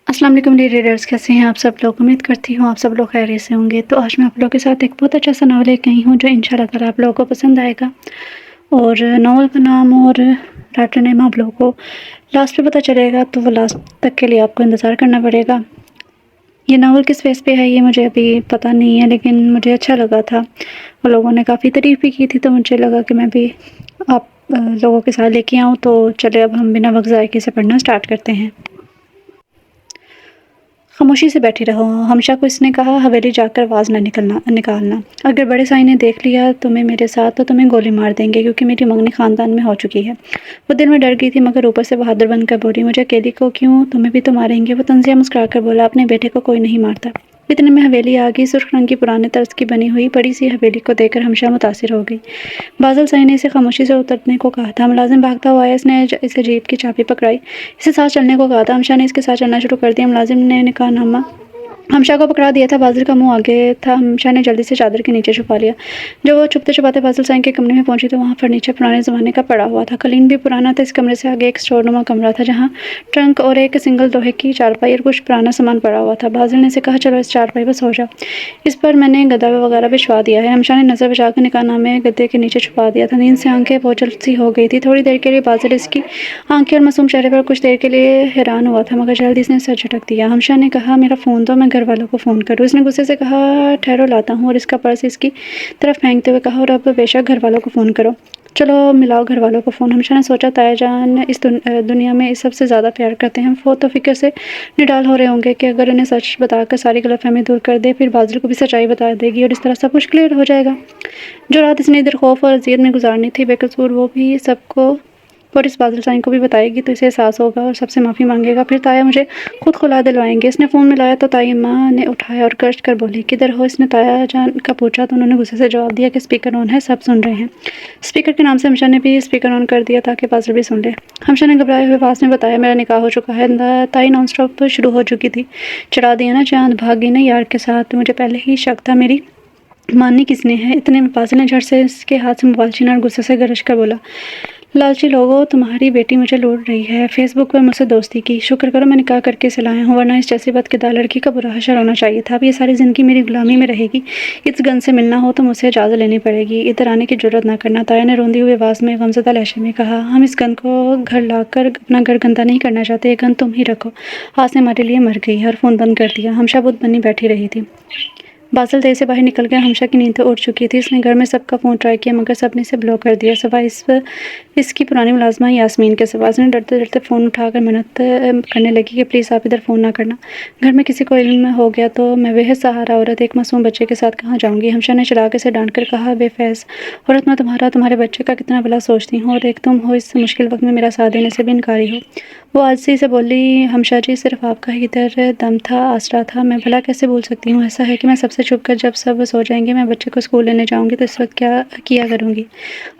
अस्सलाम वालेकुम dear readers, कैसे हैं आप सब लोग। उम्मीद करती हूँ आप सब लोग खैरियत से होंगे। तो आज मैं आप लोगों के साथ एक बहुत अच्छा सा नावल लेके आई हूँ जो इंशाल्लाह ताला आप लोगों को पसंद आएगा। और नावल का नाम और राइटर नेम आप लोगों को लास्ट में पता चलेगा, तो वो लास्ट तक के लिए आपको इंतज़ार करना पड़ेगा। ये नावल किस फेस पे है ये मुझे अभी पता नहीं है, लेकिन मुझे अच्छा लगा था और लोगों ने काफ़ी तारीफ़ भी की थी, तो मुझे लगा कि मैं भी आप लोगों के साथ लेके आऊँ। तो चलिए अब हम बिना वक्त ज़ाय किए से पढ़ना स्टार्ट करते हैं। खामोशी से बैठी रहो, हमशा को इसने कहा, हवेली जाकर आवाज़ न निकालना। अगर बड़े साईं ने देख लिया तुम्हें मेरे साथ तो तुम्हें गोली मार देंगे, क्योंकि मेरी मंगनी ख़ानदान में हो चुकी है। वो दिल में डर गई थी, मगर ऊपर से बहादुर बनकर बोली, मुझे अकेली को क्यों, तुम्हें भी तो मारेंगे। वो तंजिया मुस्कुरा कर बोला, अपने बेटे को कोई नहीं मारता। इतने में हवेली आ गई। सुर्ख रंग की पुराने तर्ज की बनी हुई बड़ी सी हवेली को देखकर हमशा मुतासिर हो गई। बादल साईं ने इसे खामोशी से उतरने को कहा था। मुलाजिम भागता हुआ आया, इसने इसे जीप की चाबी पकड़ाई, इसे साथ चलने को कहा था। हमशा ने इसके साथ चलना शुरू कर दिया। मुलाजिम ने निकाहनामा हमशा को पकड़ा दिया था। बादल का मुंह आगे था। हमशा ने जल्दी से चादर के नीचे छुपा लिया। जब वो छुपते छुपाते बादल साईं के कमरे में पहुंची तो वहाँ फर्नीचर पुराने ज़माने का पड़ा हुआ था। कलीन भी पुराना था। इस कमरे से आगे एक स्टोरनुमा कमरा था, जहाँ ट्रंक और एक सिंगल लोहे की चारपाई और कुछ पुराना सामान पड़ा हुआ था। बादल ने इसे कहा, चलो इस चारपाई पर सो जाओ, इस पर मैंने गदा वगैरह बिछवा दिया है। हमशा ने नज़र बचाकर निकाहनामे गद्दे के नीचे छुपा दिया था। नींद से आंखें बोझल सी हो गई थी। थोड़ी देर के लिए बादल इसकी आंखें और मासूम चेहरे पर कुछ देर के लिए हैरान हुआ था, मगर जल्दी इसने सर झटक दिया। हमशा ने कहा, मेरा फ़ोन दो, मैं घर वालों को फ़ोन करूँ। इसने गुस्से से कहा, ठहरो लाता हूँ, और इसका पर्स इसकी तरफ फेंकते हुए कहा, और अब बेशक घर वालों को फ़ोन करो, चलो मिलाओ घर वालों को फ़ोन। हमशा ने सोचा, ताया जान इस दुनिया में इस सबसे ज़्यादा प्यार करते हैं। वो तो फ़िक्र से निडाल हो रहे होंगे कि अगर उन्हें सच बताकर सारी गलतफहमी दूर कर दे, फिर बादल को भी सच्चाई बता देगी और इस तरह सब कुछ क्लियर हो जाएगा। जो रात इसने इधर खौफ और अज़ियत में गुजारनी थी, बेकसूर वो भी सबको और इस बादल साईं को भी बताएगी, तो इसे एहसास होगा और सबसे माफ़ी मांगेगा। फिर ताया मुझे खुद खुला दिलवाएंगे। इसने फ़ोन मिलाया तो ताई माँ ने उठाया और गर्ज कर बोली, किधर हो। इसने ताया जान का पूछा तो उन्होंने गुस्से से जवाब दिया कि स्पीकर ऑन है, सब सुन रहे हैं। स्पीकर के नाम से हमशा ने भी स्पीकर ऑन कर दिया ताकि बादल भी सुन ले। हमशा ने घबराए हुए आवाज़ में बताया, मेरा निकाह हो चुका है। ताई नॉन स्टॉप शुरू हो चुकी थी, चढ़ा दिया ना चाँद, भागी ना यार के साथ, मुझे पहले ही शक था मेरी माननी किसने है। इतने में बादल ने झट से इसके हाथ से मोबाइल छीना और गुस्से से गरज कर बोला, लालची लोगों, तुम्हारी बेटी मुझे लूट रही है। फेसबुक पर मुझसे दोस्ती की, शुक्र करो मैं निकाह करके इसे लाया हूँ, वरना इस जैसी बदकिरदार लड़की का बुरा हशर होना चाहिए था। अब ये सारी ज़िंदगी मेरी गुलामी में रहेगी। इस गन से मिलना हो तो मुझसे इजाज़त लेनी पड़ेगी, इधर आने की जरूरत ना करना। ताया ने रोंदी हुई आवाज़ में गमज़दा लहजे में कहा, हम इस गन को घर लाकर अपना घर गंदा नहीं करना चाहते, ये गन तुम ही रखो। हाथ से हमारे लिए मर गई है। और फ़ोन बंद कर दिया। हमशा बुत बनी बैठी रही थी। बादल देर से बाहर निकल गया। हमशा की नींद तो उड़ चुकी थी। इसने घर में सबका फ़ोन ट्राई किया, मगर सब ने इसे ब्लॉक कर दिया, सिवाय इसकी पुरानी मुलाजमा यास्मीन के। इसने डरते डरते फ़ोन उठाकर मिन्नत करने लगी कि प्लीज़ आप इधर फ़ोन ना करना, घर में किसी को इल्म हो गया तो मैं बेहद सहारा औरत एक मासूम बच्चे के साथ कहाँ जाऊँगी। हमशा ने चला के इसे डांट कर कहा, बेफैज़ औरत, मैं तुम्हारे बच्चे का कितना भला सोचती हूँ, और एक तुम हो इस मुश्किल वक्त में मेरा साथ देने से भी इनकारी हो। वो आजिज़ी से बोली, हमशा जी सिर्फ आपका ही इधर दम था, आसरा था, मैं भला कैसे भूल सकती हूँ। ऐसा है कि मैं सबसे छुप कर जब सब सो जाएंगे मैं बच्चे को स्कूल लेने जाऊँगी तो इस वक्त क्या किया करूँगी।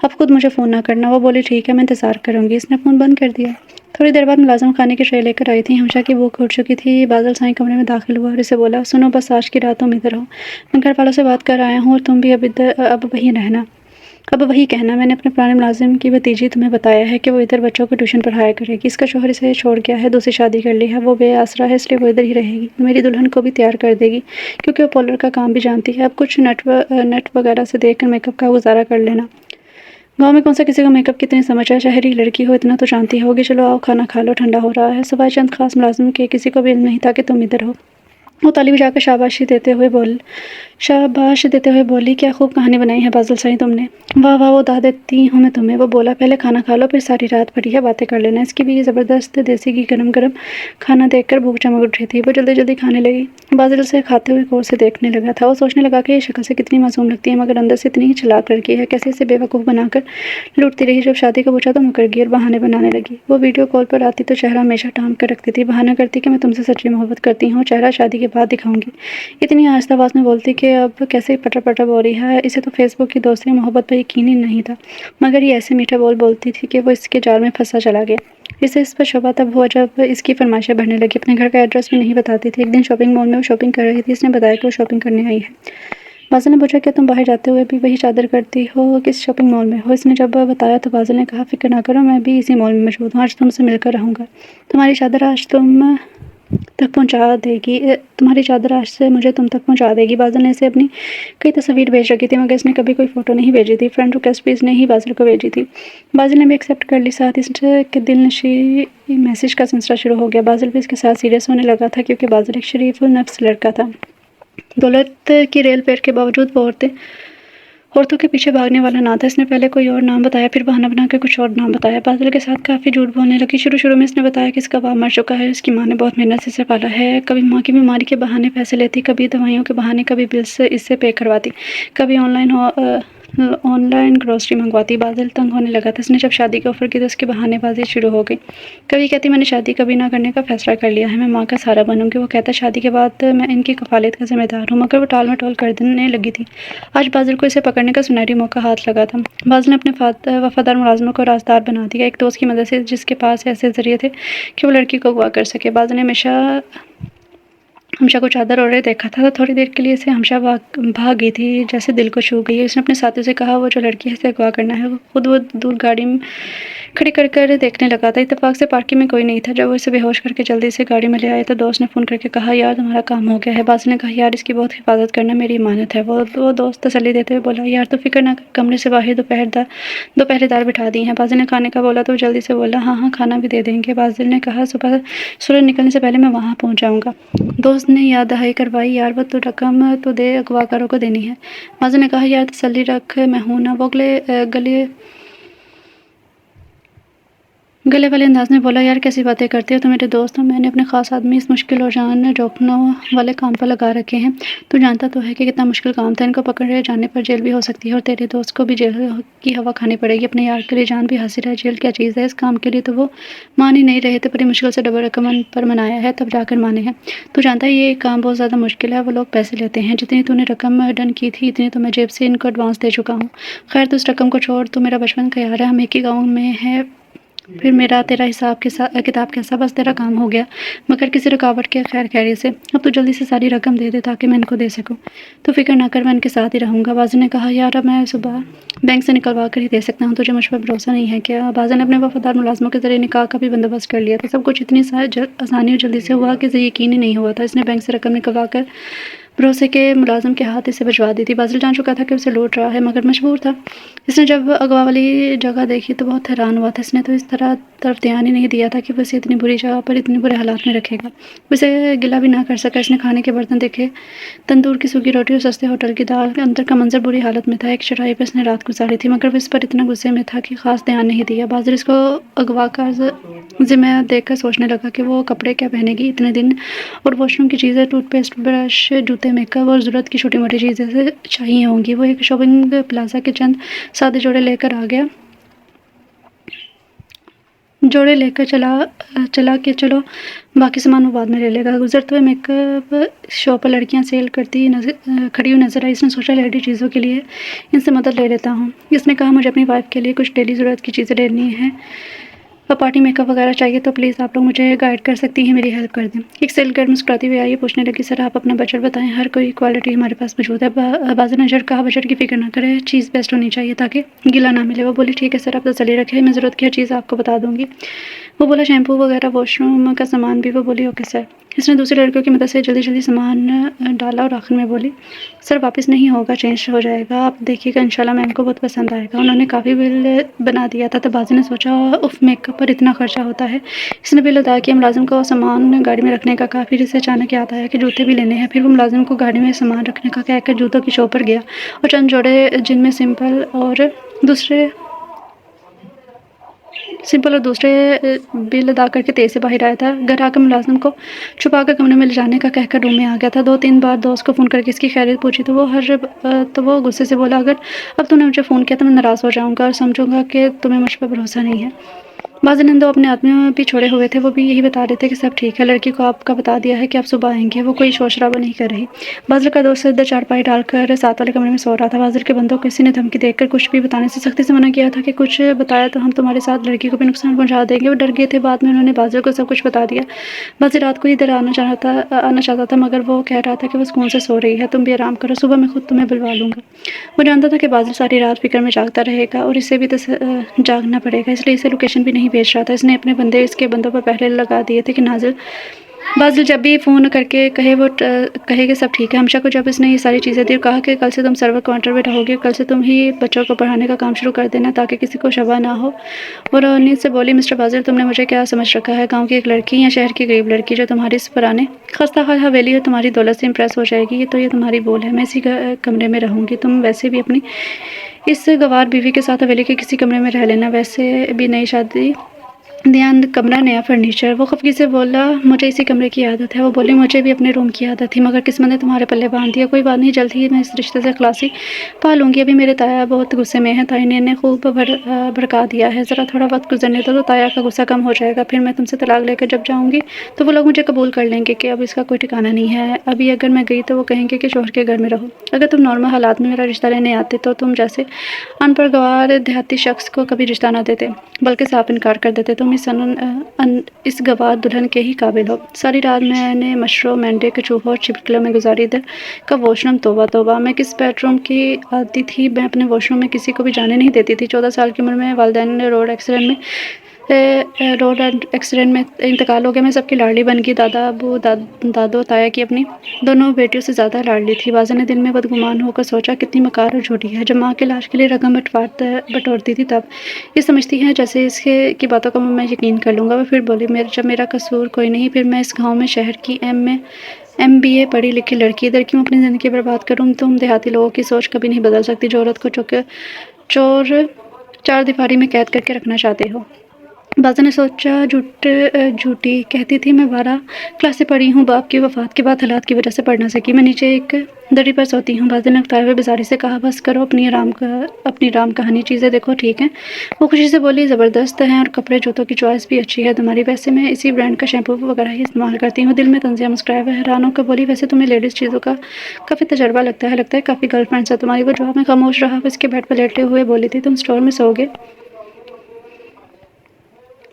अब खुद मुझे फ़ोन ना करना। वो बोली, ठीक है, मैं इंतज़ार करूँगी। इसने फ़ोन बंद कर दिया। थोड़ी देर बाद मुलाजिम खाने की ट्रे लेकर आई थी। हमशा की भूख उठ चुकी थी। बादल साईं कमरे में दाखिल हुआ और इसे बोला, सुनो, बस आज की रात तुम इधर हो, मैं घर वालों से बात कर आया हूँ, और तुम भी अब वहीं रहना। अब वही कहना, मैंने अपने पुराने मुलाजिम की भतीजी तुम्हें बताया है कि वो इधर बच्चों को ट्यूशन पढ़ाया करेगी। इसका शौहर इसे छोड़ गया है, दूसरी शादी कर ली है, वो बेआसरा है, इसलिए वो इधर ही रहेगी। मेरी दुल्हन को भी तैयार कर देगी, क्योंकि वो पार्लर का काम भी जानती है। अब कुछ नेट वगैरह से देखकर मेकअप का गुजारा कर लेना। गाँव में कौन सा किसी को मेकअप की इतनी समझ है, शहरी लड़की हो इतना तो जानती होगी। चलो आओ, खाना खा लो, ठंडा हो रहा है। सिवाय चंद खास मुलाजिम के किसी को भी इल्म नहीं था कि तुम इधर हो। वो ताली बजाकर शाबाश देते हुए बोली, क्या खूब कहानी बनाई है बादल साईं तुमने, वाह वाह, वो दाद देती हूँ मैं तुम्हें। वो बोला, पहले खाना खा लो, फिर सारी रात बढ़िया बातें कर लेना। इसकी भी ज़बरदस्त देसी घी गरम गरम खाना देखकर भूख चमक उठी थी। वो जल्दी जल्दी खाने लगी। बादल से खाते हुए गौर से देखने लगा था। वो सोचने लगा कि ये शक्ल से कितनी मासूम लगती है, मगर अंदर से इतनी ही चालाक लड़की है, कैसे इसे बेवकूफ़ बनाकर लूटती रही। जब शादी का पूछा तो मुकर गई और बहाने बनाने लगी। वो वीडियो कॉल पर आती तो चेहरा हमेशा टांग कर रखती थी, बहाना करती कि मैं तुमसे सच्ची मोहब्बत करती हूँ, चेहरा शादी के बाद दिखाऊंगी। इतनी आहिस्ता आवाज़ में बोलती कि अब कैसे पटर पटर बोल रही है। इसे तो फेसबुक की दोस्ती मोहब्बत पर यकीन ही नहीं था, मगर ये ऐसे मीठा बोलती थी कि वो इसके जाल में फंसा चला गया। इसे इस पर शबा तब हुआ जब इसकी फरमाइशें बढ़ने लगी। अपने घर का एड्रेस भी नहीं बताती थी। एक दिन शॉपिंग मॉल में वो शॉपिंग कर रही थी। इसने बताया कि वो शॉपिंग करने आई है। बादल ने पूछा, क्या तुम बाहर जाते हुए भी वही चादर करती हो, किस शॉपिंग मॉल में हो। इसने जब बताया तो बादल ने कहा, फिक्र ना करो, मैं भी इसी मॉल में मौजूद हूँ, आज तुमसे मिलकर रहूँगा। तुम्हारी चादर आज तुम तक पहुंचा देगी, तुम्हारी चादर आज से मुझे तुम तक पहुंचा देगी। बाज़िल ने इसे अपनी कई तस्वीर भेज रखी थी मगर इसने कभी कोई फ़ोटो नहीं भेजी थी। फ्रेंड रिक्वेस्ट भी इसने ही बाज़िल को भेजी थी। बाज़िल ने भी एक्सेप्ट कर ली। साथ ही इसके दिलनशी मैसेज का सिलसिला शुरू हो गया। बाज़िल भी इसके साथ सीरियस होने लगा था क्योंकि बाज़िल एक शरीफ नफ्स लड़का था। दौलत की रेल पैर के बावजूद वो औरतों के पीछे भागने वाला ना था। इसने पहले कोई और नाम बताया, फिर बहाना बना के कुछ और नाम बताया। बादल के साथ काफ़ी झूठ बोलने लगी। शुरू में इसने बताया कि इसका बाप मर चुका है, इसकी माँ ने बहुत मेहनत से इसे पाला है। कभी माँ की बीमारी के बहाने पैसे लेती, कभी दवाइयों के बहाने, कभी बिल्स इससे पे करवाती, कभी ऑनलाइन ग्रोसरी मंगवाती। बादल तंग होने लगा था। इसने जब शादी के ऑफर की तो उसकी बहानेबाजी शुरू हो गई। कभी कहती मैंने शादी कभी ना करने का फैसला कर लिया है, मैं माँ का सहारा बनूंगी। वो कहता शादी के बाद मैं इनकी कफालत का जिम्मेदार हूँ, मगर वो टाल मटोल कर देने लगी थी। आज बादल को इसे पकड़ने का सुनहरी मौका हाथ लगा था। बादल ने अपने वफादार मुलाजमों को राजदार बना दिया, एक दोस्त की मदद से जिसके पास ऐसे जरिए थे कि वो लड़की को अगवा कर सके। बादल ने हमशा को चादर ओढ़े देखा था तो थोड़ी देर के लिए इसे हमशा भाग गई थी, जैसे दिल को छू गई। उसने अपने साथियों से कहा वो जो लड़की है इसे अगवा करना है। खुद वो दूर गाड़ी में खड़ी कर देखने लगा था। इत्तेफाक से पार्किंग में कोई नहीं था। जब वो इसे बेहोश करके जल्दी से गाड़ी में ले आए तो दोस्त ने फ़ोन करके कहा यार तुम्हारा काम हो गया है। बाज़िल ने कहा यार इसकी बहुत हिफाजत करना मेरी इमानत है। वो दोस्त तसल्ली देते हुए बोला यार तो फिक्र ना कर, कमरे से बाहर दो पहरेदार बिठा दिए हैं। बाज़िल ने खाने का बोला तो वो जल्दी से बोला हाँ खाना भी दे देंगे। बाज़िल ने कहा सुबह सूरज निकलने से पहले मैं वहाँ पहुँच जाऊँगा। दोस्त ने याद दहाई करवाई यार वो तो रकम तो दे, अगवाकारों को देनी है। बाज़िल ने कहा यार तसल्ली रख, मैं हूँ ना। वो गले वाले अंदाज में बोला यार कैसी बातें करते हो, तो मेरे दोस्त हो, मैंने अपने खास आदमी इस मुश्किल और जान जोखना वाले काम पर लगा रखे हैं। तू जानता तो है कि कितना मुश्किल काम था। इनको पकड़े जाने पर जेल भी हो सकती है और तेरे दोस्त को भी जेल की हवा खानी पड़ेगी। अपने यार के लिए जान भी हासिल है, जेल क्या चीज़ है। इस काम के लिए तो वो मान ही नहीं रहे थे, बड़ी मुश्किल से डबल रकम पर मनाया है तब जाकर माने हैं। तू जानता है ये काम बहुत ज़्यादा मुश्किल है, वो लोग पैसे लेते हैं। जितनी तूने रकम डन की थी इतनी तो मैं जेब से इनको एडवांस दे चुका हूँ। खैर तो उस रकम को छोड़, तू मेरा बचपन का यार है, हम एक ही गाँव में है, फिर मेरा तेरा किताब कैसा, बस तेरा काम हो गया मगर किसी रुकावट के खैर खैरियत से। अब तू जल्दी से सारी रकम दे दे ताकि मैं इनको दे सकूं। तो फिक्र ना कर, मैं इनके साथ ही रहूँगा। बाज़िल ने कहा यार अब मैं सुबह बैंक से निकलवा कर ही दे सकता हूँ, तुझे मुझ पर भरोसा नहीं है क्या। बाज़िल ने अपने वफादार मुलाजमों के जरिए निकाह का भी बंदोबस्त कर लिया था। सब कुछ इतनी आसानी और जल्दी से हुआ कि इसे यकीन ही नहीं हुआ था। इसने बैंक से रकम निकलवा कर भरोसे के मुलाजिम के हाथ इसे भिजवा दी थी। बाज़िल जान चुका था कि उसे लूट रहा है मगर मजबूर था। इसने जब अगवा वाली जगह देखी तो बहुत हैरान हुआ था। इसने तो इस तरफ ध्यान ही नहीं दिया था कि वो इसे इतनी बुरी जगह पर इतने बुरे हालात में रखेगा। उसे गिला भी ना कर सका। इसने खाने के बर्तन देखे, तंदूर की सूखी रोटी और सस्ते होटल की दाल। अंदर का मंजर बुरी हालत में था। एक चटाई पर इसने रात गुजारी थी मगर वो इस पर इतना गुस्से में था कि खास ध्यान नहीं दिया। बाज़िल इसको अगवा का जिम्मेदार देखकर सोचने लगा कि वो कपड़े क्या पहनेगी इतने दिन, और वॉशरूम की चीज़ें, टूथपेस्ट, ब्रश, जूते, मेकअप और ज़रूरत की छोटी मोटी चीज़ें से चाहिए होंगी। वो एक शॉपिंग प्लाजा के चंद सादे जोड़े लेकर चला कि चलो बाकी सामान वो बाद में ले लेगा। गुजरते हुए मेकअप शॉप पर लड़कियां सेल करती खड़ी हुई नजर आई। इसने सोचा लेडी चीज़ों के लिए इनसे मदद ले लेता हूँ। इसने कहा मुझे अपनी वाइफ के लिए कुछ डेली ज़रूरत की चीज़ें लेनी है, पार्टी मेकअप वगैरह चाहिए तो प्लीज़ आप लोग मुझे गाइड कर सकती हैं, मेरी हेल्प कर दें। एक सेल गर्ल मुस्कुराती हुई आई, पूछने लगी सर आप अपना बजट बताएं, हर कोई क्वालिटी हमारे पास मौजूद है। बाज़िल ने कहा बजट की फिक्र ना करें, चीज़ बेस्ट होनी चाहिए ताकि गिला ना मिले। वो बोली ठीक है सर, आप तो चले रखे, मैं ज़रूरत की हर चीज़ आपको बता दूँगी। वो बोला शैम्पू वगैरह, वॉशरूम का सामान भी। वो बोली ओके सर। इसने दूसरे लड़कियों की मदद से जल्दी सामान डाला और आखिर में बोली सर वापस नहीं होगा, चेंज हो जाएगा, आप देखिएगा इंशाल्लाह मैम को बहुत पसंद आएगा। उन्होंने काफ़ी बिल बना दिया था। तो बाज़िल ने सोचा उफ मेकअप पर इतना खर्चा होता है। इसने बिल अदा किया। मुलाजिम को सामान गाड़ी में रखने का कहा। फिर इसे अचानक याद आया कि जूते भी लेने हैं। फिर वो मुलाजिम को गाड़ी में सामान रखने का कहकर जूतों की शॉप पर गया और चंद जोड़े जिनमें सिंपल और दूसरे बिल अदा करके तेज़ से बाहर आया था। घर आकर मुलाजिम को छुपा कर कमरे में ले जाने का कहकर रूम में आ गया था। 2-3 बार दोस्त को फ़ोन करके इसकी खैरियत पूछी तो वो गुस्से से बोला अगर अब तूने मुझे फ़ोन किया तो मैं नाराज़ हो जाऊँगा और समझूंगा कि तुम्हें मुझ पर भरोसा नहीं है। बाज़िल ने दो अपने आदमी भी छोड़े हुए थे, वो भी यही बता रहे थे कि सब ठीक है, लड़की को आपका बता दिया है कि आप सुबह आएंगे। वो कोई शोर शराबा नहीं कर रही। बाज़िल का दोस्त इधर चारपाई डालकर साथ वाले कमरे में सो रहा था। बाज़िल के बंदों को किसी ने धमकी देकर कुछ भी बताने से सख्ती से मना किया था कि कुछ बताया तो हम तुम्हारे साथ लड़की को भी नुकसान पहुंचा देंगे। वो डर गए थे। बाद में उन्होंने बाज़िल को सब कुछ बता दिया। बाज़िल रात को इधर आना चाहता था मगर वो कह रहा था कि वो सुकून से सो रही है, तुम भी आराम करो, सुबह मैं खुद तुम्हें बुलवा लूँगा। वो जानता था कि बाज़िल सारी रात फिक्र में जागता रहेगा और इसे भी तो जागना पड़ेगा, इसलिए इसे लोकेशन भी नहीं भेज रहा था। इसने अपने बंदे इसके बंदों पर पहले लगा दिए थे कि बाज़िल जब भी फ़ोन करके कहे कि सब ठीक है। हमशा को जब इसने ये सारी चीज़ें दी और कहा कि कल से तुम सर्वर काउंटर पे रहोगे, कल से तुम ही बच्चों को पढ़ाने का काम शुरू कर देना ताकि किसी को शबा ना हो। वो रोनी से बोली, मिस्टर बाज़िल तुमने मुझे क्या समझ रखा है, गाँव की एक लड़की या शहर की गरीब लड़की जो तुम्हारी इस पुराने खस्ता हाल हवेली और तुम्हारी दौलत से इम्प्रेस हो जाएगी। ये तुम्हारी बोल है। मैं इसी कमरे में रहूँगी। तुम वैसे भी अपनी इस गवार बीवी के साथ हवेली के किसी कमरे में रह लेना। वैसे भी नई शादी ध्यान कमरा नया फर्नीचर। वो खफगी से बोला, मुझे इसी कमरे की आदत है। वो बोली, मुझे भी अपने रूम की आदत थी मगर किस्मत ने तुम्हारे पल्ले बांध दिया। कोई बात नहीं, जल्द ही मैं इस रिश्ते से खलासी पा लूँगी। अभी मेरे ताया बहुत गुस्से में हैं। ताई ने खूब भड़का दिया है। ज़रा थोड़ा वक्त गुजरने दो तो ताया का गुस्सा कम हो जाएगा। फिर मैं तुमसे तलाक लेकर जब जाऊँगी तो वो लोग मुझे कबूल कर लेंगे कि अब इसका कोई ठिकाना नहीं है। अभी अगर मैं गई तो वो कहेंगे कि शोहर के घर में रहो। अगर तुम नॉर्मल हालात में मेरा रिश्ता लेने आते तो तुम जैसे अनपढ़ गवार देहाती शख्स को कभी रिश्ता ना देते, बल्कि साफ इनकार कर देते। तुम इस गवार दुल्हन के ही काबिल हो। सारी रात मैंने मशरों, मेंढे के चूहों और छिपकलियों में गुजारी। इधर का वॉशरूम, तौबा तौबा, मैं किस बेडरूम की आती थी। मैं अपने वॉशरूम में किसी को भी जाने नहीं देती थी। 14 साल की उम्र में वालिदैन ने रोड एक्सीडेंट में इंतकाल हो गया। मैं सबकी लाडली बन गई। दादा, अबू, दादो, ताया की अपनी दोनों बेटियों से ज़्यादा लाडली थी। बाज़ा ने दिल में बदगुमान होकर सोचा, कितनी मकार और झूठी है। जब माँ की लाश के लिए रकम बटोरती थी तब ये समझती है जैसे इसके की बातों का मैं यकीन कर लूँगा। वह फिर बोली, जब मेरा कसूर कोई नहीं, फिर मैं इस गाँव में शहर की MBA पढ़ी लिखी लड़की इधर क्यों अपनी ज़िंदगी बर्बाद करूँ। तुम देहाती लोगों की सोच कभी नहीं बदल सकती जो औरत को चोर चार दीवारी में कैद करके रखना चाहते हो। बाज़ा ने सोचा, झूठी कहती थी। मैं 12 क्लास से पढ़ी हूँ। बाप की वफ़ात के बाद हालात की वजह से पढ़ ना सकी। मैं नीचे एक दरी पर सोती हूँ। बाज़ा ने उकताए हुए बेजारी से कहा, बस करो अपनी राम कहानी, चीज़ें देखो ठीक है। वो खुशी से बोली, ज़बरदस्त हैं और कपड़े जूतों की चॉइस भी अच्छी है तुम्हारी। वैसे मैं इसी ब्रांड का शैम्पू वगैरह ही इस्तेमाल करती हूँ। दिल में तंजिया मुस्कुराया। वह हैरान होकर बोली, वैसे तुम्हें लेडीज़ चीज़ों का काफ़ी तजर्बा लगता है काफ़ी गर्लफ्रेंड्स है तुम्हारी। वो जवाब में खामोश रहा। वो इसके बेड पर लेटे हुए बोली थी, तुम स्टोर में सोओगे।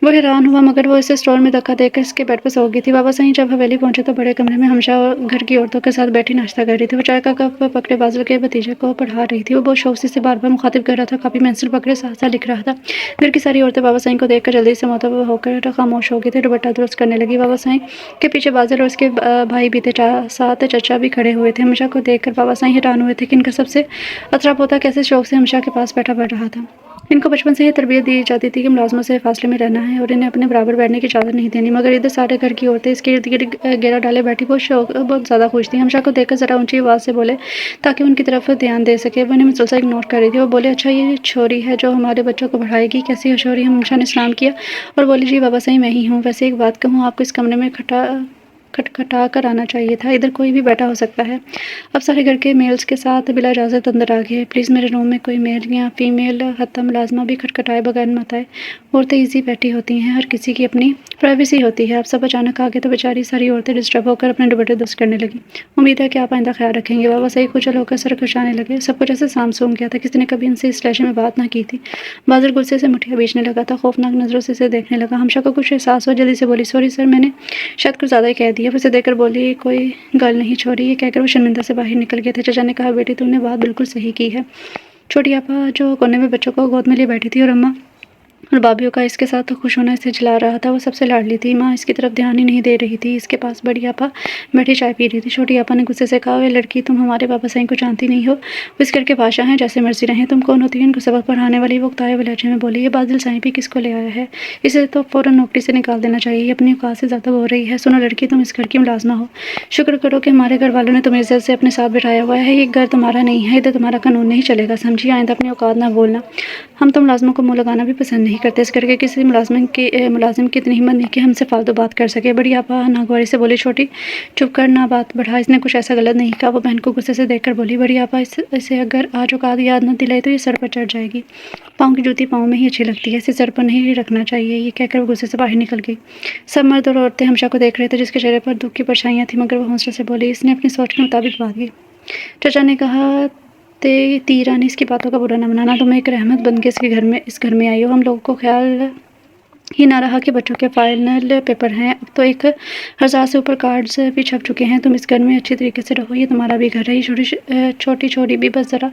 वो हैरान हुआ मगर वो इसे स्टोर में धक्का देकर इसके बेड पर सो गई थी। बाबा साईं जब हवेली पहुंचे तो बड़े कमरे में हमशा घर की औरतों के साथ बैठी नाश्ता कर रही थी। वो चाय का कप पकड़े बाज़िल के भतीजे को पढ़ा रही थी। वो बहुत शौक से बार बार मुखातिब कर रहा था। काफ़ी पेंसिल पकड़े साथ साथ लिख रहा था। घर की सारी औरतें बाबा साईं को देखकर जल्दी से मुतवज्जो होकर खामोश हो गई थी। दुपट्टा दुरुस्त करने लगी। बाबा साईं के पीछे बाज़िल और उसके भाई बीते साथ चचा भी खड़े हुए थे। हमशा को देखकर बाबा साईं हैरान हुए थे कि इनका सबसे अतरा पोता कैसे शौक से हमशा के पास बैठा पड़ रहा था। इनको बचपन से ही तरबियत दी जाती थी कि मुलाजमों से फासले में रहना है और इन्हें अपने बराबर बैठने की इजाज़त नहीं देनी। मगर इधर सारे घर की औरतें इसके इर्द गिर्द घेरा डाले बैठी बहुत ज़्यादा खुश थी। हमशा को देखकर ज़रा ऊंची आवाज़ से बोले ताकि उनकी तरफ ध्यान दे सके। वो इन्हें मुसलसल इग्नोर कर रही थी। वो बोले, अच्छा ये छोरी है जो हमारे बच्चों को पढ़ाएगी, कैसी है छोरी। हमशा ने सलाम किया और बोली, जी बाबा सही मैं ही हूँ। वैसे एक बात कहूँ, आपको इस कमरे में खटखटा कर आना चाहिए था। इधर कोई भी बैठा हो सकता है। अब सारे घर के मेल्स के साथ बिला इजाज़त अंदर आ गए। प्लीज़ मेरे रूम में कोई मेल या फीमेल हत्ता मुलाजमा भी खटखटाए बगैर मत आए। औरतें ईजी बैठी होती हैं, हर किसी की अपनी प्राइवेसी होती है। अब सब अचानक आ गए तो बेचारी सारी औरतें डिस्टर्ब होकर अपने दुपट्टे दुरुस्त करने लगी। उम्मीद है कि आप आइंदा ख्याल रखेंगे। बाबा सही खुजल होकर सर खुशाने लगे। सब कुछ ऐसे साम सूम गया था, किसी ने कभी इनसे इस लहजे में बात ना की थी। बाज़िल गुस्से से मुठियाँ बेचने लगा था, खौफनाक नज़रों से इसे देखने लगा। हमशा को कुछ एहसास हुआ, जल्दी से बोली, सॉरी सर, मैंने शायद कुछ ज़्यादा ही कह दिया। उसे देखकर बोली, कोई गल नहीं छोड़ी। ये कहकर वो शर्मिंदा से बाहर निकल गए थे। चचा ने कहा, बेटी तुमने बात बिल्कुल सही की है। छोटी आपा जो कोने में बच्चों को गोद में लिए बैठी थी और अम्मा और भाभीयों का इसके साथ तो खुश होना इसे जला रहा था। वो सबसे लाडली थी। माँ इसकी तरफ ध्यान ही नहीं दे रही थी। इसके पास बड़ी आपा बैठी चाय पी रही थी। छोटी आपा ने गुस्से से कहा, वे लड़की तुम हमारे बाबा साईं को जानती नहीं हो। वो इस घर के बादशाह हैं, जैसे मर्जी रहें। तुम कौन होती है इनको सबक पढ़ाने वाली। वो उकताए हुए लहजे में बोली, ये बादल साईं भी किसको ले आया है, इसे तो फ़ौरन नौकरी से निकाल देना चाहिए। ये अपनी औकात से ज़्यादा बोल रही है। सुनो लड़की, तुम इस घर की मुलाजमा हो। शुक्र करो कि हमारे घर वालों ने तुम्हें इज्जत से अपने साथ बिठाया हुआ है। ये घर तुम्हारा नहीं है, इधर तुम्हारा कानून नहीं चलेगा, समझिए। आइंदा अपनी औकात ना बोलना। हम तो मुलाजमों को मुँह लगाना भी पसंद नहीं करते। इस घर के किसी मुलाजिम की इतनी हिम्मत नहीं कि हमसे फालतू बात कर सके। बड़ी आपा नागवारी से बोली, छोटी चुप कर, ना बात बढ़ा। इसने कुछ ऐसा गलत नहीं कहा। वो बहन को गुस्से से देखकर बोली, बड़ी आपा इसे अगर आज औकात याद न दिलाई तो ये सर पर चढ़ जाएगी। पाँव की जूती पाँव में ही अच्छी लगती है, इसे सर पर नहीं रखना चाहिए। ये कहकर वो गुस्से से बाहर निकल गई। सब मर्द और औरतें हमशा को देख रहे थे, जिसके चेहरे पर दुख की परछाइयाँ थी, मगर वो हौसले से बोली, इसने अपनी सोच के मुताबिक बात की। चचा ने कहा, तीरानी इसकी बातों का बुरा न बनाना। तुम एक रहमत बन के इस घर में आई हो। हम लोगों को ख्याल ही ना रहा कि बच्चों के फाइनल पेपर हैं। अब तो 1000 से ऊपर कार्ड्स भी छप चुके हैं। तुम इस घर में अच्छी तरीके से रहो, ये तुम्हारा भी घर है। ये छोटी भी बस ज़रा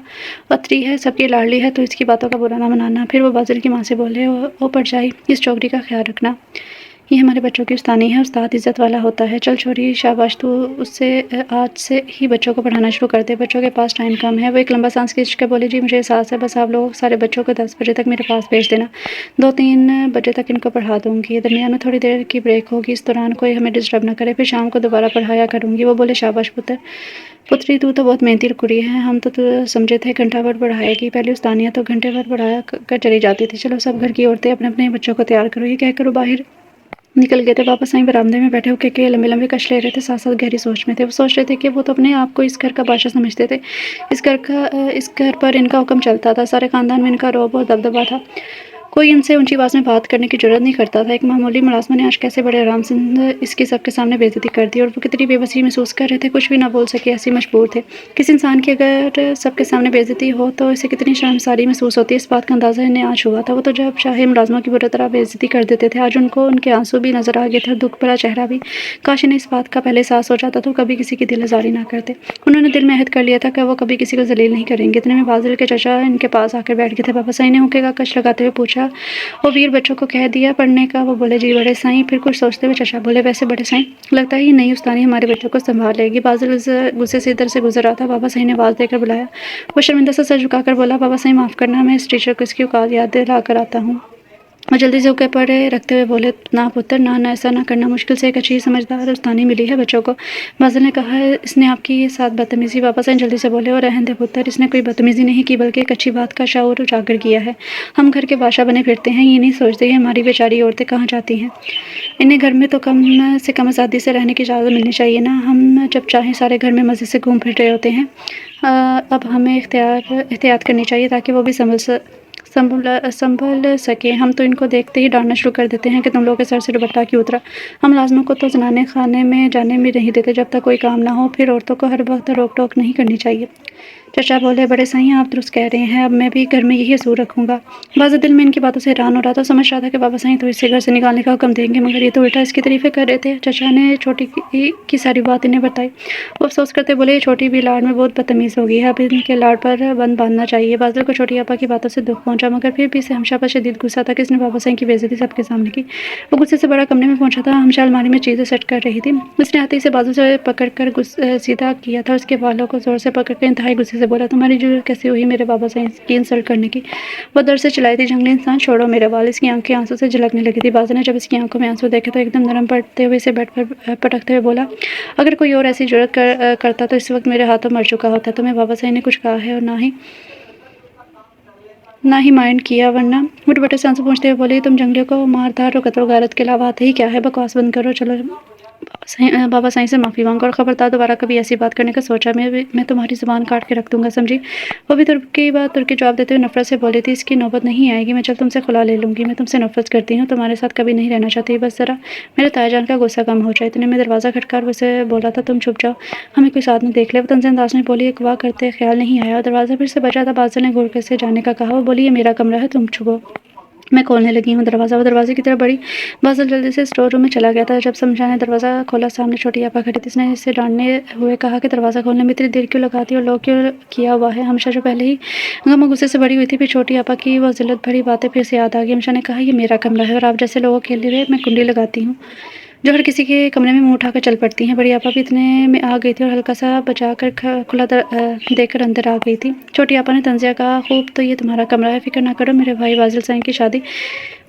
अतरी है, सबकी लाडली है, तो इसकी बातों का बुरा ना मनाना। फिर वो बाज़िल की माँ से बोले, ओ परछाई, इस चौकड़ी का ख्याल रखना। یہ ہمارے بچوں کی استانی ہے، استاد عزت والا ہوتا ہے۔ چل چھوری شاباش، تو اس سے آج سے ہی بچوں کو پڑھانا شروع کر دے، بچوں کے پاس ٹائم کم ہے۔ وہ ایک لمبا سانس کھینچ کے بولی، جی مجھے احساس ہے، بس آپ لوگ سارے بچوں کو 10 بجے تک میرے پاس بھیج دینا، 2-3 بجے تک ان کو پڑھا دوں گی، درمیان میں تھوڑی دیر کی بریک ہوگی، اس دوران کوئی ہمیں ڈسٹرب نہ کرے، پھر شام کو دوبارہ پڑھایا کروں گی۔ وہ بولے، شاباش پتری، تو بہت محنتی کڑی ہے، ہم تو سمجھے تھے گھنٹہ بھر پڑھائے گی، پہلی استانیہ تو گھنٹے بھر پڑھایا کر چلی جاتی تھی۔ چلو سب گھر کی عورتیں اپنے اپنے بچوں کو تیار کرو، یہ کہہ کر وہ باہر نکل گئے تھے۔ واپس آئیں، برآمدے میں بیٹھے ہو کے لمبے لمبے کش لے رہے تھے، ساتھ ساتھ گہری سوچ میں تھے۔ وہ سوچ رہے تھے کہ وہ تو اپنے آپ کو اس گھر کا بادشاہ سمجھتے تھے، اس گھر پر ان کا حکم چلتا تھا، سارے خاندان میں ان کا رعب اور دبدبہ تھا، کوئی ان سے اونچی آواز میں بات کرنے کی جرات نہیں کرتا تھا۔ ایک معمولی ملازمہ نے آج کیسے بڑے آرام سے اس کی سب کے سامنے بے عزتی کر دی، اور وہ کتنی بے بسی محسوس کر رہے تھے، کچھ بھی نہ بول سکے، ایسی مجبور تھے۔ کسی انسان کی اگر سب کے سامنے بے عزتی ہو تو اسے کتنی شرمساری محسوس ہوتی ہے، اس بات کا اندازہ انہیں آج ہوا تھا۔ وہ تو جب چاہے ملازموں کی برے طرح بے عزتی کر دیتے تھے، آج ان کو ان کے آنسو بھی نظر آ گئے تھے اور دکھ بھرا چہرہ بھی۔ کاش انہیں اس بات کا پہلے احساس ہو جاتا تو کبھی کسی کی دل آزاری نہ کرتے۔ انہوں نے دل میں عہد کر لیا تھا کہ وہ کبھی کسی کو ذلیل نہیں کریں گے۔ اتنے میں بازل کے چچا ان کے پاس آ کر بیٹھ گئے تھے۔ بابا سائیں نے ہوکے کا کش لگاتے ہوئے پوچھا، او ویر، بچوں کو کہہ دیا پڑھنے کا؟ وہ بولے، جی بڑے سائیں۔ پھر کچھ سوچتے ہوئے چچا بولے، ویسے بڑے سائیں، لگتا ہے یہ نئی استانی ہمارے بچوں کو سنبھال لے گی۔ بازل غصے سے ادھر سے گزر رہا تھا، بابا سائیں نے آواز دے کر بلایا۔ وہ شرمندہ سے سر جھکا کر بولا، بابا سائیں معاف کرنا، میں اس ٹیچر کو اس کی اوقات یاد دلا کر آتا ہوں۔ وہ جلدی سے اوپر پڑے رکھتے ہوئے بولے، نہ پتر، نہ ایسا نہ کرنا، مشکل سے ایک اچھی سمجھدار استانی ملی ہے بچوں کو۔ بازل نے کہا، اس نے آپ کی ساتھ بدتمیزی؟ بابا سائیں جلدی سے بولے، اور رہن دے پتر، اس نے کوئی بدتمیزی نہیں کی بلکہ ایک اچھی بات کا شعور اجاگر کیا ہے۔ ہم گھر کے بادشاہ بنے پھرتے ہیں، یہ نہیں سوچتے کہ ہماری بیچاری عورتیں کہاں جاتی ہیں، انہیں گھر میں تو کم سے کم آزادی سے رہنے کی اجازت ملنی چاہیے نا، ہم جب چاہیں سارے گھر میں مزے سے گھوم پھر رہے ہوتے ہیں۔ اب ہمیں احتیاط کرنی چاہیے تاکہ وہ بھی سنبھل سکیں۔ ہم تو ان کو دیکھتے ہی ڈانٹنا شروع کر دیتے ہیں کہ تم لوگوں کے سر سے دوپٹہ کیوں اترا۔ ہم ملازموں کو تو زنانے خانے میں جانے بھی نہیں دیتے جب تک کوئی کام نہ ہو، پھر عورتوں کو ہر وقت روک ٹوک نہیں کرنی چاہیے۔ چچا بولے، بڑے سائیں آپ درست کہہ رہے ہیں، اب میں بھی گھر میں یہی اصول رکھوں گا۔ بازل دل میں ان کی باتوں سے حیران ہو رہا تھا، سمجھ رہا تھا کہ بابا سائیں تو اسے گھر سے نکالنے کا حکم دیں گے، مگر یہ تو الٹا اس کی تعریفیں کر رہے تھے۔ چچا نے چھوٹی کی ساری بات انہیں بتائی۔ وہ افسوس کرتے بولے، یہ چھوٹی بھی لاڑ میں بہت بدتمیز ہو گئی ہے، اب ان کے لاڑ پر بند باندھنا چاہیے۔ بازل کو چھوٹی آپا کی باتوں سے دکھ پہنچا، مگر پھر بھی اسے ہمشا پر شدید غصہ تھا کہ اس نے بابا سائیں کی بے عزتی سب کے سامنے کی۔ وہ غصے سے بڑا کمرے میں پہنچا تھا، ہمشا الماری میں چیزیں سیٹ کر رہی تھی۔ اس نے آتے ہی اسے بازو سے پکڑ کر سیدھا کیا تھا، اس کے بالوں کو زور سے پکڑ کر انتہائی غصے سے بولا، تمہاری جرأت کیسے ہوئی میرے بابا سائیں کی انسلٹ کرنے کی؟ وہ درد سے چلائی تھی، جنگلی انسان، چھوڑو میرے بال۔ اس کی آنکھیں آنسو سے جھلکنے لگی تھی۔ بازل نے جب اس کی آنکھوں میں آنسو دیکھے تو ایک دم نرم پڑتے ہوئے اسے بیڈ پر پٹکتے ہوئے بولا، اگر کوئی اور ایسی جرأت کرتا تو اس وقت میرے ہاتھوں مر چکا ہوتا۔ تمہیں بابا سائیں نے کچھ کہا ہے اور نہ ہی مائنڈ کیا، ورنہ وہ دوپٹے سے آنسو پوچھتے ہوئے بولی، تم جنگلیوں کو مار دھار اور قتل و غارت کے علاوہ آتے ہی کیا ہے؟ بکواس بند کرو، چلو بابا سائیں سے معافی مانگو، اور خبردار دوبارہ کبھی ایسی بات کرنے کا سوچا میں تمہاری زبان کاٹ کے رکھ دوں گا، سمجھی؟ وہ بھی ترکی جواب دیتے ہوئے نفرت سے بولی تھی، اس کی نوبت نہیں آئے گی، میں چل تم سے خلا لے لوں گی، میں تم سے نفرت کرتی ہوں، تمہارے ساتھ کبھی نہیں رہنا چاہتی، بس ذرا میرے تایا جان کا غصہ کم ہو جائے۔ اتنے میں دروازہ کھٹکا اور اسے بولا تھا، تم چھپ جاؤ، ہمیں کوئی ساتھ نہ دیکھ لے۔ وہ طنز انداز میں بولی، ایک واہ کرتے خیال نہیں آیا، اور دروازہ پھر سے بجا تھا۔ بازل نے گھور سے جانے کا کہا، وہ بولی، یہ میرا کمرہ ہے، تم چھپو، میں کھولنے لگی ہوں دروازہ۔ وہ دروازے کی طرف بڑھی، بازل جلدی سے اسٹور روم میں چلا گیا تھا۔ جب سمجھا نے دروازہ کھولا، سامنے چھوٹی آپا کھڑی تھی۔ اس نے اسے ڈانٹنے ہوئے کہا کہ دروازہ کھولنے میں اتنی دیر کیوں لگاتی اور لوگ کیوں کیا ہوا ہے؟ ہمشا جو پہلے ہی غم و غصے سے بھری ہوئی تھی، پھر چھوٹی آپا کی وہ ذلت بھری باتیں پھر سے یاد آ گئی۔ ہمشا نے کہا، یہ میرا کمرہ ہے اور آپ جیسے لوگوں کے لیے میں کنڈی لگاتی ہوں جو ہر کسی کے کمرے میں منہ اٹھا کر چل پڑتی ہیں۔ بڑی آپا بھی اتنے میں آ گئی تھی اور ہلکا سا بچا کر کھلا دے کر اندر آ گئی تھی۔ چھوٹی آپا نے طنزیہ کہا، خوب، تو یہ تمہارا کمرہ ہے، فکر نہ کرو، میرے بھائی بازل سائیں کی شادی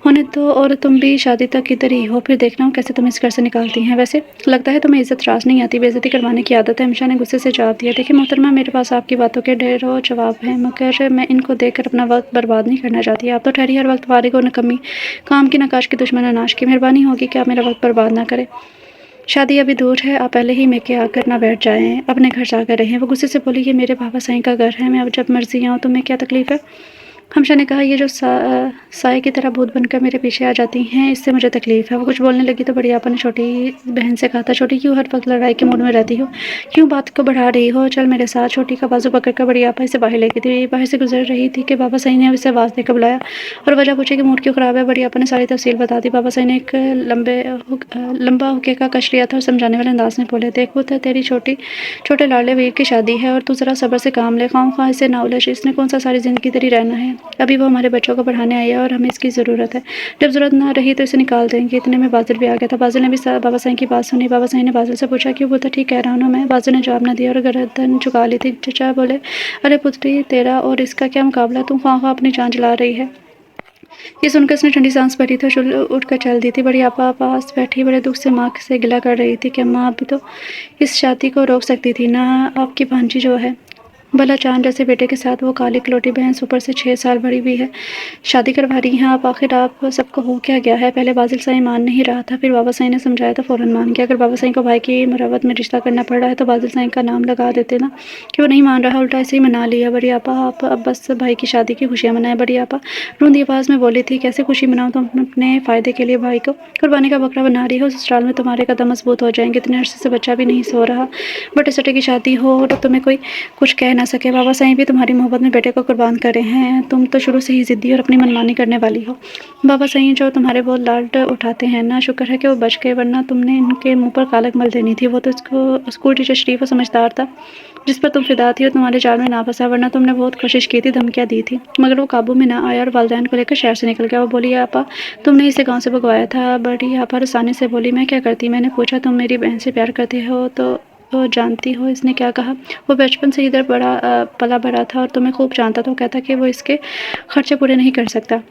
ہونے دو اور تم بھی شادی تک ادھر ہی ہو، پھر دیکھنا ہوں کیسے تم اس گھر سے نکالتی ہیں۔ ویسے لگتا ہے تمہیں عزت راس نہیں آتی، بے عزتی کروانے کی عادت ہے۔ ہمشا نے غصے سے جواب دیا، دیکھیں محترمہ، میرے پاس آپ کی باتوں کے ڈھیروں جواب ہیں، مگر میں ان کو دیکھ کر اپنا وقت برباد نہیں کرنا چاہتی۔ آپ تو ٹھہری ہر وقت فارغ اور نکمی، کام کی نقاش کی دشمن اناش کی، مہربانی ہوگی کہ آپ میرا وقت برباد نہ کریں، شادی ابھی دور ہے، آپ پہلے ہی میکے آ کر نہ بیٹھ جائیں، اپنے گھر جا کر رہیں۔ وہ غصے سے بولی، یہ میرے بابا سائیں کا گھر ہے، میں اب جب مرضی آؤں، تمہیں کیا تکلیف ہے؟ ہمشا نے کہا، یہ جو سائے کی طرح بھوت بن کر میرے پیچھے آ جاتی ہیں، اس سے مجھے تکلیف ہے۔ وہ کچھ بولنے لگی تو بڑی آپا نے چھوٹی بہن سے کہا تھا، چھوٹی کیوں ہر وقت لڑائی کے موڈ میں رہتی ہو، کیوں بات کو بڑھا رہی ہو، چل میرے ساتھ۔ چھوٹی کا بازو پکڑ کر بڑی آپا اسے باہر لے گئی تھی۔ باہر سے گزر رہی تھی کہ بابا سائیں نے اسے آواز دے کر بلایا اور وجہ پوچھی کہ موڈ کیوں خراب ہے۔ بڑی آپا نے ساری تفصیل بتا دی۔ بابا سائیں نے ایک لمبا ہوکے کا کش لیا تھا اور سمجھانے والے انداز میں بولے، دیکھ پوت، تیری چھوٹے لاڈلے ویر کی شادی ہے اور تو ذرا صبر سے کام لے، خواہ اسے نہ الجھ، اس نے کون سا ساری زندگی تیری رہنا ہے، अभी वो हमारे बच्चों को पढ़ाने आई है और हमें इसकी ज़रूरत है। जब ज़रूरत ना रही तो इसे निकाल देंगे। इतने में बाज़िल भी आ गया था। बाज़िल ने भी बाबा साईं की बात सुनी। बाबा साईं ने बाज़िल से पूछा, क्यों पुत्र, ठीक कह रहा हूँ ना मैं? बाज़िल ने जवाब न दिया और गर्दन झुका ली थी। चचा बोले, अरे पुत्री, तेरा और इसका क्या मुकाबला? तुम ख्वाह अपनी जान जला रही है। ये सुनकर उसने ठंडी सांस भरी थी और उठकर चल दी थी। बड़ी आपा पास बैठी बड़े दुख से माँ से गिला कर रही थी कि अम्मा, अभी तो इस शादी को रोक सकती थी ना। आपकी भांजी जो है, भला चांद जैसे बेटे के साथ वो काली कलौटी भैंस ऊपर से 6 साल बड़ी भी है, शादी करवा रही हैं आप? आखिर आप सबको हो क्या गया है? पहले बाज़िल साईं मान नहीं रहा था, फिर बाबा साईं ने समझाया तो फ़ौरन मान गया। अगर बाबा साईं को भाई की मुरवत में रिश्ता करना पड़ रहा है तो बाज़िल साईं का नाम लगा देते ना, कि वो नहीं मान रहा, उल्टा ऐसे ही मना लिया। बड़ी आपा, आप अब बस भाई की शादी की खुशियाँ मनाएं। बड़ी आपा रूंधी आवाज़ में बोली थी, कैसे खुशी मनाऊँ? तुम अपने फ़ायदे के लिए भाई को कुर्बानी का बकरा बना रही हो। ससुराल में तुम्हारे कदम मजबूत हो जाएंगे। इतने अरसे से बच्चा भी नहीं सो रहा, बटे सटे की शादी हो और तुम्हें कोई कुछ कह ना सके। बाबा साईं भी तुम्हारी मोहब्बत में बेटे को कुर्बान करे हैं। तुम तो शुरू से ही ज़िद्दी और अपनी मनमानी करने वाली हो। बाबा साईं जो तुम्हारे बहुत लाड उठाते हैं ना, शुक्र है कि वो बच गए, वरना तुमने इनके मुंह पर कालक मल देनी थी। वो तो इसको स्कूल टीचर शरीफ और समझदार था, जिस पर तुम फिदा थी, और तुम्हारे जाल में ना फंसा, वरना तुमने बहुत कोशिश की थी, धमकियाँ दी थी, मगर वो काबू में ना आया और वालिदैन को लेकर शहर से निकल गया। वो बोली, आपा तुमने इसे गाँव से भगवाया था। बड़ी आपा रुसाने से बोली, मैं क्या करती? मैंने पूछा, तुम मेरी बहन से प्यार करते हो तो जानती हो इसने क्या कहा? वो बचपन से इधर पला बड़ा था और तुम्हें खूब जानता था। वो कहता कि वो इसके खर्चे पूरे नहीं कर सकता।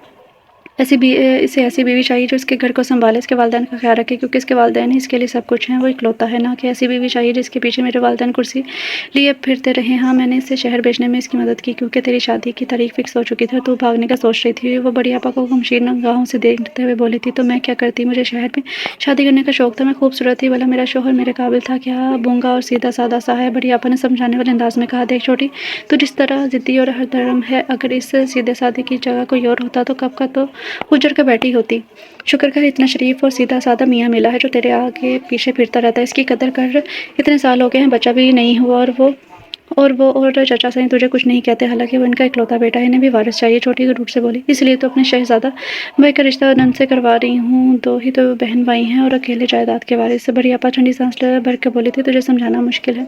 इसे ऐसी बीवी चाहिए जो इसके घर को संभाले, इसके वालिदैन का ख्याल रखे, क्योंकि इसके वालिदैन ही इसके लिए सब कुछ हैं। वो इकलौता है ना, कि ऐसी बीवी चाहिए जिसके पीछे मेरे वालिदैन कुर्सी लिए फिरते रहे। हाँ, मैंने इसे शहर भेजने में इसकी मदद की, क्योंकि तेरी शादी की तारीख फिक्स हो चुकी थी और तू भागने का सोच रही थी। वो बड़ी आपा को गमशीर निगाहों से देखते हुए बोली थी, तो मैं क्या करती? मुझे शहर में शादी करने का शौक था। मैं खूबसूरत थी, भला मेरा शोहर मेरे काबिल था क्या? बूंगा और सीधा सादा सा है। बड़ी आपा ने समझाने वाले अंदाज में कहा, देख छोटी, तू जिस तरह जिद्दी और हर धर्म है, अगर इस सीधे सादे की जगह कोई और होता तो कब का तो उजड़ कर बैठी होती। शुक्र कर इतना शरीफ और सीधा सादा मियाँ मिला है जो तेरे आगे पीछे फिरता रहता है। इसकी कदर कर। इतने साल हो गए हैं, बच्चा भी नहीं हुआ, और चाचा साईं तुझे कुछ नहीं कहते, हालांकि वो इनका इकलौता बेटा है, इन्हें भी वारिस चाहिए। छोटी रूठ से बोली, इसलिए तो अपने शहजादा भाई का रिश्ता नंद से करवा रही हूँ। दो ही तो बहन भाई हैं और अकेले जायदाद के वारिस। बड़ी आपा ठंडी सांस भर के बोली थी, तुझे समझाना मुश्किल है।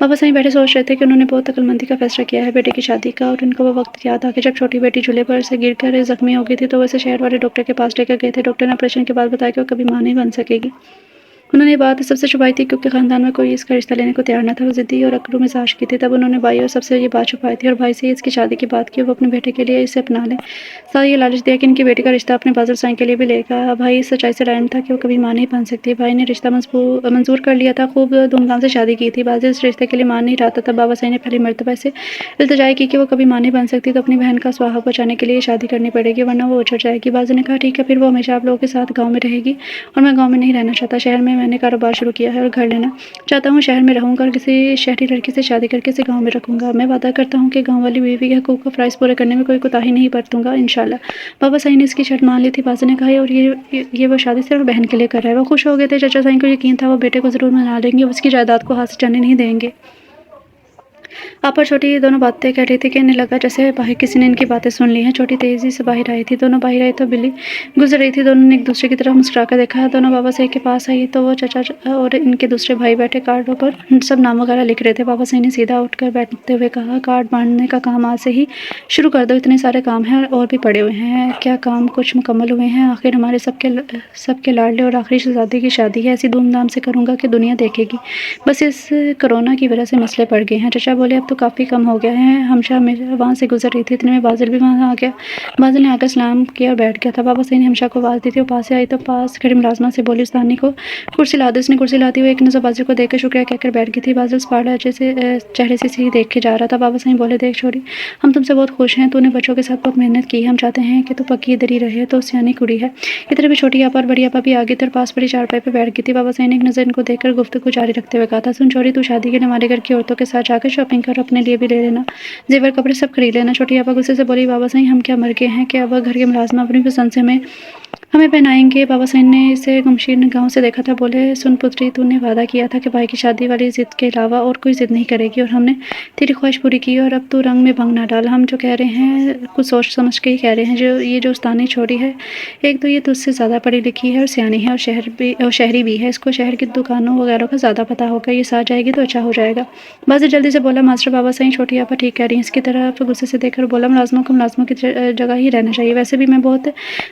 बाबा साईं बैठे सोच रहे थे कि उन्होंने बहुत अक्लमंदी का फैसला किया है बेटे की शादी का, और उनको वो वक्त याद आ कि जब छोटी बेटी झूले पर से गिर कर जख्मी हो गई थी, तो वैसे शहर वाले डॉक्टर के पास लेकर गए थे। डॉक्टर ने ऑपरेशन के बाद बताया कि वो कभी मां नहीं बन सकेगी। उन्होंने ये बात सबसे छुपाई थी, क्योंकि खानदान में कोई इसका रिश्ता लेने को तैयार न था। वो ज़िद्दी और अकड़ू मिजाज की थी। तब उन्होंने भाई और सबसे ये बात छुपाई थी, और भाई से इसकी शादी की बात की, वो अपने बेटे के लिए इसे अपना ले। साथ ये लालच दिया कि इनकी बेटी का रिश्ता अपने बाज़िल साईं के लिए भी लेगा। भाई इस सच्चाई से रायन था कि वो कभी मां नहीं बन सकती। भाई ने रिश्ता मंजूर कर लिया था, खूब धूमधाम से शादी की थी। बाज़िल इस रिश्ते के लिए मान नहीं रहा था। तब बाबा साईं ने पहली मरतबा से इल्तिजा की कि वो कभी मां नहीं बन सकती, तो अपनी बहन का सुहाग बचाने के लिए शादी करनी पड़ेगी, वरना वो उछड़ जाएगी। बाज़िल ने कहा, ठीक है, फिर वो हमेशा आप लोगों के साथ गाँव में रहेगी, और मैं गाँव में नहीं रहना चाहता। शहर में मैंने कारोबार शुरू किया है और घर लेना चाहता हूँ। शहर में रहूंगा और किसी शहरी लड़की से शादी करके इसे गांव में रखूंगा। मैं वादा करता हूँ कि गांव वाली बीवी के हकूक का फराइज पूरे करने में कोई कोताही नहीं बरतूंगा, इंशाल्लाह। बाबा साईं ने इसकी शर्त मान ली थी। बाज़िल ने कहा, और ये वो शादी सिर्फ बहन के लिए कर रहा है। वो खुश हो गए थे। चाचा साईं को यकीन था वो बेटे को जरूर मना लेंगे, उसकी जायदाद को हाथ से जाने नहीं देंगे। आप और छोटी दोनों बातें कह रही थी कि इन्हें लगा जैसे बाहर किसी ने इनकी बातें सुन ली हैं। छोटी तेजी से बाहर आई थी। दोनों बाहर आई तो बिल्ली गुजर रही थी। दोनों ने एक दूसरे की तरफ मुस्कुराकर देखा। दोनों बाबा साईं के पास आई तो वो चाचा और इनके दूसरे भाई बैठे कार्डों पर सब नाम वगैरह लिख रहे थे। बाबा साईं ने सीधा उठकर बैठते हुए कहा, कार्ड बांटने का काम आज से ही शुरू कर दो। इतने सारे काम हैं और भी पड़े हुए हैं। क्या काम कुछ मुकम्मल हुए हैं? आखिर हमारे सबके लाडले और आखिरी शहजादे की शादी है। ऐसी धूमधाम से करूँगा कि दुनिया देखेगी। बस इस कोरोना की वजह से मसले पड़ गए हैं। चाचा बोले, अब तो काफ़ी कम हो गया है। हमशा वहाँ से गुजर रही थी। इतने में बाज़िल भी वहाँ आ गया। बाज़िल ने आकर सलाम किया और बैठ गया था। बाबा साईं ने हमशा को आवाज़ दी थी। वो पास से आई तो पास खड़ी मुलाजमा से बोली, उस्तानी को कुर्सी ला दो। उसने कुर्सी लाती हुई एक नज़र बाज़िल को देखकर शुक्रिया कहकर बैठ गई थी। बाज़िल पाड़ा जैसे चेहरे से ही देख के जा रहा था। बाबा साईं बोले, देख छोड़ी, हम तुमसे बहुत खुश हैं। तूने बच्चों के साथ बहुत मेहनत की। हम चाहते हैं कि तू पक्की इधर ही रहे, तो सियानी कुड़ी है। इधर भी छोटी आपा और बड़ी आपा भी आगे इधर पास बड़ी चारपाई पर बैठ गई थी। बाबा साईं ने एक नज़र इनको देखकर गुफ्तगू जारी रखते हुए कहा था, सुन छोरी, तू शादी के लिए हमारे घर की औरतों के साथ जाकर शॉपिंग कर, अपने लिए भी ले लेना, जेवर कपड़े सब खरीद लेना। छोटी आपा गुस्से से बोली, बाबा साईं, हम क्या मर गए हैं कि अब घर के मुलाजमा अपनी पसंद से हमें पहनाएंगे? बाबा साईं ने इसे गमशीर निगाहों से देखा था। बोले, सुन पुत्री, तूने वादा किया था कि भाई की शादी वाली जिद के अलावा और कोई जिद नहीं करेगी, और हमने तेरी ख्वाहिश पूरी की, और अब तू रंग में भंग ना डाल। हम जो कह रहे हैं कुछ सोच समझ के ही कह रहे हैं। जो उस्तानी छोड़ी है, एक तो ये तुझसे ज़्यादा पढ़ी लिखी है और सियानी है, और शहरी भी है। इसको शहर की दुकानों वगैरह का ज़्यादा पता होगा। ये साथ जाएगी तो अच्छा हो जाएगा। बाज़िल जल्दी से बोला, बोला मास्टर बाबा सही छोटी आपा ठीक कह रही हैं। इसकी तरफ गुस्से से देखकर बोला मुलाजमों को मुलाजमों की जगह ही रहना चाहिए। वैसे भी मैं बहुत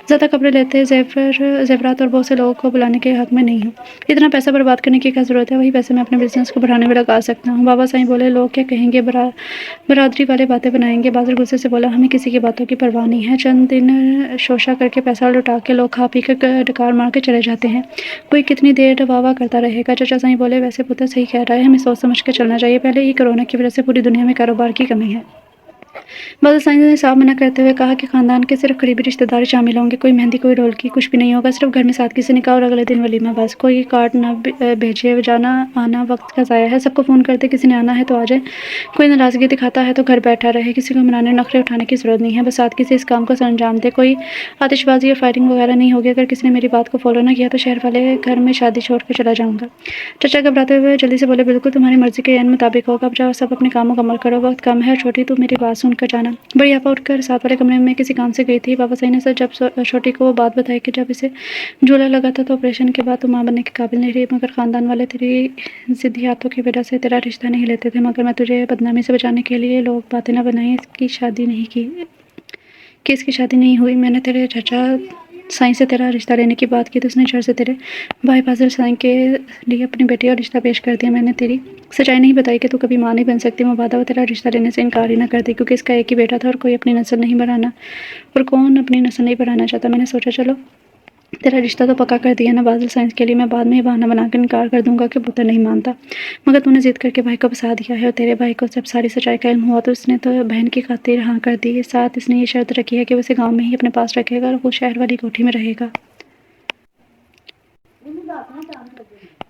ज़्यादा कपड़े लेते जेवरात और बहुत से लोगों को बुलाने के हक में नहीं हूँ। इतना पैसा बर्बाद करने की क्या ज़रूरत है, वही पैसे मैं अपने बिजनेस को बढ़ाने में लगा सकता हूँ। बाबा साईं बोले लोग क्या कहेंगे, बरादरी वाले बातें बनाएंगे। बादल गुस्से से बोला हमें किसी की बातों की परवाह नहीं है। चंद दिन शोशा करके पैसा लुटा के लोग खा पी कर डकार मार के चले जाते हैं, कोई कितनी देर वाह करता रहेगा। चाचा साईं बोले वैसे पुत्र सही कह रहा है, हमें सोच समझ के चलना चाहिए। पहले ही कोरोना की वजह से पूरी दुनिया में कारोबार की कमी है। बादल साईं ने साफ मना करते हुए कहा कि खानदान के सिर्फ करीबी रिश्तेदार शामिल होंगे, कोई मेहंदी कोई ढोलकी कुछ भी नहीं होगा, सिर्फ घर में सादगी से निकाह और अगले दिन वलीमा बस। कोई कार्ड ना भेजे, जाना आना वक्त का ज़ाया है, सबको फ़ोन करते किसी ने आना है तो आ जाए, कोई नाराज़गी दिखाता है तो घर बैठा रहे, किसी को मनाने नखरे उठाने की ज़रूरत नहीं है, बस सादगी से इस काम को अंजाम दे। कोई आतिशबाजी या फायरिंग वगैरह नहीं होगी। अगर किसी ने मेरी बात को फॉलो ना किया तो शहर वाले घर में शादी छोड़ कर चला जाऊँगा। चाचा घबराते हुए जल्दी से बोले बिल्कुल तुम्हारी मर्जी के मुताबिक होगा, अब जाओ सब अपने काम मुकम्मल करो, वक्त कम है। छोटी तू मेरी बात सुनकर जाना। बड़ी आपा उठकर साथ वाले कमरे में किसी काम से गई थी। बाबा साईं ने सर जब छोटी को वो बात बताई कि जब इसे झूला लगा था तो ऑपरेशन के बाद तो माँ बनने के काबिल नहीं रही, मगर ख़ानदान वाले तेरी ज़िद्दी हाथों की वजह से तेरा रिश्ता नहीं लेते थे, मगर मैं तुझे बदनामी से बचाने के लिए लोग बातें ना बनाई, इसकी शादी नहीं की कि इसकी शादी नहीं हुई। मैंने तेरे चाचा साईं से तेरा रिश्ता लेने की बात की तो उसने झट से तेरे भाई फाजिल साईं के लिए अपनी बेटी और रिश्ता पेश कर दिया। मैंने तेरी सच्चाई नहीं बताई कि तू कभी माँ नहीं बन सकती। मुबादा वो तेरा रिश्ता लेने से इनकार ही ना करती, क्योंकि इसका एक ही बेटा था और कोई अपनी नस्ल नहीं बढ़ाना, और कौन अपनी नस्ल नहीं बढ़ाना चाहता। मैंने सोचा चलो तेरा रिश्ता तो पक्का कर दिया ना बादल साइंस के लिए, मैं बाद में ही बहाना बनाकर इनकार कर दूंगा कि पुत्र नहीं मानता, मगर तूने जिद करके भाई को फंसा दिया है। और तेरे भाई को जब सारी सच्चाई का इल्म हुआ तो उसने तो बहन की खातिर हाँ कर दी। साथ इसने ये शर्त रखी है कि वो उसे गाँव में ही अपने पास रखेगा और वो शहर वाली कोठी में रहेगा।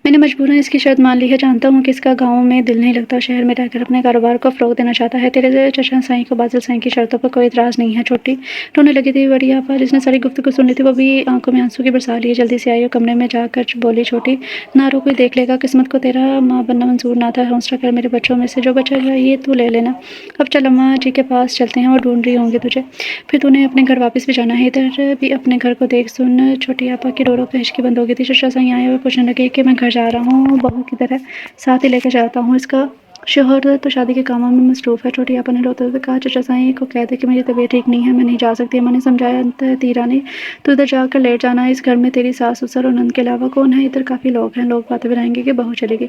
मैंने मजबूरन इसकी शर्त मान ली है। जानता हूँ कि इसका गाँव में दिल नहीं लगता, शहर में रहकर अपने कारोबार को फ़रोग़ देना चाहता है। तेरे चाचा साईं को बादल साईं की शर्तों पर कोई इतराज़ नहीं है। छोटी रोने लगी थी। बड़ी आपा जिसने सारी गुफ्तगू सुन ली थी वो भी आंखों में आंसू की बरसात लिए जल्दी से आई और कमरे में जाकर बोली छोटी ना रो, कोई देख लेगा, किस्मत को तेरा माँ बनना मंजूर ना था। हौसला कर, मेरे बच्चों में से जो बचा चाहिए तू ले लेना। अब चल अम्मा जी के पास चलते हैं, वो ढूंढ रही होंगी तुझे, फिर तूने अपने घर वापस भी जाना है। इधर भी अपने घर को देख। सुन छोटी आपा की रो रो के हिचकी बंद हो गई थी। चाचा साईं आए और पूछने लगे कि मैं घर जा रहा हूँ, बहू की तरह साथ ही लेकर जाता हूँ। इसका शोहर तो शादी के कामों में मसरूफ़ है। छोटी आपा ने रोते हुए कहा चाचा साईं को कह दे कि मेरी तबीयत ठीक नहीं है, मैं नहीं जा सकती। मैंने समझाया तीरा ने, तो इधर जाकर लेट जाना। इस घर में तेरी सास ससुर और नंद के अलावा कौन है? इधर काफ़ी लोग हैं, लोग बातें बनाएंगे कि बहू चलेगी।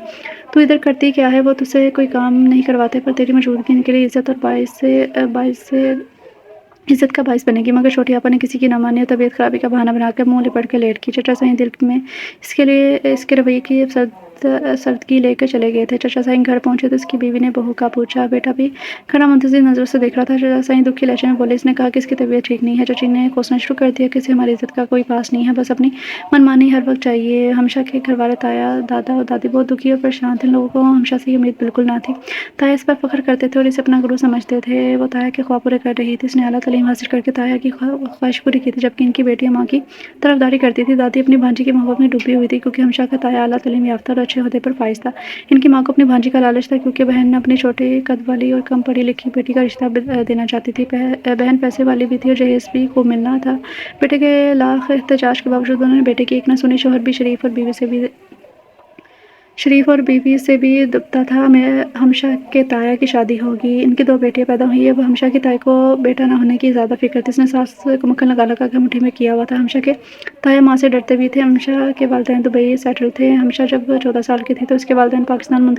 तू इधर करती क्या है? वो तुझसे कोई काम नहीं करवाते, पर तेरी मौजूदगी इनके लिए इज्जत और इज्जत का बाइस बनेगी। मगर छोटी आपा ने किसी की ना मानी और तबीयत खराबी का बहाना बनाकर मुंह लिपट के लेट की। चाचा साईं दिल में इसके रवैये की सर्दगी लेकर चले गए थे। चाचा साईं घर पहुंचे तो उसकी बीवी ने बहू का पूछा, बेटा भी खड़ा मुंतज़िर नज़र से देख रहा था। चाचा साईं दुखी लहजे में बोले, इसने कहा कि इसकी तबीयत ठीक नहीं है। चाची ने कोसना शुरू कर दिया कि इसे हमारी इज्जत का कोई पास नहीं है, बस अपनी मनमानी हर वक्त चाहिए। हमेशा के घर वाले ताया दादा और दादी बहुत दुखी और परेशान थे। लोगों को हमेशा से ये उम्मीद बिल्कुल ना थी। ताया इस पर फख्र करते थे और इसे अपना गुरु समझते थे। वो ताया के ख्वाब पूरे कर रही थी। इसने आला तालीम हासिल करके ताया की ख्वाहिश पूरी की थी, जबकि इनकी बेटियां माँ की तरफदारी करती थी। दादी अपनी भांजी की मोहब्बत में डूबी हुई थी, क्योंकि हमेशा का ताया आला तालीम याफ्ता और अच्छे ओहदे पर फाइज था। इनकी माँ को अपनी भांजी का लालच था, क्योंकि बहन अपनी छोटे कद वाली और कम पढ़ी लिखी बेटी का रिश्ता देना चाहती थी। बहन पैसे वाली भी थी और जहेज भी खूब मिलना था। बेटे के लाख एहतजाज के बावजूद उन्होंने बेटे की एक न सुनी। शोहर भी शरीफ बीवी से भी दुबता था। मैं हमशा के ताया की शादी होगी, इनकी 2 बेटियां पैदा हुई है। वो हमशा की ताया को बेटा ना होने की ज़्यादा फिक्र थी। इसने सास को मक्खन लगा लगा के मुट्ठी में किया हुआ था। हमशा के ताया माँ से डरते भी थे। हमशा के वालिदैन दुबई सेटल थे। हमशा जब 14 साल की थी तो उसके वालिदैन पाकिस्तान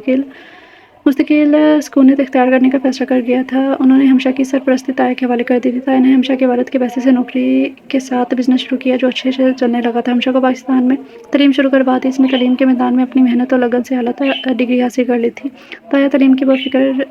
मुस्तकिल सुकूनियत इख्तियार करने का फैसला कर गया था। उन्होंने हमशा की सरपरस्ती ताया के हवाले कर दी थी। ताया ने हमशा के वालिद के पैसे से नौकरी के साथ बिजनेस शुरू किया, जो अच्छे से चलने लगा था। हमशा को पाकिस्तान में तलीम शुरू करवा दी। इसने तलीम के मैदान में अपनी मेहनत और लगन से आला डिग्री हासिल कर ली थी। ताया तलीम की बहुत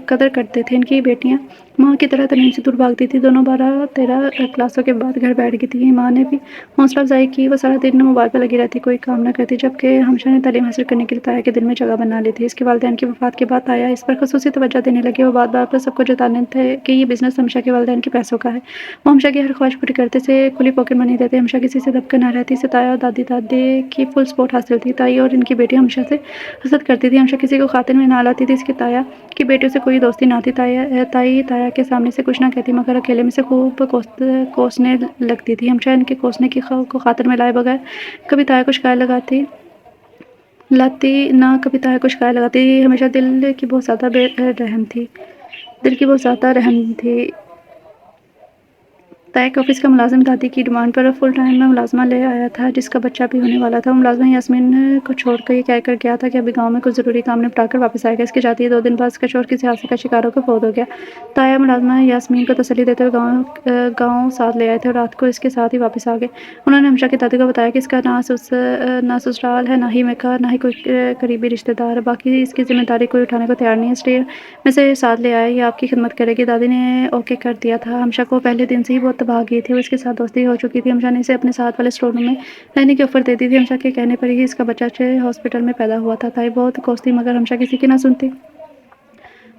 कदर करते थे। इनकी बेटियां माँ की तरह तलीम से दूर भागती थी। दोनों 12-13 क्लासों के बाद घर बैठ गई थी। माँ ने भी हौसला अफजाई की। वो सारा दिन मोबाइल पर लगी रहती, कोई काम ना करती, जबकि हमशा ने तालीम हासिल करने के लिए ताया के दिल में जगह बना ली थी। इसके वालिदैन की वफ़ात के बाद ताया इस पर खसूसी तवज्जो देने लगे। वो बात पर सबको जताने थे कि ये बिज़नेस हमशा के वालिदैन के पैसों का है। वो हमशा की हर ख्वाहिश पूरी करते से खुली पॉकेट मनी देते। हमशा किसी से दबकर ना रहती। इसे ताया और दादी की फुल सपोर्ट हासिल थी। ताई और इनकी बेटी हमशा से हसद करती थी। हमशा किसी को खातिर में ना लाती थी। इसकी ताया की बेटियों से कोई दोस्ती ना थी। ताया के सामने से कुछ ना कहती, मगर अकेले में से खूब कोसने लगती थी। हमशा इनके कोसने की को खातिर में लाए बगैर कभी ताया को शिकायत लाती ना कभी ताया को शिकायत लगाती, हमेशा दिल की बहुत ज़्यादा रहम थी, दिल की बहुत ज़्यादा रहम थी। ताया के ऑफिस का मुलाजिम दादी की डिमांड पर फुल टाइम में मुलाजमा ले आया था, जिसका बच्चा भी होने वाला था। मुलाजमा यास्मीन को छोड़कर ये कहकर गया था कि अभी गांव में कुछ ज़रूरी काम निपटाकर वापस आएगा। इसकी शादी 2 दिन बाद इसका शौहर किसी हादसे का शिकार होकर फौत हो गया। ताया मुलाजमा यास्मीन को तसल्ली देते हुए गाँव साथ ले आए थे और रात को इसके साथ ही वापस आ गए। उन्होंने हमशा की दादी को बताया कि इसका ना ससुराल है, ना ही मेका, ना ही कोई करीबी रिश्तेदार, बाकी इसकी जिम्मेदारी कोई उठाने को तैयार नहीं है, इसलिए मैं इसे साथ ले आया, ये आपकी खिदमत करेगी। दादी ने ओके कर दिया था। हमशा को पहले दिन से ही बहुत तबाह गई थी, उसके साथ दोस्ती हो चुकी थी। हमशा ने इसे अपने साथ वाले स्टोर रूम में रहने की ऑफ़र दे दी थी। हमशा के कहने पर ही इसका बच्चा अच्छे हॉस्पिटल में पैदा हुआ था। ताई बहुत कोसती मगर हमशा किसी की ना सुनती।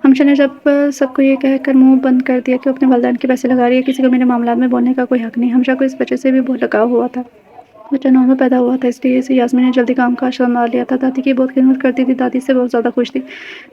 हमशा ने जब सबको ये कहकर मुँह बंद कर दिया कि वो अपने वालिदैन के पैसे लगा रही है, किसी को मेरे मामलात में बोलने का कोई हक नहीं। हमशा को इस बच्चे से भी बहुत लगाव हुआ था। बच्चा नॉर्मल पैदा हुआ था, इसलिए इसे यास्मीन ने जल्दी काम काज संभाल लिया था। दादी की बहुत खिदमत करती थी, दादी से बहुत ज़्यादा खुश थी।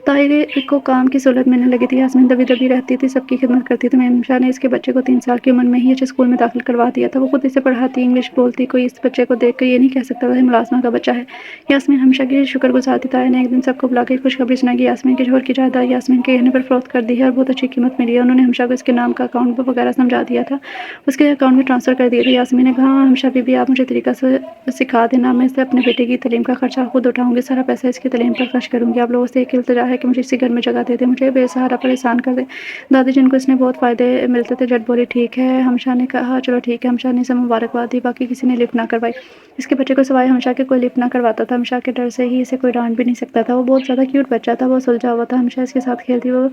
ताहिर को काम की सहूलत मिलने लगी थी। यास्मीन दबी दबी रहती थी, सबकी खिदमत करती थी। हमशा ने इसके बच्चे को 3 साल की उम्र में ही अच्छे स्कूल में दाखिल करवा दिया था। वो खुद इसे पढ़ाती, इंग्लिश बोलती, कोई इस बच्चे को देख कर ये नहीं कह सकता था मुलाजमा का बच्चा है। यास्मीन हमशा की शुक्रगुजार थी। ताया ने एक दिन सबको बुलाकर खुशखबरी सुनाई कि यास्मीन के शौहर की जायदाद यास्मीन के कहने पर फरोख्त कर दी है और बहुत अच्छी कीमत मिली है। उन्होंने हमशा को इसके नाम का अकाउंट वगैरह समझा दिया था, उसके अकाउंट में ट्रांसफ़र कर दिए थे। यास्मीन ने कहा, हमशा बीबी आप मुझे तरीका से सिखा देना, मैं इसे अपने बेटे की तालीम का खर्चा खुद उठाऊंगी, सारा पैसा इसकी तालीम पर खर्च करूंगी। आप लोगों से एक इल्तिजा है कि मुझे इसी घर में जगह दे दे, मुझे बेसहारा परेशान कर दे। दादी जिनको इसने बहुत फ़ायदे मिलते थे झट बोली ठीक है। हमशा ने कहा चलो ठीक है। हमशा ने इसे मुबारकबाद दी, बाकी किसी ने लिफ्ट ना करवाई। इसके बच्चे को सिवाय हमशा के कोई लिफ्ट ना करवाता था। हमशा के डर से ही इसे कोई डांट भी नहीं सकता था। वो बहुत ज़्यादा क्यूट बच्चा था, वो सुलझा हुआ था। हमशा इसके साथ खेलती, वो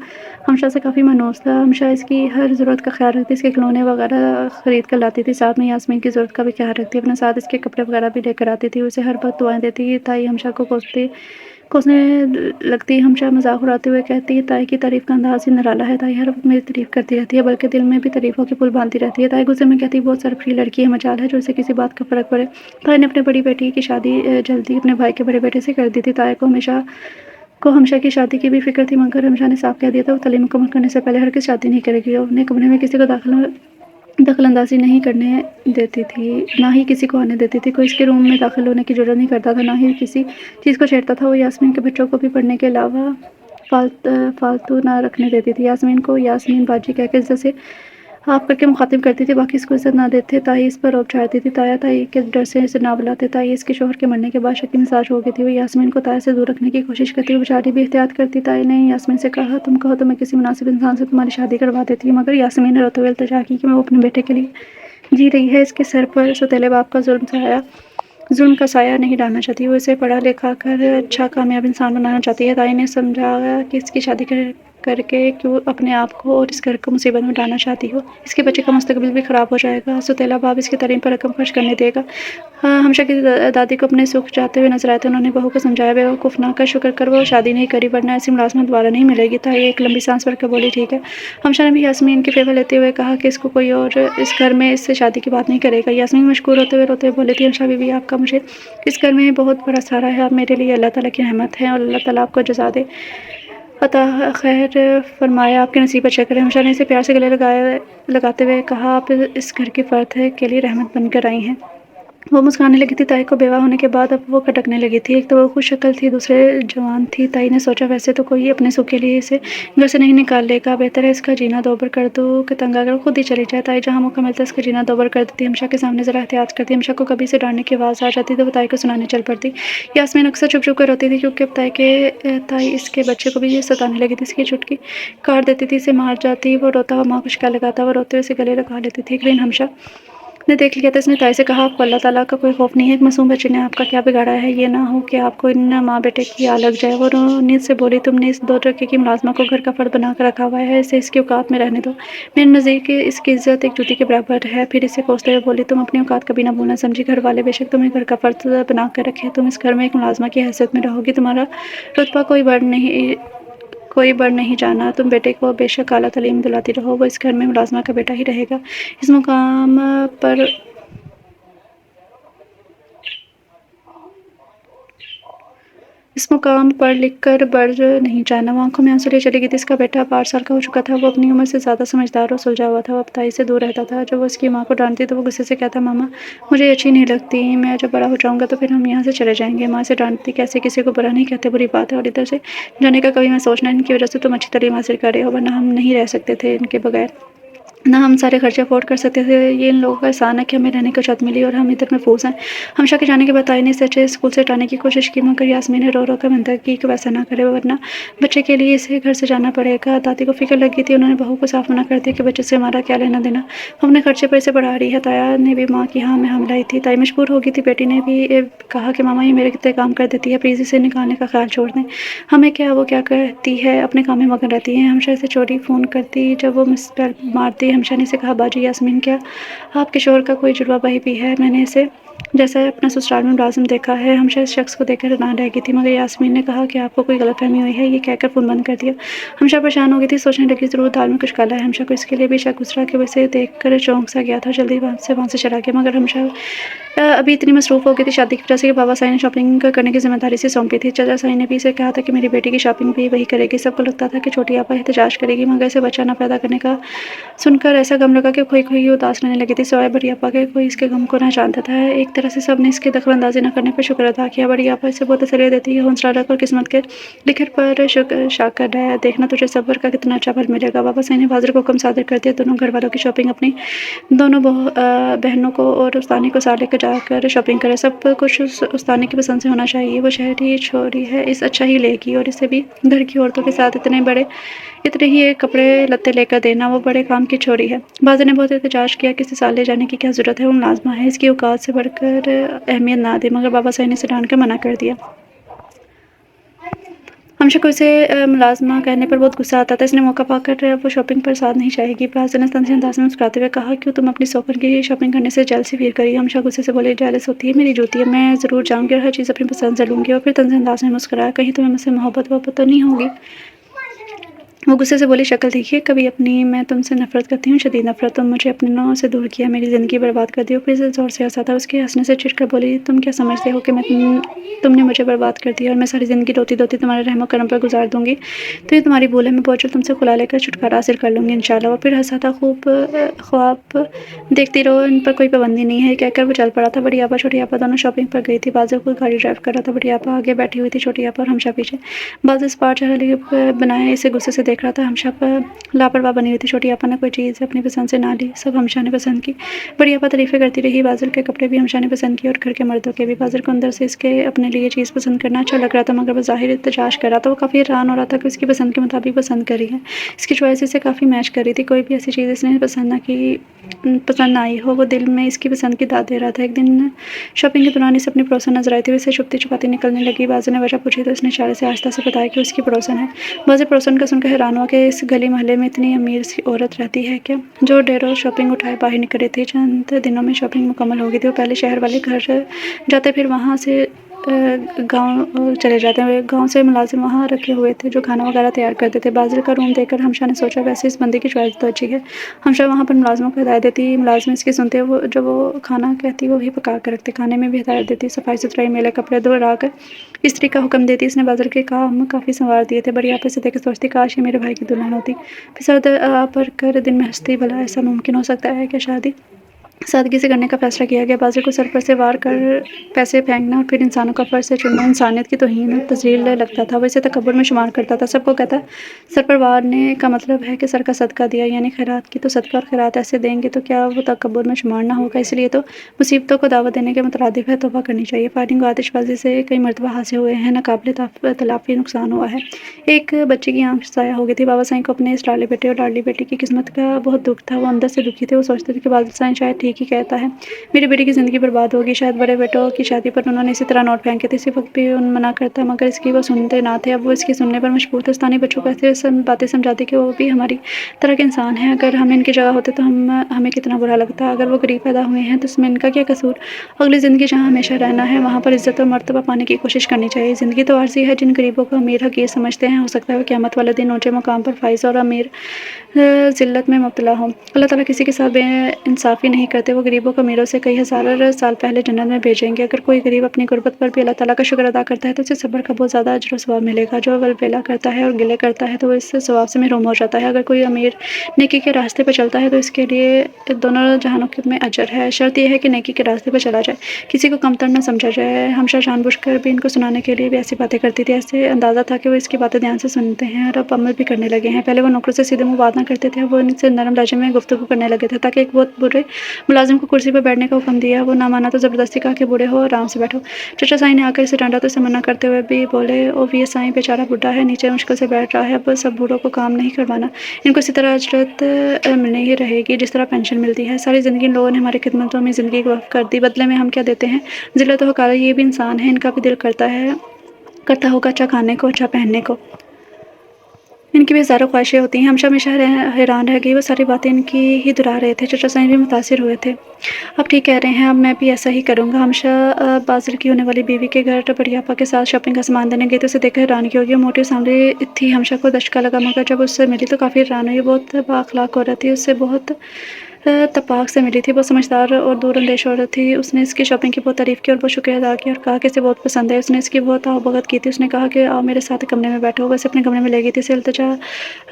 हमशा से काफ़ी मनोज था। हमशा इसकी हर ज़रूरत का ख्याल रखती, इसके खिलौने वगैरह ख़रीद कर लाती थी, साथ में यास्मीन की ज़रूरत का भी ख्याल रखती, अपने साथ इसके कपड़े वगैरह भी लेकर आती थी। उसे हर वक्त दुआएं देती। ताई हमशा को कोसने लगती। हमशा मजाक उड़ाते हुए कहती, ताई की तारीफ़ का अंदाज़ ही निराला है, ताई हर वक्त मेरी तारीफ़ करती रहती है, बल्कि दिल में भी तारीफ़ों के पुल बांधती रहती है। ताई गुस्से में कहती, बहुत सरफरी लड़की है, मजाल है जो उसे किसी बात का फ़र्क पड़े। ताई ने अपनी बड़ी बेटी की शादी जल्दी अपने भाई के बड़े बेटे से कर दी थी। ताई को हमशा की शादी की भी फ़िक्र थी, मगर हमशा ने साफ कह दिया था वो तालीम मुकम्मल करने से पहले हरगिज़ शादी नहीं करेगी। वो अपने कमरे में किसी को दखलंदाजी नहीं करने देती थी, ना ही किसी को आने देती थी। कोई इसके रूम में दाखिल होने की ज़रूरत नहीं करता था, ना ही किसी चीज़ को छेड़ता था। वो यास्मीन के बच्चों को भी पढ़ने के अलावा फालतू ना रखने देती थी। यास्मीन को यास्मीन बाजी कहकर जैसे आप करके मुखातिब करती थी, बाकी इसको इज़्ज़त ना देते। ताई इस पर रौब झाड़ती थी। ताया ताई के डर से इसे ना बुलाते। ताई इसके शौहर के मरने के बाद शक की मिजाज हो गई थी। वो यास्मीन को ताया से दूर रखने की कोशिश करती, वो बेचारी भी एहतियात करती। ताई ने यास्मीन से कहा, तुम कहो तो मैं किसी मुनासिब इंसान से तुम्हारी शादी करवा देती हूँ, मगर यास्मीन ने रोते हुए इल्तिजा की कि मैं वो अपने बेटे के लिए जी रही है, इसके सर पर सौतेले बाप का जुल्म का साया नहीं डालना चाहती। वो इसे पढ़ा लिखा कर अच्छा कामयाब इंसान बनाना चाहती है। ताई ने समझाया कि इसकी शादी करके क्यों अपने आप को और इस घर को मुसीबत में डालना चाहती हो, इसके बच्चे का मुस्तकबिल भी ख़राब हो जाएगा। सौतेला बाप इसकी तालीम पर रकम खर्च करने देगा। हाँ, हमशा की दादी को अपने सुख चाहते हुए नजर आए थे। उन्होंने बहू को समझाया, बेवकूफ़ ना कर, शुक्र कर वो शादी नहीं करी, वरना ऐसी मुलाजमत दोबारा नहीं मिलेगी। ताई एक लंबी सांस भरकर बोली, ठीक है। हमशा ने भी यास्मीन की फेवर लेते हुए कहा कि इसको कोई और इस घर में इससे शादी की बात नहीं करेगा। यास्मीन मशकूर होते हुए बोली थी, हमशा बीवी आपका मुझे इस घर में बहुत बड़ा सहारा है, आप मेरे लिए अल्लाह ताला की रहमत है और अल्लाह ताला आपको जज़ा दे, अता खैर फरमाया, आपके नसीब अच्छा करें। हमशा ने इसे प्यार से गले लगाते हुए कहा, आप इस घर की फ़र्द है के लिए रहमत बनकर आई हैं। वो मुस्कुराने लगी थी। ताई को बेवा होने के बाद अब वो खटकने लगी थी। एक तो वो खुश शक्ल थी, दूसरे जवान थी। ताई ने सोचा, वैसे तो कोई अपने सुख के लिए इसे घर से नहीं निकाल लेगा, बेहतर है इसका जीना दोबर कर दो कि तंग आकर खुद ही चली जाए। ताई जहाँ मौका मिलता है इसका जीना दोबर कर देती। हमशा के सामने ज़रा एहतियात करती। हमशा को कभी से डांटने की आवाज़ आ जाती तो वो ताई को सुनाने चल पड़ती। यास्मीन अक्सर चुप चुप कर रोती थी, क्योंकि अब ताई इसके बच्चे को भी ये सताने लगी थी। इसकी चुटकी काट देती थी, इसे मार जाती। वो रोता हुआ माँ को शिकवा लगाता, वो रोते हुए इसे गले लगा लेती थी। एक दिन हमशा ने देख लिया था, इसने ताई से कहा, आपको अल्लाह ताला का कोई खौफ नहीं है, एक मासूम बच्चे ने आपका क्या बिगाड़ा है, ये ना हो कि आपको इन माँ बेटे की आ लग जाए। वो नींद से बोली, तुमने इस 2 टके की मुलाजमा को घर का फर्द बना कर रखा हुआ है, इसे इसकी औकात में रहने दो, मेरे नज़दीक इसकी इज्जत एक जूती के बराबर है। फिर इसे कोसते हुए बोली, तुम अपनी औकात कभी ना भूलना, समझी, घर वाले बेशक तुम्हें घर का फर्द बना कर रखे, तुम इस घर में एक मुलाजमा की हैसियत में रहोगी, तुम्हारा रुतबा कोई बढ़ नहीं जाना, तुम बेटे को बेशक आला तालीम दिलाती रहो, वो इस घर में मुलाजमा का बेटा ही रहेगा। इस मुकाम पर इस मुकाम पर लिख कर बढ़ नहीं जाना। वो आँखों में आँसू लिए चली गई थी। इसका बेटा अब 8 साल का हो चुका था। वो अपनी उम्र से ज़्यादा समझदार और सुलझा हुआ था। वो अब ताई से दूर रहता था। जब वो उसकी माँ को डाँटती तो वो गुस्से से कहता, मामा मुझे ये अच्छी नहीं लगती, मैं जब बड़ा हो जाऊँगा तो फिर हम यहाँ से चले जाएँगे। माँ से डाँटती, कैसे किसी को बुरा नहीं कहते, बुरी बात है, और इधर से जाने का कभी मैं सोचना, इनकी वजह से तुम अच्छी तालीम हासिल कर रहे हो, वरना हम नहीं रह सकते थे इनके बगैर। ना हम सारे खर्चे अफ़ोर्ड कर सकते थे। ये इन लोगों का एहसान है कि हमें रहने को छत मिली और हम इधर महफूज़ हैं। हमेशा के जाने के बाद ताई ने इसे अच्छे स्कूल से हटाने की कोशिश की, मगर यास्मीन ने रो रो कर मिन्नत की कि वैसा ना करे, वरना बच्चे के लिए इसे घर से जाना पड़ेगा। दादी को फ़िक्र लगी थी। उन्होंने बहू को साफ मना कर दिया कि बच्चे से हमारा क्या लेना देना, हम अपने खर्चे पर इसे बढ़ा रही है। ताया ने भी माँ की हाँ में हाँ मिलाई थी। ताई मजबूर हो गई थी। बेटी ने भी कहा कि मामा ये मेरे कितने काम कर देती है, प्लीज़ इसे निकालने का ख्याल छोड़ दें। हमें क्या, वो क्या करती है, अपने काम में मगन रहती है। हमशा इसे चोरी फ़ोन करती, जब वो मिस पर मारती। हमशा ने इसे कहा, बाजी यास्मीन, क्या आपके शोहर का कोई जुड़वा भाई भी है? मैंने इसे जैसा अपना ससुराल में मुलाजिम देखा है। हमशा इस शख्स को देखकर हैरान रह गई थी, मगर यास्मीन ने कहा कि आपको कोई गलतफहमी हुई है। ये कहकर फ़ोन बंद कर दिया। हमशा परेशान हो गई थी, सोचने लगी ज़रूर दाल में कुछ काला है। हमशा को इसके लिए भी शक गुस्सा कि वो इसे देखकर चौंक सा गया था। जल्दी वहाँ से चला गया, मगर हमशा अभी इतनी मसरूफ़ हो गई थी शादी की वजह से कि बाबा साईं ने शॉपिंग करने की ज़िम्मेदारी से सौंपी थी। चाचा साईं ने भी इसे कहा था कि मेरी बेटी की शॉपिंग भी वही करेगी। सबको लगता था कि छोटी आपा एहतजाज करेगी, मगर इसे बच्चा ना पैदा करने का सुनकर ऐसा गम लगा कि खोई खोई उदास रहने लगी थी। सिवाय बड़ी आपा के कोई इसके गम को ना जानता था। एक तरह से सब ने इसकी दखलंदाजी न करने पर शुक्र अदा किया। बड़ी आपा इसे बहुत तसल्ली देती है, हौसला रख और किस्मत के लिखे पर शाकर है, देखना तुझे सब्र का कितना अच्छा फल मिलेगा। बाबा साईं ने बाज़ार को हुक्म सादिर कर दिया। दोनों घर वालों की शॉपिंग अपनी दोनों बहनों को और उस्तानी को साथ लेकर जाकर शॉपिंग करे। सब कुछ उस उस्तानी की पसंद से होना चाहिए। वो शहरी छोरी है, इस अच्छा ही लेगी, और इसे भी घर की औरतों के साथ इतने ही एक कपड़े लत्ते लेकर देना। वो बड़े काम की छोरी है। बाज़ार ने बहुत एहतजाज किया कि इसे साथ ले जाने की क्या ज़रूरत है, वो मुलाज़मा है, इसकी औकात से बढ़कर अहमियत ना दे, मगर बाबा साईं ने इसे डांट कर मना कर दिया। हमशा को इसे मुलाज़मा कहने पर बहुत गुस्सा आता था। इसने मौका पाकर वो शॉपिंग पर साथ नहीं जाएगी। बाज़ार ने तंज़ीह अंदाज़ में मुस्कुराते हुए कहा, क्यों तुम अपनी सोकर की शॉपिंग करने से जेलसी फ़ील करी? हमशा गुस्से से बोली, जेलस होती है मेरी जूती है, मैं ज़रूर जाऊँगी और हर चीज़ अपनी पसंद से लूँगी। और फिर तंज़ीह अंदाज़ में मुस्कुराया, कहीं तुम्हें मुझसे मोहब्बत वोहब्बत तो नहीं होगी? वो गुस्से से बोली, शक्ल देखिए कभी अपनी, मैं तुमसे नफ़रत करती हूँ, शदीद नफ़रत। तुम मुझे अपने नौ से दूर किया, मेरी ज़िंदगी बर्बाद कर दी। वो फिर से ज़ोर से हँसा था। उसके हँसने से चिढ़कर बोली, तुम क्या समझते हो कि तुमने मुझे बर्बाद कर दिया और मैं सारी ज़िंदगी रोती धोती तुम्हारे रहमो करम पर गुजार दूँगी? तो ये तुम्हारी भूल है। मैं बहुत जल्द तुमसे खुला लेकर छुटकारा हासिल कर लूँगी इंशाअल्लाह। वो फिर हँसा था, खूब ख्वाब देखती रहो, इन पर कोई पाबंदी नहीं है, कहकर वो चल पड़ा था। बड़ी आपा छोटी आपा दोनों शॉपिंग पर गई थी। बाज़ार को गाड़ी ड्राइव कर रहा था। बड़ी आपा आगे बैठी हुई थी, छोटी आपा और हमशा पीछे। बाज़ार स्पार्ट चेहरा बनाए इसे गुस्से से देख रहा था। हमशा पर लापरवाह बनी हुई थी। छोटी आपा ने कोई चीज़ अपनी पसंद से ना ली, सब हमशा ने पसंद की। बड़ी आपा तारीफ़ें करती रही। बाज़ार के कपड़े भी हमशा ने पसंद किए और घर के मर्दों के भी। बाज़ार को अंदर से इसके अपने लिए चीज़ पसंद करना अच्छा लग रहा था, मगर वो ज़ाहिर एहतजाज कर रहा था। वो काफ़ी हैरान हो रहा था कि उसकी पसंद के मुताबिक पसंद करी है, इसकी चॉइस इसे काफ़ी मैच कर रही थी। कोई भी ऐसी चीज़ इसने पसंद ना आई हो, वो दिल में इसकी पसंद की दाद दे रहा था। एक दिन शॉपिंग के दौरान इसे अपनी पड़ोसन नजर आई थी। वैसे छुपती छुपाती निकलने लगी। बाज़ार ने वजह पूछी तो इसने इशारे से आहिस्ता से बताया कि उसकी पड़ोसन है। बाज़ार पड़ोसन का सुनकर हैरान हुआ कि इस गली मोहल्ले में इतनी अमीर सी औरत रहती है क्या? जो ढेरों शॉपिंग उठाए बाहर निकले थे। चंद दिनों में शॉपिंग मुकम्मल हो गई थी। वो पहले शहर वाले घर जाते, फिर वहाँ से गाँव चले जाते हैं। गाँव से मुलाजिम वहाँ रखे हुए थे जो खाना वगैरह तैयार करते थे। बाज़ार का रूम देखकर हमशा ने सोचा, वैसे इस बंदे की चॉइस तो अच्छी है। हमशा वहाँ पर मुलाजिमों को हिदायत देती, मुलाजिम इसकी सुनते, वो जो वो खाना कहती वही पका कर रखते। खाने में भी हिदायत देती, सफाई सुथराई, मेले कपड़े धुला कर इस्त्री का हुक्म देती। इसने बाज़ार के काम काफ़ी संवार दिए थे। बड़ी आपे से देख सोचती, काश ये मेरे भाई की दुल्हन होती। फिर सर पर कर दिन में हंसती, भला ऐसा मुमकिन हो सकता है क्या शादी सादगी से करने का फैसला किया गया। बाज़ार को सर पर से वार कर पैसे फेंकना और फिर इंसानों का फर्ज से चुनना इंसानियत की तौहीन तज़लील लगता था। वैसे तकब्बुर में शुमार करता था। सबको कहता, सर पर वारने का मतलब है कि सर का सदका दिया, यानी खैरात की। तो सदका और खैरात ऐसे देंगे तो क्या वो तकब्बुर में शुमार ना होगा? इसलिए तो मुसीबतों को दावत देने के मुतरादिफ है, तौबा करनी चाहिए। फायरिंग व आतिशबाजी से कई मरतबा हादसे हुए हैं, नाकाबिले तलाफ़ी नुकसान हुआ है। एक बच्चे की आँख साया हो गई थी। बाबा साईं को अपने इस लाडले बेटे और लाडली बेटी की किस्मत का बहुत दुख था। वो अंदर से दुखी थे। वो सोचते थे कि बादल साईं शायद ठीक ही कहता है, मेरी बेटी की ज़िंदगी बर्बाद होगी। शायद बड़े बेटों की शादी पर उन्होंने इसी तरह नोट फेंके थे। इसी वक्त भी उन मना करता, मगर इसकी वो सुनते ना थे। अब वो इसकी सुनने पर मजबूर थे। स्थानीय बच्चों को ऐसे बातें समझाती कि वो भी हमारी तरह के इंसान हैं। अगर हम इनकी जगह होते तो हमें कितना बुरा लगता। अगर वो गरीब पैदा हुए हैं तो इसमें इनका क्या कसूर? अगली ज़िंदगी जहाँ हमेशा रहना है, वहाँ पर इज़्ज़त और मर्तबा पाने की कोशिश करनी चाहिए। ज़िंदगी तो आर्ज़ी है। जिन गरीबों को अमीर हकीर समझते हैं, हो सकता है वो क़यामत वाले दिन ऊँचे मुकाम पर फ़ाइज़ और अमीर ज़िल्लत में मुब्तला हों। अल्लाह ताला किसी के साथ बेइंसाफ़ी नहीं करता। करते वो गरीबों को अमीरों से कई हज़ार साल पहले जन्नत में भेजेंगे। अगर कोई गरीब अपनी गुर्बत पर भी अल्लाह ताला का शुक्र अदा करता है तो उसे सब्र का बहुत ज़्यादा अजर व सवाब मिलेगा। जो वलवेला करता है और गिले करता है तो वो इस सवाब से महरूम हो जाता है। अगर कोई अमीर नेकी के रास्ते पर चलता है तो इसके लिए दोनों जहानों में अजर है। शर्त यह है कि नेकी के रास्ते पर चला जाए, किसी को कमतर न समझा जाए। हमशा जानबूझकर भी इनको सुनाने के लिए भी ऐसी बातें करती थी। ऐसे अंदाज़ा था कि वो इसकी बातें ध्यान से सुनते हैं और अब अमल भी करने लगे हैं। पहले वो नौकरों से सीधे मुँह बात ना करते थे, वो इनसे नरम लहजे में गुफ्तगू करने लगे थे। ताकि एक बहुत बुरे मुलाजिम को कुर्सी पर बैठने का हुक्म दिया, वो ना माना तो ज़बरदस्ती कहा कि बूढ़े हो आराम से बैठो। चचा साईं ने आकर इसे डांटा तो इसे मना करते हुए भी बोले, ओ ये साईं बेचारा बुढ़ा है, नीचे मुश्किल से बैठ रहा है, अब सब बूढ़ों को काम नहीं करवाना, इनको इसी तरह अजरत मिलनी ही रहेगी जिस तरह पेंशन मिलती है। सारी ज़िंदगी इन लोगों ने हमारी खिदमतों में ज़िंदगी वक्फ कर दी, बदले में हम क्या देते हैं? ज़िल्लत व हक़ारत। ये भी इंसान है, इनका भी दिल करता होगा अच्छा खाने को, अच्छा पहनने को। इनकी भी हज़ारों ख्वाहिशें होती हैं। हमशा हमेशा हैरान रह गई, वो सारी बातें इनकी ही दोहरा रहे थे। चचा साईं भी मुतासिर हुए थे। अब ठीक कह रहे हैं, अब मैं भी ऐसा ही करूँगा। हमशा बाज़िल की होने वाली बीवी के घर बड़ियापा के साथ शॉपिंग का सामान देने गई तो उसे देखकर हैरानगी होगी। वो मोटी सांवली थी, हमशा को दशका लगा, मगर जब उससे मिली तो काफ़ी हैरान हुई। बहुत बाअखलाक औरत थी, उससे बहुत तपाक से मिली थी। बहुत समझदार और दूरअंदेश औरत थी। उसने इसकी शॉपिंग की बहुत तारीफ़ की और बहुत शुक्रिया अदा किया और कहा कि इसे बहुत पसंद है। उसने इसकी बहुत आवभगत की थी। उसने कहा कि आओ मेरे साथ कमरे में बैठो। वैसे अपने कमरे में ले गई थी। इसे इल्तिजा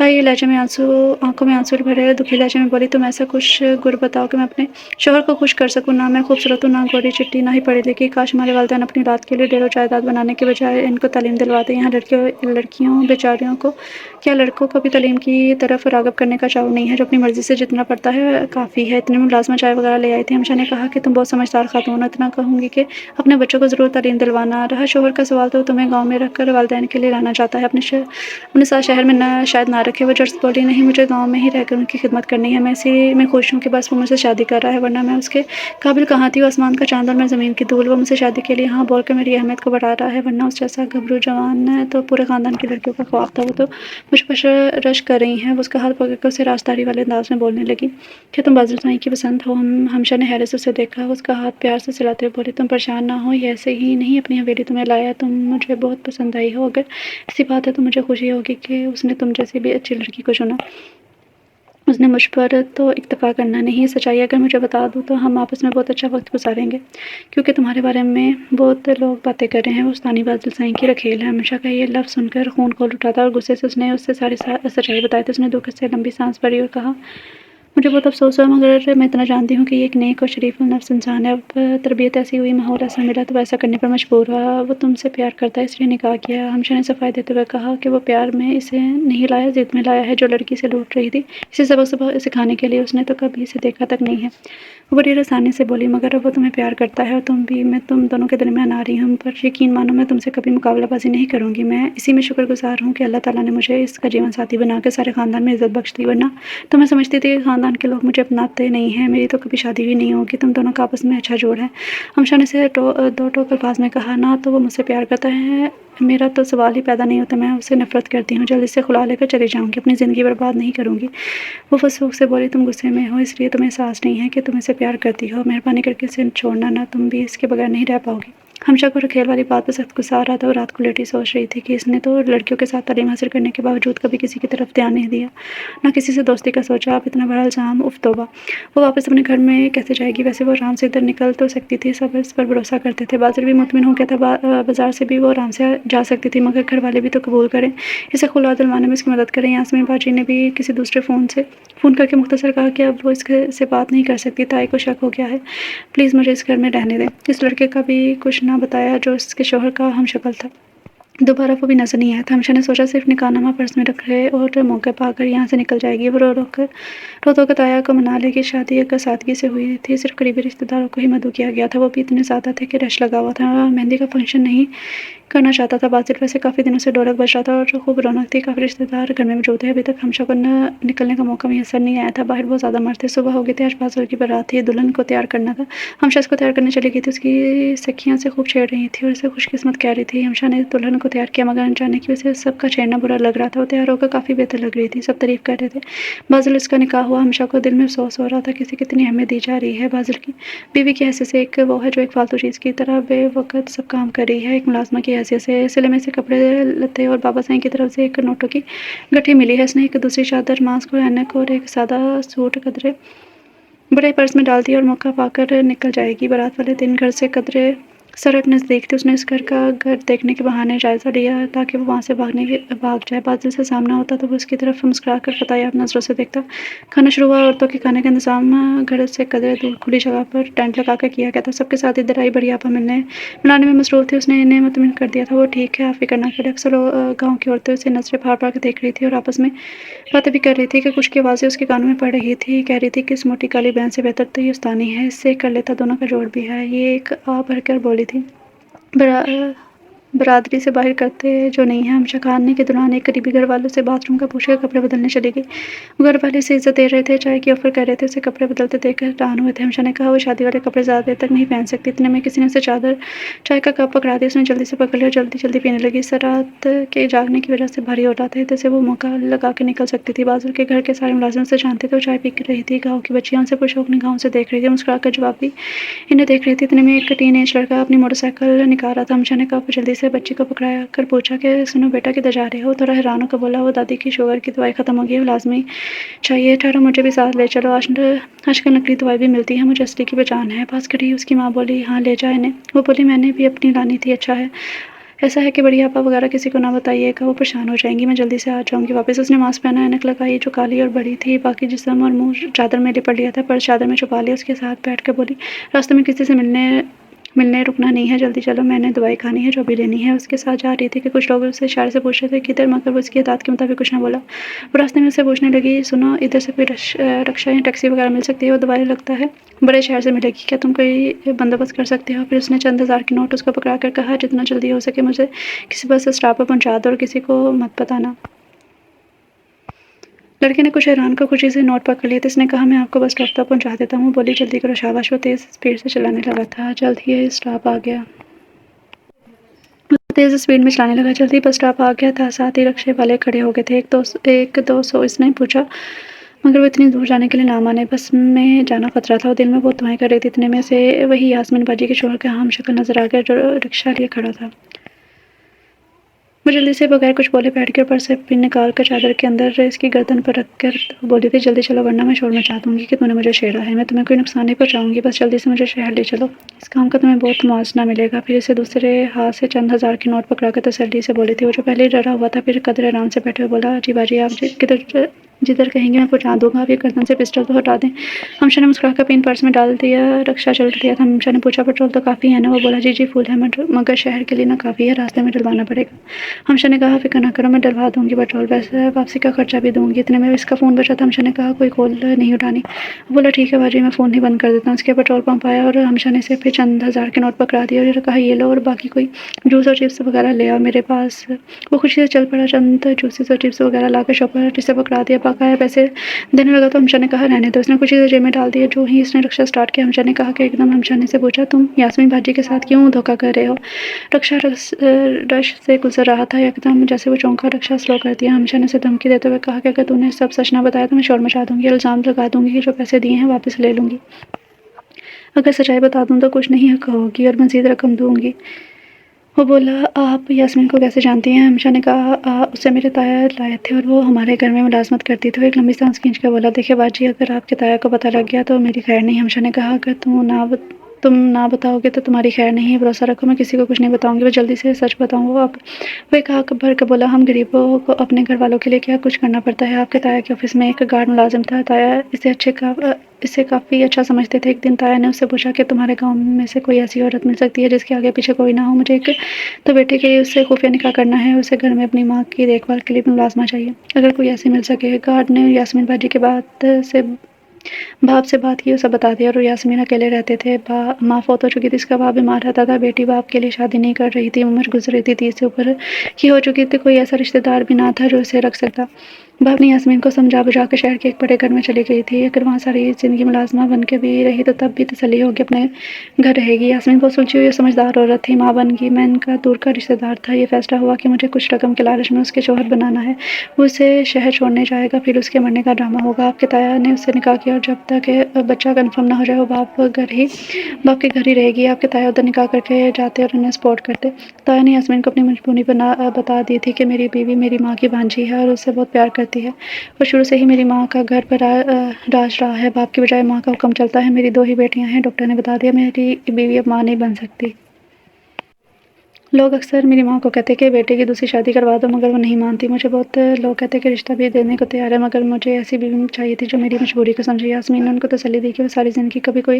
ये लहजे में आंखों में आंसू भरे दुखी लहजे में बोली, तुम ऐसा कुछ गुर बताओ कि मैं अपने शोहर को खुश कर सकूँ। ना मैं खूबसूरत हूँ, ना गोरी चिट्टी, ना ही पढ़ी लिखी। काश हमारे वालिदैन अपनी औलाद के लिए ढेरों जायदाद बनाने के बजाय इनको तालीम दिलवाते। यहाँ लड़कियों बेचारियों को क्या लड़कों को भी तालीम की तरफ राग़िब करने का चाव नहीं है। जो अपनी मर्ज़ी से जितना पढ़ता है काफ़ी है। इतने में मुलाज़िमा चाय वगैरह ले आई थी। हमशा ने कहा कि तुम बहुत समझदार खातून हो, इतना कहूँगी कि अपने बच्चों को ज़रूर तालीम दिलवाना। रहा शोहर का सवाल तो तुम्हें गाँव में रखकर वालिदैन के लिए लाना चाहता है, अपने साथ शहर में शायद ना रखे। वो जर्स बोली, नहीं, मुझे गाँव में ही रहकर उनकी खिदमत करनी है। मैं इसी में खुश हूँ कि बस वो मुझसे शादी कर रहा है, वरना मैं उसके काबिल कहाँ थी। वो आसमान का चाँद और मैं ज़मीन की धूल। वो मुझसे शादी के लिए हाँ बोलकर मेरी अहमियत को बढ़ा रहा है, वरना उस जैसा गबरू जवान तो पूरे ख़ानदान की लड़कियों का ख्वाब था। वो तो मुझ पर रश कर रही हैं। वो उसका हाथ पकड़कर उसे राजदारी वाले अंदाज में बोलने लगी, क्या तुम बाज़िल साईं की पसंद हो? हमशा ने हैरत से उसे देखा। उसका हाथ प्यार से चलाते हुए बोली, तुम परेशान ना हो, ये ऐसे ही नहीं अपनी हवेली तुम्हें लाया, तुम मुझे बहुत पसंद आई हो। अगर ऐसी बात है तो मुझे खुशी होगी कि उसने तुम जैसी भी अच्छी लड़की को चुना। उसने मुझ पर तो इक्तफ़ा करना नहीं, सच्चाई अगर मुझे बता दूँ तो हम आपस में बहुत अच्छा वक्त गुजारेंगे, क्योंकि तुम्हारे बारे में बहुत लोग बातें कर रहे हैं। वो उस्तानी बाज़िल साईं की रखेल है। हमशा का ये लफ्ज़ सुनकर खून खौल उठा था और गुस्से से उसने उससे सारी सच्चाई बताई थी। उसने दुख से लंबी सांस भरी और कहा, मुझे बहुत अफ़सोस हुआ, मगर मैं इतना जानती हूँ कि ये एक नेक और शरीफ नफ्स इंसान है। अब तरबियत ऐसी हुई, माहौल ऐसा मिला तो वैसा करने पर मजबूर हुआ। वो तुमसे प्यार करता है इसलिए निकाह किया। हमशा ने सफाई देते हुए कहा कि वो प्यार में इसे नहीं लाया, ज़िद में लाया है, जो लड़की से लूट रही थी। इसे सबक सिखाने के लिए उसने तो कभी इसे देखा तक नहीं है। वो बड़ी रसानी से बोली, मगर अब वो तुम्हें प्यार करता है और तुम भी। मैं तुम दोनों के दरमियान आ रही हूँ, पर यकीन मानो मैं तुमसे कभी मुकाबलाबाजी नहीं करूँगी। मैं इसी में शुक्रगुजार हूँ कि अल्लाह ताला ने मुझे इसका जीवन साथी बनाकर सारे ख़ानदान में इज़्ज़त बख्श दी, वरना तो मैं समझती थी कि ख़ानदान के लोग मुझे अपनाते नहीं हैं, मेरी तो कभी शादी भी नहीं होगी। तुम दोनों का आपस में अच्छा जोड़ है। हमशा ने से दो टोक अल्फाज में कहा, ना तो वो मुझसे प्यार करता है, मेरा तो सवाल ही पैदा नहीं होता। मैं उससे नफ़रत करती हूँ, जल्दी से खुला लेकर चली जाऊँगी, अपनी ज़िंदगी बर्बाद नहीं करूँगी। वो फसूख से बोली, तुम गुस्से में हो इसलिए तुम्हें एहसास नहीं है कि तुम इसे प्यार करती हो। मेहरबानी करके इसे छोड़ना ना, तुम भी इसके बगैर नहीं रह पाओगी। हमशा को रखेल वाली बात पर सख्त गुस्सा आ रहा था और रात को लेटी सोच रही थी कि इसने तो लड़कियों के साथ तालीम हासिल करने के बावजूद कभी किसी की तरफ ध्यान नहीं दिया, ना किसी से दोस्ती का सोचा। अब इतना बड़ा इल्ज़ाम, उफ़ तौबा। वो वापस अपने घर में कैसे जाएगी? वैसे वो आराम से इधर निकल तो सकती थी, सब इस पर भरोसा करते थे। बाज़िल भी मुतमिन हो गया था, बाज़ार से भी वो आराम से जा सकती थी, मगर घर वाले भी तो कबूल करें, इसे खुला दिलवाने में इसकी मदद करें। यास्मीन बाजी ने भी किसी दूसरे फ़ोन करके मुख्तसर कहा कि अब वो से बात नहीं कर सकती। ताई को शक हो गया है, प्लीज़ मुझे इस घर में रहने दें। इस लड़के का भी कुछ ना बताया जो इसके शौहर का हमशक्ल था। दोबारा वो भी नज़र नहीं आया था। हमशा ने सोचा सिर्फ निकाहनामा पर्स में रखे और मौके पाकर यहाँ से निकल जाएगी। वो रो धो कर ताया को मना लेगी। शादी अगर सादगी से हुई थी, सिर्फ करीबी रिश्तेदारों को ही मदऊ किया गया था। वो भी इतने ज़्यादा थे कि रश लगा हुआ था। मेहंदी का फंक्शन नहीं करना चाहता था बाज़िल। वैसे काफ़ी दिनों से ढोलक बज रहा था और खूब रौनक थी। काफ़ी रिश्तेदार घर में मौजूद थे। अभी तक हमशा को निकलने का मौका मैसर नहीं आया था। बाहर बहुत ज़्यादा मर्द थे। सुबह हो गई थी, आज बाज़िल की बारात थी। दुल्हन को तैयार करना था। हमशा इसको तैयार करने चली गई थी। उसकी सखियाँ से खूब छेड़ रही थी और इसे खुशकिस्मत कह रही थी। हमशा ने दुल्हन को तैयार किया, मगर अनजाने की वजह से सबका छेड़ना बुरा लग रहा था। वो तैयार होकर काफ़ी बेहतर लग रही थी, सब तारीफ़ कर रहे थे। बाज़िल इसका निकाह हुआ। हमशा को दिल में अफसोस हो रहा था कि इसे कितनी अहमियत दी जा रही है। बाज़िल की बीवी की हैसियत से एक वो है जो एक फालतू चीज़ की तरह बेवक़्त सब काम कर रही है। एक मुलाज़िमा की हैसियत से सिले में से कपड़े लत्ते और बाबा साईं की तरफ से एक नोटों की गठरी मिली है। इसने एक दूसरी चादर, मास्क और ऐनक और एक सादा सूट कदरे बड़े पर्स में डाल दिया और मौका पाकर निकल जाएगी। बारात वाले दिन घर से कदरे सड़क नज़दीक थी। उसने इस घर देखने के बहाने जायज़ा लिया ताकि वो वहाँ से भाग जाए। बादल से सामना होता तो वो उसकी तरफ मुस्कुरा कर फ़तायाब नज़रों से देखता। खाना शुरू हुआ। औरतों के खाने का इंतज़ाम घर से कदरे दूर खुली जगह पर टेंट लगा कर किया गया था। सबके साथ इधर आई बड़ी आपा मिलाने में मसरूफ़ थी। उसने इन्हें मुतमिन कर दिया था। वो ठीक है, आप फ़िक्र ना करें। अक्सर गाँव की औरतें उसे नज़रें फाड़-फाड़ के देख रही थी और आपस में बातें भी कर रही थी कि कुछ की आवाज़ें उसके कानों में पड़ रही थी। कह रही थी कि इस मोटी काली बहन से बेहतर तो ये उस्तानी है, इससे कर लेता दोनों का जोड़ भी है। ये एक आ भरकर बोली थी। बरा बरादरी से बाहर करते जो नहीं है। हमशा खाने के दौरान एक करीबी घर वालों से बाथरूम का पूछकर कपड़े बदलने चली गई। वो घर वाले इसे इज्जत दे रहे थे, चाय की ऑफर कर रहे थे। उसे कपड़े बदलते देखकर हैरान हुए थे। हमशा ने कहा वो शादी वाले कपड़े ज़्यादा देर तक नहीं पहन सकती। इतने में किसी ने उसे चाय का कप पकड़ा दिया। उसने जल्दी से पकड़ लिया और जल्दी जल्दी पीने लगी। इस रात के जागने की वजह से भारी हो रहा था, जैसे वो मौका लगा के निकल सकती थी। बाजुल के घर के सारे मुलाजिम उसे जानते थे। वो चाय पी रही थी। गाँव की बच्चियाँ उनसे पुरशौक निगाहों से देख रही थी। मुस्कुरा कर जवाब भी इन्हें देख रही थी। इतने में एक टीनेज लड़का अपनी मोटरसाइकिल निकाल रहा था। हमशा ने कहा जल्दी से बच्ची को पकड़ा कर पूछा कि सुनो बेटा, किधर जा रहे हो? थोड़ा हैरान होकर बोला, वो दादी की शुगर की दवाई ख़त्म हो गई है, लाजमी चाहिए। ठहरो, मुझे भी साथ ले चलो। आजकल नकली दवाई भी मिलती है, मुझे असली की पहचान है। पास खड़ी उसकी माँ बोली, हाँ ले जाए इन्हें। वो बोली, मैंने भी अपनी लानी थी। अच्छा है, ऐसा है कि बड़ी आपा वगैरह किसी को ना बताइएगा, वो परेशान हो जाएंगी। मैं जल्दी से आ जाऊंगी वापस। उसने मास्क पहना, ऐनक लगाई जो काली और बड़ी थी। बाकी जिस्म और मुंह चादर में लिपट लिया था, पर चादर में छुपा लिया। उसके साथ बैठ कर बोली, रास्ते में किसी से मिलने रुकना नहीं है, जल्दी चलो, मैंने दवाई खानी है जो भी लेनी है। उसके साथ जा रही थी कि कुछ लोग उससे इशारे से पूछ रहे थे किधर, मगर वो उसकी दाद के मुताबिक कुछ ना बोला। वो रास्ते में उससे पूछने लगी, सुनो इधर से कोई रिक्शा या टैक्सी वगैरह मिल सकती है? वो दवाई लगता है बड़े शहर से मिलेगी, क्या तुम कोई बंदोबस्त कर सकते हो? फिर उसने चंद हज़ार के नोट उसको पकड़ा कर कहा, जितना जल्दी हो सके मुझे किसी बस स्टॉप पर पहुंचा दो और किसी को मत बताना। लड़के ने कुछ हैरान कर खुशी से नोट पकड़ लिए थे। उसने कहा, मैं आपको बस स्टॉप तक पहुंचा देता हूँ। बोली, जल्दी करो शाबाश। वो तेज़ स्पीड से चलाने लगा था। जल्द ही स्टॉप आ गया। तेज़ स्पीड में चलाने लगा। जल्दी बस स्टॉप आ गया था। साथ ही रिक्शे वाले खड़े हो गए थे। एक दो सौ इसने पूछा, मगर वो इतनी दूर जाने के लिए ना माने। बस में जाना खतरा था। वो दिल में बहुत दुआएं कर रही थी। इतने में से वही यास्मीन बाजी के शोहर का हम शक्ल नजर आ गया जो रिक्शा लिए खड़ा था। वो जल्दी से बगैर कुछ बोले बैठ के ऊपर से पिन निकाल कर चादर के अंदर इसकी गर्दन पर रख कर बोली थी, जल्दी चलो वरना मैं शोर मचा दूंगी कि तूने मुझे छेड़ा है। मैं तुम्हें कोई नुकसान नहीं पहुंचाऊंगी, बस जल्दी से मुझे शहर ले चलो। इस काम का तुम्हें बहुत मुआवजा मिलेगा। फिर इसे दूसरे हाथ से चंद हज़ार की नोट पकड़ा कर तसल्ली से बोली थी। वो जो पहले डरा हुआ था फिर कदर आराम से बैठे हुए बोला, जी बाजी, आप किधर जिधर कहेंगे मैं पहुंचा दूंगा। आप ये गर्दन से पिस्टल तो हटा दें। हमशा ने मुस्कुरा कर पिन पर्स में डाल दिया। रिक्शा चल दिया था। हमशा ने पूछा, पेट्रोल तो काफ़ी है ना? वो बोला, जी जी फुल है, मगर शहर के लिए ना काफ़ी है, रास्ते में डलवाना पड़ेगा। हमशा ने कहा, फिक्र ना करो, मैं डलवा दूंगी पेट्रोल, वैसे वापसी का खर्चा भी दूंगी। इतने में इसका फ़ोन बचा था। हमशा ने कहा, कोई कॉल नहीं उठानी। बोला, ठीक है बाजी, मैं फ़ोन ही बंद कर देता हूँ। उसके पेट्रोल पंप आया और हमशा ने इसे फिर चंद हज़ार के नोट पकड़ा दिए और कहा, ये लो, और बाकी कोई जूस और चिप्स वगैरह ले आओ मेरे पास। वो खुशी से चल पड़ा। चंद जूसेस और चिप्स वगैरह लाकर शॉपर इसे पकड़ा दिया। बकाया पैसे देने लगा तो हमशा ने कहा, रहने दो। उसने खुशी से जेब में डाल दिया। जो ही इसने रिक्शा स्टार्ट किया, हमशा ने कहा कि एकदम। हमशा ने से पूछा, तुम यास्मीन बाजी के साथ क्यों धोखा कर रहे हो? रिक्शा रश से गुजर रहा था। एकदम जैसे वो चौंका, रिक्शा स्लो कर दिया। हमशा ने उसे धमकी देते हुए कहा कि अगर तूने सब सच ना बताया तो मैं शोर मचा दूंगी, इल्ज़ाम लगा दूंगी कि जो पैसे दिए हैं वापस ले लूंगी। अगर सच्चाई बता दूं तो कुछ नहीं कहोगी और मज़ीद रकम दूंगी। वो बोला, आप यास्मीन को कैसे जानती हैं? हमशा ने कहा, उससे मेरे ताया लाए थे और वो हमारे घर में मुलाजमत करती थी। वो एक लंबी सांस खींच कर बोला, देखिए बाजी, अगर आपके ताया को पता लग गया तो मेरी खैर नहीं। हमशा ने कहा, अगर तुम ना बताओगे तो तुम्हारी खैर नहीं है। भरोसा रखो, मैं किसी को कुछ नहीं बताऊंगी। वो जल्दी से सच बताऊंगा। अब वो एक आंख भर कर बोला, हम गरीबों को अपने घर वालों के लिए क्या कुछ करना पड़ता है। आपके ताया के ऑफिस में एक गार्ड मुलाजिम था। ताया इसे काफ़ी अच्छा समझते थे। एक दिन ताया ने उससे पूछा कि तुम्हारे गांव में से कोई ऐसी औरत मिल सकती है जिसके आगे पीछे कोई ना हो? मुझे एक तो बेटे के लिए उससे खुफिया निकाह करना है। उसे घर में अपनी माँ की देखभाल के लिए भी मुलाजमा चाहिए। अगर कोई ऐसी मिल सके। गार्ड ने यास्मीन बाजी के बाप से बात की, उसे बता दिया। और यास्मीन अकेले रहते थे। माँ फौत हो चुकी थी, इसका बाप बीमार रहता था। बेटी बाप के लिए शादी नहीं कर रही थी। उम्र गुजर रही थी, 30 से ऊपर की हो चुकी थी। कोई ऐसा रिश्तेदार भी ना था जो उसे रख सकता। बाप ने यास्मीन को समझा बुझा कर शहर के एक बड़े घर में चली गई थी। अगर वहाँ सारी ज़िंदगी मुलाजमा बन के भी रही तो तब भी तसल्ली होगी, अपने घर रहेगी। यास्मीन बहुत सुलझी हुई समझदार औरत थी। माँ बन गई। मैं इनका दूर का रिश्तेदार था। ये फैसला हुआ कि मुझे कुछ रकम के लालच में उसके शौहर बनाना है। वो उसे शहर छोड़ने जाएगा, फिर उसके मरने का ड्रामा होगा। आपके ताया ने उससे निकाह किया और जब तक बच्चा कन्फर्म ना हो जाए वो बाप के घर ही रहेगी। आपके ताया उधर निकाह करके जाते और उन्हें सपोर्ट करते। ताया ने यास्मीन को अपनी मजबूरी बता दी थी कि मेरी बीवी मेरी माँ की भांजी है और उससे बहुत प्यार करती کرتی ہے۔ اور شروع سے ہی میری ماں کا گھر پر راج رہا ہے، باپ کی بجائے ماں کا حکم چلتا ہے۔ میری 2 ہی بیٹیاں ہیں، ڈاکٹر نے بتا دیا۔ میری بیوی اب ماں نہیں بن سکتی۔ لوگ اکثر میری ماں کو کہتے کہ بیٹے کی دوسری شادی کروا دو، مگر وہ نہیں مانتی۔ مجھے بہت لوگ کہتے کہ رشتہ بھی دینے کو تیار ہے، مگر مجھے ایسی بیوی چاہیے تھی جو میری مجبوری کو سمجھے۔ یاسمین نے ان کو تسلی دی کہ وہ ساری زندگی کبھی کوئی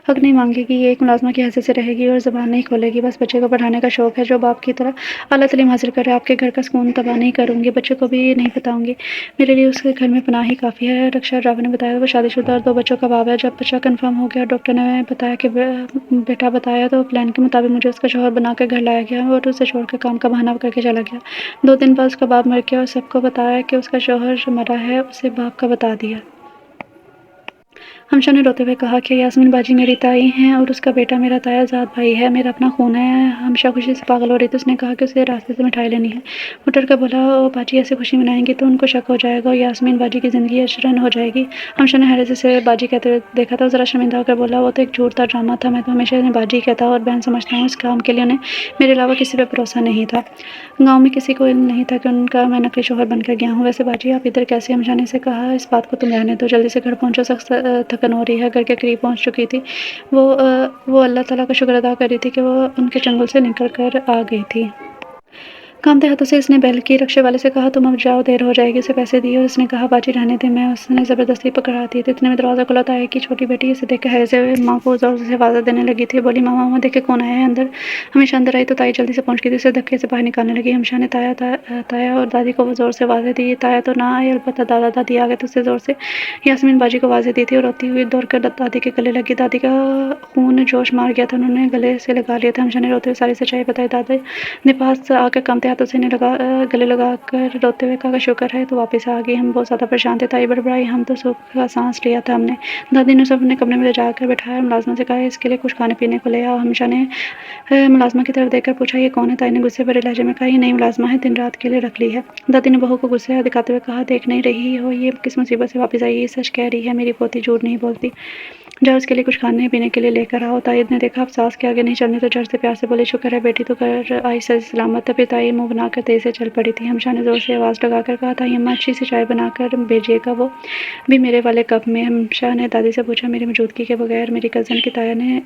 حق نہیں مانگے گی، یہ ایک ملازمہ کی حیثیت سے رہے گی اور زبان نہیں کھولے گی۔ بس بچے کو پڑھانے کا شوق ہے، جو باپ کی طرح اعلیٰ تعلیم حاصل کرے۔ آپ کے گھر کا سکون تباہ نہیں کروں گی، بچے کو بھی نہیں بتاؤں گی، میرے لیے اس کے گھر میں پناہ ہی کافی ہے۔ رکشا ڈرائیور نے بتایا وہ شادی شدہ اور 2 بچوں کا باپ ہے۔ جب بچہ کنفرم ہو گیا، ڈاکٹر نے بتایا کہ بیٹا بتایا تو پلان کے مطابق مجھے اس کا شوہر بنا کر گھر لایا گیا اور اسے چھوڑ کر کام کا بہانہ کر کے چلا گیا۔ 2 دن بعد اس کا باپ مر گیا اور سب کو بتایا کہ اس کا شوہر مرا ہے، اسے باپ کا بتا دیا۔ ہمشا نے روتے ہوئے کہا کہ یاسمین باجی میری تائی ہیں اور اس کا بیٹا میرا تایا زاد بھائی ہے، میرا اپنا خون ہے۔ ہمشا خوشی سے پاگل ہو رہی تھی۔ اس نے کہا کہ اسے راستے سے مٹھائی لینی ہے۔ وہ ڈر کر بولا او باجی ایسے خوشی منائیں گی تو ان کو شک ہو جائے گا اور یاسمین باجی کی زندگی اشرن ہو جائے گی۔ ہمشا نے حیرت سے باجی کہتے ہوئے دیکھا تھا۔ وہ ذرا شرمندہ ہو کر بولا وہ تو ایک جھوٹ تھا، ڈرامہ تھا، میں تو ہمیشہ انہیں باجی کہتا اور بہن سمجھتا ہوں۔ اس کام کے لیے انہیں میرے علاوہ کسی پہ بھروسہ نہیں تھا۔ گاؤں میں کسی کو علم نہیں تھا کہ ان کا میں نقلی شوہر بن کر گیا ہوں۔ ویسے باجی آپ ادھر کیسے؟ ہمشا نے اسے کہا اس بات کو تم رہنے دو، جلدی سے گھر پہنچو، سخت تھکن ہو رہی ہے۔ گھر کے قریب پہنچ چکی تھی وہ اللہ تعالیٰ کا شکر ادا کر رہی تھی کہ وہ ان کے چنگل سے نکل کر آ گئی تھی۔ کانپتے ہاتھوں سے اس نے بیل کی۔ رکشے والے سے کہا تم اب جاؤ، دیر ہو جائے گی۔ اسے پیسے دیے اور اس نے کہا باجی رہنے دیں، میں اس نے زبردستی پکڑا دی تھی۔ اتنے میں دروازہ کھلا تو آئی کی چھوٹی بیٹی اسے دیکھ کر حیرت سے ماں کو زور سے آواز دینے لگی تھی، بولی ماما ماما دیکھے کون آیا ہے اندر۔ ہمیشہ اندر آئی تو تائی جلدی سے پہنچ گئی تھی، اسے دھکے سے باہر نکالنے لگی۔ ہمشا نے تایا اور دادی کو زور سے آوازیں دی۔ تایا تو نہ آئی، البتہ دادا دادی آ گئے تو اسے زور سے یاسمین باجی کو آوازیں دی تھی اور روتی ہوئی دوڑ کر دادی کے گلے لگی۔ دادی کا خون جوش مار گیا تھا، انہوں نے گلے سے لگا لیا تھا۔ ہمشا نے روتے ہوئے ساری سچائی بتائی۔ دادی نے پاس آ کر کانپتے ہاتھوں سے گلے لگا کر روتے ہوئے کہا شکر ہے تو واپس آ گئی، ہم بہت زیادہ پریشان تھے۔ تائی بڑبڑائی ہم تو سکھ کا سانس لیا تھا ہم نے۔ دادی نے سب اپنے کمرے میں لے جا کر بٹھایا اور ملازمہ سے کہا اس کے لیے کچھ کھانے پینے کو لے آؤ۔ ہمشا نے ملازمہ کی طرف دیکھ کر پوچھا یہ کون ہے؟ تائی نے غصے بھرے لہجے میں کہا یہ نئی ملازمہ ہے، دن رات کے لیے رکھ لی ہے۔ دادی نے بہو کو غصہ دکھاتے ہوئے کہا دیکھ نہیں رہی ہو یہ کس مصیبت سے واپس آئی ہے؟ یہ سچ کہہ رہی ہے، میری پوتی جھوٹ نہیں بولتی، جاؤ اس کے لیے کچھ کھانے پینے کے لیے لے کر آؤ۔ تائی نے دیکھا اب ساس کے آگے نہیں چلنے تو جھٹ سے پیار سے بولی شکر ہے بیٹی تو گھر آئی صحیح سلامت۔ تبھی تائی منہ بنا کر تیزی سے چل پڑی تھی۔ ہمشا نے زور سے آواز لگا کر کہا تائی اماں اچھی سی چائے بنا کر بھیجیے گا، وہ بھی میرے والے کپ میں۔ ہمشا نے دادی سے پوچھا میری موجودگی کے بغیر میری کزن کی تایا نے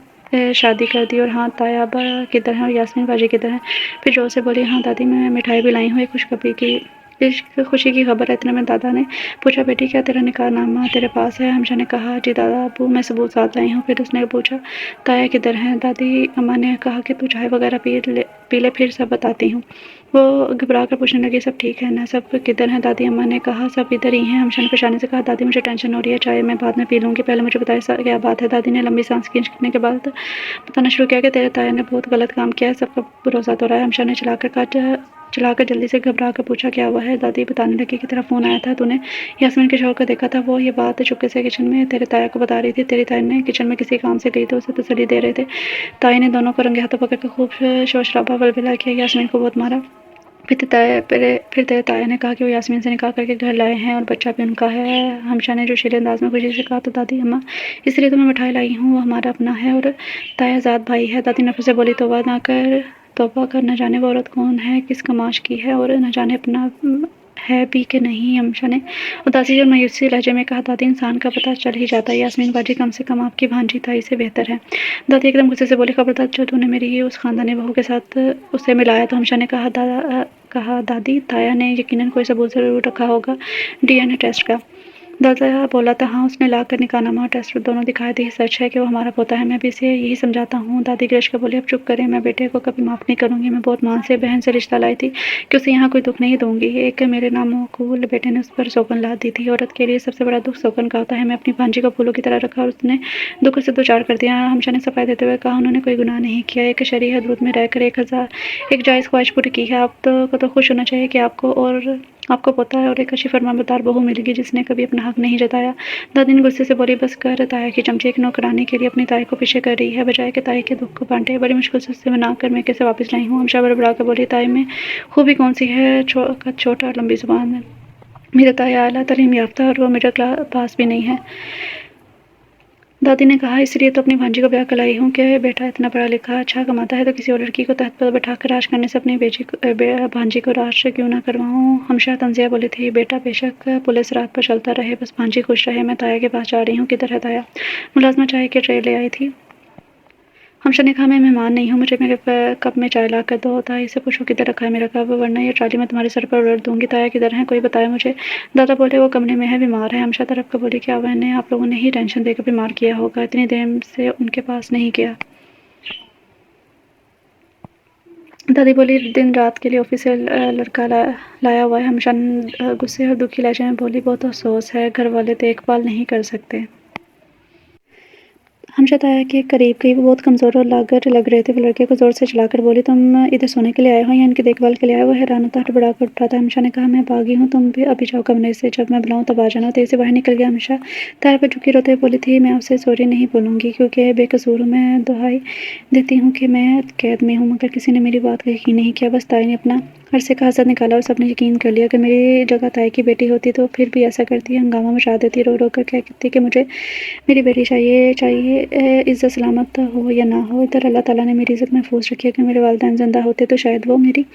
شادی کر دی اور ہاں تایا ابا کدھر ہیں اور یاسمین باجی کدھر ہیں؟ پھر زور سے بولی ہاں دادی میں مٹھائی بھی لائی ہوں، ایک خوشی کی خبر ہے۔ اتنے میں دادا نے پوچھا بیٹی کیا تیرا نکاح نامہ تیرے پاس ہے؟ ہمشا نے کہا جی دادا ابو میں ثبوت ساتھ لائی ہوں۔ پھر اس نے پوچھا تایا کدھر ہیں؟ دادی اماں نے کہا کہ تو چائے وغیرہ پی لے پھر سب بتاتی ہوں۔ وہ گھبرا کر پوچھنے لگی سب ٹھیک ہے نا؟ سب کدھر ہیں؟ دادی اماں نے کہا سب ادھر ہی ہیں۔ ہمشا نے پریشانی سے کہا دادی مجھے ٹینشن ہو رہی ہے، چائے میں بعد میں پی لوں گی، پہلے مجھے بتائے کیا بات ہے؟ دادی نے لمبی سانس کھینچنے کے بعد بتانا شروع کیا کہ تیرے تایا نے بہت غلط کام کیا ہے، سب کا بھروسہ تو رہا ہے۔ ہمشا نے چلا کر جلدی سے گھبرا کر پوچھا کیا ہوا ہے؟ دادی بتانے لگی کہ تیرا فون آیا تھا، تو نے یاسمین کے شوہر کو دیکھا تھا، وہ یہ بات چپکے سے کچن میں تیرے تایا کو بتا رہی تھی، تیری تائی نے کچن میں کسی کام سے گئی تو اسے تسلی دے رہے تھے۔ تائی نے دونوں کو رنگے ہاتھوں پکڑ کر خوب شور شرابہ ولولہ کیا، یاسمین کو بہت مارا۔ پھر تیرے تایا نے کہا کہ وہ یاسمین سے نکاح کر کے گھر لائے ہیں اور بچہ بھی ان کا ہے۔ ہمشا نے جوشیلے انداز میں خوشی سے کہا تو دادی اماں اس لیے تو میں مٹھائی لائی ہوں، وہ ہمارا اپنا ہے اور تایا زاد بھائی ہے۔ دادی نفرت سے بولی توبہ کر، نہ جانے وہ عورت کون ہے، کس کماش کی ہے اور نہ جانے اپنا ہے بھی کہ نہیں۔ ہمشا نے اداسی اور مایوسی لہجے میں کہا دادی انسان کا پتہ چل ہی جاتا ہے، یاسمین باجی کم سے کم آپ کی بھانجی تائی سے بہتر ہے۔ دادی ایک دم غصے سے بولی خبردار جو تو نے میری اس خاندانی بہو کے ساتھ اسے ملایا تو۔ ہمشا نے کہا دادی تایا نے یقیناً کوئی ثبوت ضرور رکھا ہوگا ڈی این اے ٹیسٹ کا۔ دادا بولا تھا ہاں اس نے لا کر نکاح نامہ اور ٹیسٹ دونوں دکھائے تھے، یہ سچ ہے کہ وہ ہمارا پوتا ہے، میں بھی اسے یہی سمجھاتا ہوں۔ دادی گرج کر بولی اب چپ کریں، میں بیٹے کو کبھی معاف نہیں کروں گی، میں بہت مان سے بہن سے رشتہ لائی تھی کہ اسے یہاں کوئی دکھ نہیں دوں گی۔ ایک میرے ناموقول بیٹے نے اس پر سوگن لا دی تھی، عورت کے لیے سب سے بڑا دکھ سوگن کا ہوتا ہے، میں اپنی بھانجی کو پھولوں کی طرح رکھا اور اس نے دکھ سے دوچار کر دیا۔ ہمشا نے صفائی دیتے ہوئے کہا انہوں نے کوئی گناہ نہیں کیا، ایک شرعی حدود میں رہ کر ایک جائز خواہش پوری کی ہے، آپ کو تو خوش ہونا چاہیے کہ آپ کو پوتا ہے اور ایک اچھی فرمانبردار بہو ملے گی جس نے کبھی اپنا حق نہیں جتایا۔ دادی نے غصے سے بولی بس کر، تایا کی چمچی ایک نوکرانی کے لیے اپنی تائی کو پیچھے کر رہی ہے بجائے کہ تائی کے دکھ کو بانٹے، بڑی مشکل سے اسے منا کر میں کیسے واپس لائی ہوں۔ ہمشا بڑبڑا کر بولی تائی میں خوبی کون سی ہے؟ قد چھوٹا اور لمبی زبان ہے، میرا تایا اعلیٰ تعلیم یافتہ اور وہ مڈل کلاس بھی نہیں ہے، दादी ने कहा, इसलिए तो अपनी भांजी को ब्याह कर लाई हूँ कि बेटा इतना पढ़ा लिखा अच्छा कमाता है तो किसी और लड़की को तहत पर बैठा कर राज करने से अपनी भांजी को राज क्यों ना करवाऊँ। हमशा तंजिया बोली थी, बेटा बेशक पुलिस रात पर चलता रहे, बस भांजी खुश रहे। मैं ताया के पास जा रही हूँ। किधर है ताया? मुलाजमा चाय की ट्रे ले आई थी। हमशा ने कहा, मैं मेहमान नहीं हूँ, मुझे मेरे कप में चाय ला कर दो। ताई से पूछो किधर रखा है मेरा कप, वरना ये ट्राली मैं तुम्हारे सर पर उलट दूंगी। ताया किधर है, कोई बताया मुझे। दादा बोले, वो कमरे में है, बीमार है। हमशा तरफ को बोली, क्या मैंने आप लोगों ने ही टेंशन देकर बीमार किया होगा, इतनी देर से उनके पास नहीं गया। दादी बोली, दिन रात के लिए ऑफिस से लड़का लाया हुआ है। हमशा गुस्से और दुखी लहजे में बोली, बहुत अफसोस है, घर वाले देखभाल नहीं कर सकते। हमशा ताया के करीब गई। वो बहुत कमज़ोर और लागर लग रहे थे। वो लड़के को ज़ोर से चलाकर बोली, तुम इधर सोने के लिए आए हो या इनकी देखभाल के लिए आए हो? वो हैरान होता हड़बड़ाकर उठा था। हमशा ने कहा, मैं भागी हूँ, तुम भी अभी जाओ कमरे से, जब मैं बुलाऊँ तब आ जाना। तेज़ी से बाहर निकल गया। हमशा ताया पर झुकी रोते हुए बोली थी, मैं आपसे सॉरी नहीं बोलूँगी क्योंकि बेकसूर हूँ। मैं दुहाई देती हूँ कि मैं कैद में हूँ, मगर किसी ने मेरी बात का यकीन नहीं किया। बस ताई ने अपना अरसे का हंसद निकाला और सबने यकीन कर लिया। अगर मेरी जगह ताई की बेटी होती तो फिर भी ऐसा करती, हंगामा मचा देती, रो रो कर कहती कि मुझे मेरी बेटी चाहिए इज़्ज़त सलामत हो या ना हो। इधर अल्लाह ताला ने मेरी इज़्ज़त महफूज रखी है। अगर मेरे वालिदैन ज़िंदा होते तो शायद वो मेरी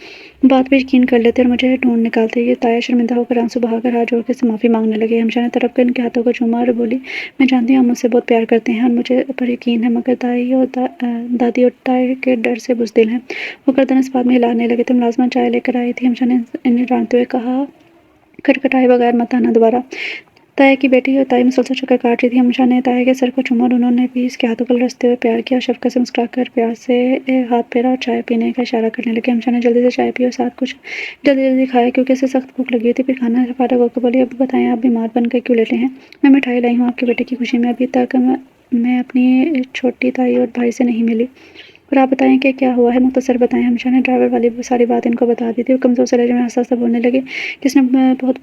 बात पे यकीन कर लेते और मुझे ढूंढ निकालते। ये ताया शर्मिंदा होकर आंसू बहाकर हाथ जोड़ के माफ़ी मांगने लगे। हमशा ने तरफ कर इनके हाथों को चूमा और बोली, मैं जानती हूँ आप मुझसे बहुत प्यार करते हैं और मुझे पर यकीन है, मगर दादी और ताए के डर से बुज़दिल हैं। वो गर्दन इस बात में हिलाने लगे थे। मुलाजमा चाय लेकर आई थी। हमशा ने इन्हें डांटते हुए कहा, खटखटाए बगैर मत आना दोबारा। ताया की बेटी और ताई मुसलसल चक्कर काट रही थी। हमशा ने ताया के सर को चूमा और उन्होंने भी इसके हाथों को लरसते हुए प्यार किया और शफ़क़त से मुस्कुराकर प्यार से हाथ फेरा और चाय पीने का इशारा करने लगे। हमशा ने जल्दी से चाय पी और साथ कुछ जल्दी जल्दी खाया क्योंकि उसे सख्त भूख लगी थी। फिर खाना से फारग होकर बोली, अब बताएं आप बीमार बनकर क्यों लेटे हैं? मैं मिठाई लाई हूँ आपके बेटे की खुशी में। अभी तक मैं अपनी छोटी ताई और भाई से नहीं मिली। और आप बताएं कि क्या हुआ है, मुख्तसर बताएं। हमशा ने ड्राइवर वाली सारी बात इनको बता दी थी। वो कमज़ोर से लहजे में आस्ता आस्ता बोलने लगे, किसने बहुत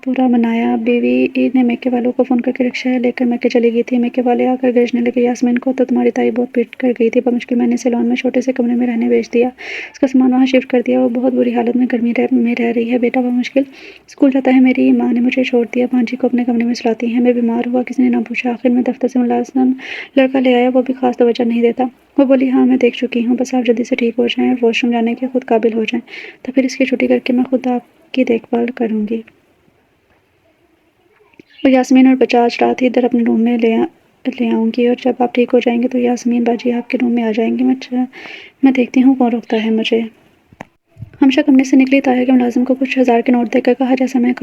बुरा मनाया। बीवी ने मैके वालों को फ़ोन करके रिक्शा लेकर मैके चली गई थी। मैके वाले आकर गरजने लगे, यास्मीन को तो तुम्हारी ताई बहुत पीट कर गई थी, बमुश्किल मैंने सैलून में छोटे से कमरे में रहने भेज दिया, उसका सामान वहाँ शिफ्ट कर दिया। वो बहुत बुरी हालत में गर्मी में रह रही है। बेटा बमुश्किल स्कूल जाता है। मेरी माँ ने मुझे छोड़ दिया, भांजी को अपने कमरे में सुलाती हैं। मैं बीमार हुआ, किसी ने ना पूछा। आखिर में दफ्तर से मुलाजिम लड़का ले आया, वो भी खास तवज्जो नहीं देता। वो बोली, हाँ मैं देख चुकी हूँ, बस आप जल्दी से ठीक हो जाएं और वॉशरूम जाने के खुद काबिल हो जाएं, तो फिर इसकी छुट्टी करके मैं खुद आपकी देखभाल करूँगी। और यास्मीन और बच्चा आज रात ही इधर अपने रूम में ले आऊँगी और जब आप ठीक हो जाएंगे तो यास्मीन बाजी आपके रूम में आ जाएंगी। मैं देखती हूँ कौन रोकता है मुझे। हमशा कमरे से निकली। ताया के मुलाजिम को कुछ हज़ार के नोट देकर कहा, जैसा मैं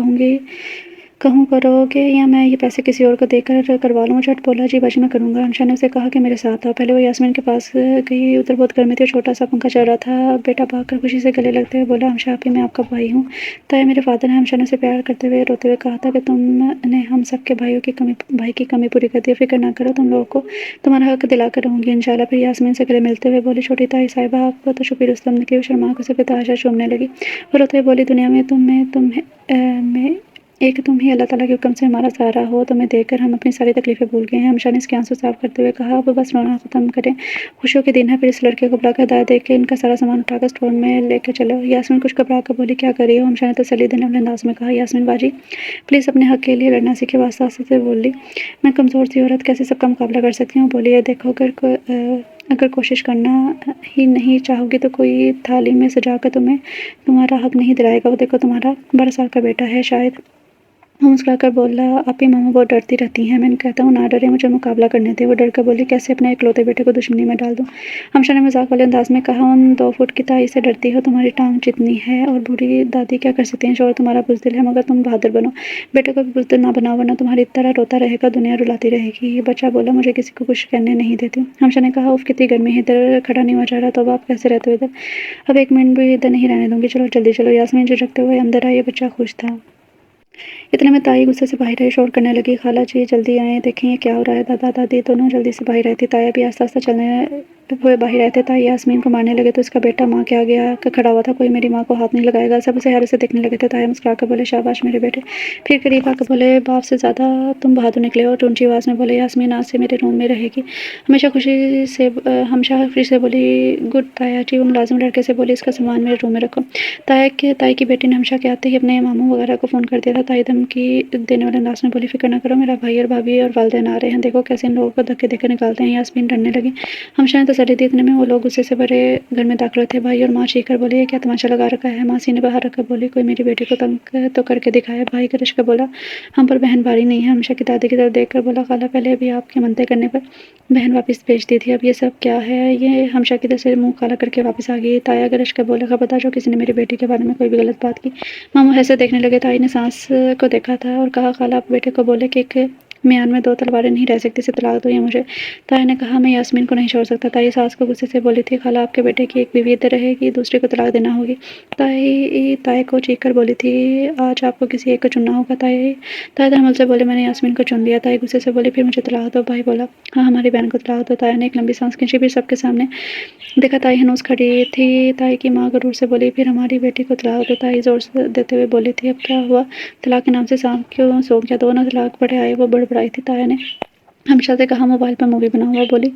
कहूँ करोगे या मैं ये पैसे किसी और को देकर करवा लूँ? झट बोला, जी बाजी मैं करूँगा। हमशा ने उसे कहा कि मेरे साथ आओ। पहले वो यास्मीन के पास गई। उधर बहुत गर्मी थी और छोटा सा पंखा चल रहा था। बेटा भागकर खुशी से गले लगते हुए बोला, हमशा आपी मैं आपका भाई हूँ, ताया मेरे फादर हैं। हमशा ने उसे प्यार करते हुए रोते हुए कहा था कि तुमने हम सब के भाई की कमी पूरी कर दी। फिक्र ना करो, तुम लोगों को तुम्हारा हक दिला कर रहूँगी इंशाल्लाह। फिर यास्मीन से गले मिलते हुए बोली, छोटी ताई साहिबा आप तो छुपी रुस्तम निकली। शर्मा को उसे बेतहाशा चूमने लगी और रोते हुए बोली, दुनिया में तुम्हें एक तुम ही अल्लाह ताला के हुक्म से हमारा सहारा हो, तुम्हें देखकर हम अपनी सारी तकलीफ़ें भूल गए हैं। हमशा ने इसके आंसू साफ करते हुए कहा, अब बस रोना ख़त्म करें, खुशियों के दिन है। फिर इस लड़के को बुलाकर हदायत दे के इनका सारा सामान उठाकर स्टोर में लेकर चलो। यास्मीन कुछ घबरा कर बोली, क्या कर रही हो? हमशा ने तसल्ली देने वाले अंदाज में कहा, यास्मीन बाजी प्लीज़ अपने हक के लिए लड़ना सीखे। वास्ता से बोली, मैं कमज़ोर सी औरत कैसे सबका मुकाबला कर सकती हूँ? बोली, देखो अगर कोशिश करना ही नहीं चाहोगी तो कोई थाली में सजा कर तुम्हारा हक नहीं दिलाएगा। वो देखो तुम्हारा 12 साल का बेटा है, शायद। वो मुस्कुराकर बोला, आपकी मामा बहुत डरती रहती हैं। मैंने कहता हूँ ना डरे, मुझे मुकाबला करने दे। वो डर कर बोली, कैसे अपने इकलौते बेटे को दुश्मनी में डाल दूँ? हमशा ने मजाक वाले अंदाज में कहा, उन 2 फुट की ताई से डरती हो, तुम्हारी टांग जितनी है और बूढ़ी दादी क्या कर सकती हैं? शोहर तुम्हारा बुज़दिल है, मगर तुम बहादुर बनो। बेटे को भी बुज़दिल ना बनाओ, वरना तुम्हारी तरह रोता रहेगा, दुनिया रुलाती रहेगी। ये बच्चा बोला, मुझे किसी को कुछ कहने नहीं देती। हमशा ने कहा, उफ कितनी गर्मी है, इधर खड़ा नहीं हुआ जा रहा, तो आप कैसे रहते हो इधर? अब 1 मिनट भी इधर नहीं रहने दूंगी, चलो जल्दी चलो। यास्मीन झिझकते हुए अंदर आई। बच्चा खुश था। इतने में ताई गुस्से से बाहर आई, शोर करने लगी, खाला जी जल्दी आए, देखें ये क्या हो रहा है। दादा दादी दोनों जल्दी से बाहर आई थी। ताया भी आस्ता आस्ता चलने हुए बाहर आए थे। ताई यास्मीन को मारने लगे तो उसका बेटा माँ के आगे आकर खड़ा हुआ था। कोई मेरी माँ को हाथ नहीं लगाएगा। सब उसे हैरत से देखने लगे थे। ताया मुस्कुरा कर बोले, शाबाश मेरे बेटे। फिर करीब आकर बोले, बाप से ज़्यादा तुम बहादुर निकले हो। ऊंची आवाज़ में बोले, यास्मीन आज से मेरे रूम में रहेगी। हमेशा खुशी से बोली, गुड ताया जी। वो मुलाजिम लड़के से बोली, इसका सामान मेरे रूम में रखो। ताई की बेटी ने हमेशा के आते ही अपने मामू वगैरह को फ़ोन कर दिया था। ताई धमकी देने वाले अंदाज में बोली, फिक्र न करो, मेरा भाई और भाभी और वालिदैन आ रहे हैं। देखो कैसे इन लोगों को धक्के देकर निकालते हैं। यास्मीन डरने लगी। हमशा ने तसल्ली दी। इतने में वो लोग गुस्से से भरे घर में दाखिल थे। भाई और माँ चीख कर बोले, क्या तमाशा लगा रखा है। माँ सीने बाहर रखकर बोली, कोई मेरी बेटी को तंग तो करके दिखाया। भाई गरज कर बोला, हम पर बहन भारी नहीं है। हमशा की दादी की तरफ देख कर बोला, खाला पहले अभी आपके मनते करने पर बहन वापस भेज दी थी, अब ये सब क्या है। ये हमशा की तरफ से मुँह काला करके वापस आ गई। ताया गरज कर बोला, खबरदार जो किसी ने मेरी बेटी के बारे में कोई भी गलत बात की। मामू ऐसे देखने लगे। ताई ने सास को देखा था और कहा, खाला आप बेटे को बोले कि एक म्यान में दो तलवारें नहीं रह सकती, इसे तलाक दो या मुझे। ताया ने कहा, मैं यास्मीन को नहीं छोड़ सकता। ताई सास को गुस्से से बोली थी, खाला आपके बेटे की एक बीवी इधर रहेगी, दूसरे को तलाक देना होगी। ताई को चीख कर बोली थी, आज आपको किसी एक को चुनना होगा। ताई धर्मल से बोले, मैंने यास्मीन को चुन लिया। ताई गुस्से से बोली, फिर मुझे तलाक दो। भाई बोला, हाँ हमारी बहन को तलाक दो। ताया ने एक लंबी सांस खींची। फिर सबके सामने देखा ताई हनूस खड़ी थी। ताई की माँ गरूर से बोली, फिर हमारी बेटी को तलाक दो। ताई जोर से देते हुए बोली थी, अब क्या हुआ, तलाक के नाम से सांप क्यों सो गया। दोनों तलाक बड़े आए, वो बड़बड़ाई थी। ताया ने हमशा से कहा, मोबाइल पर मूवी बना हुआ। बोली,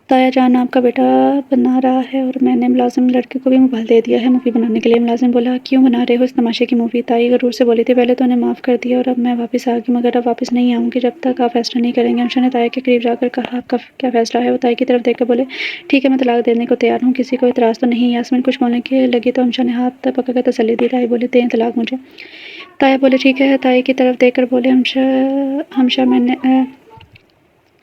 ताया जान आपका बेटा बना रहा है और मैंने मुलाजिम लड़के को भी मोबाइल दे दिया है मूवी बनाने के लिए। मुलाजिम बोला, क्यों बना रहे हो इस तमाशे की मूवी। ताई गरूर से बोली थी, पहले तो उन्हें माफ़ कर दिया और अब मैं वापस आ गई, मगर अब वापस नहीं आऊँगी जब तक आप फैसला नहीं करेंगे। हमशा ने ताया के करीब जाकर कहा, आपका क्या फैसला है। वो ताई की तरफ देख कर बोले, ठीक है मैं तलाक देने को तैयार हूँ, किसी को इतराज़ तो नहीं। यास्मीन कुछ बोलने की लगी तो हमशा ने हाथ पकड़ कर तसल्ली दी। ताई बोली, दें तलाक मुझे। ताया बोले, ठीक है। ताई की तरफ देख कर बोले,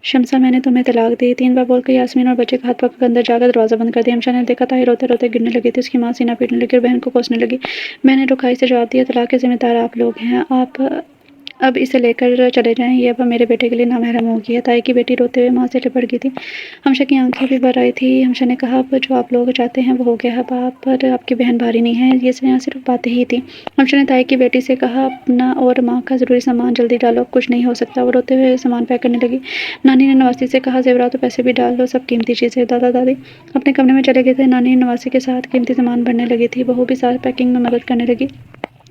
शमसा मैंने तुम्हें तलाक दी। 3 बार बोलकर यास्मीन और बच्चे का हाथ पकड़ अंदर जाकर दरवाज़ा बंद कर दिया। हमशा ने देखा ताई रोते रोते गिरने लगी थी। उसकी माँ सीना पीटने लगी और बहन को कोसने लगी। मैंने रुखाई से जवाब दिया, तलाक के जिम्मेदार आप लोग हैं, आप अब इसे लेकर चले जाएं, ये अब मेरे बेटे के लिए नामहरम हो गई है। ताई की बेटी रोते हुए माँ से लिपट गई थी। हमशा की आंखें भी भर आई थी। हमशा ने कहा, अब जो आप लोग चाहते हैं वो हो गया है, आप पर आपकी बहन भारी नहीं है। ये यहाँ सिर्फ बातें ही थी। हमशा ने ताई की बेटी से कहा, अपना और माँ का ज़रूरी सामान जल्दी डालो, अब कुछ नहीं हो सकता। वो रोते हुए सामान पैक करने लगी। नानी ने नवासी से कहा, जेवरात तो पैसे भी डाल लो, सब कीमती चीज़ें। दादा दादी अपने कमरे में चले गए थे। नानी नवासी के साथ कीमती सामान भरने लगी थी। बहू भी साथ पैकिंग में मदद करने लगी।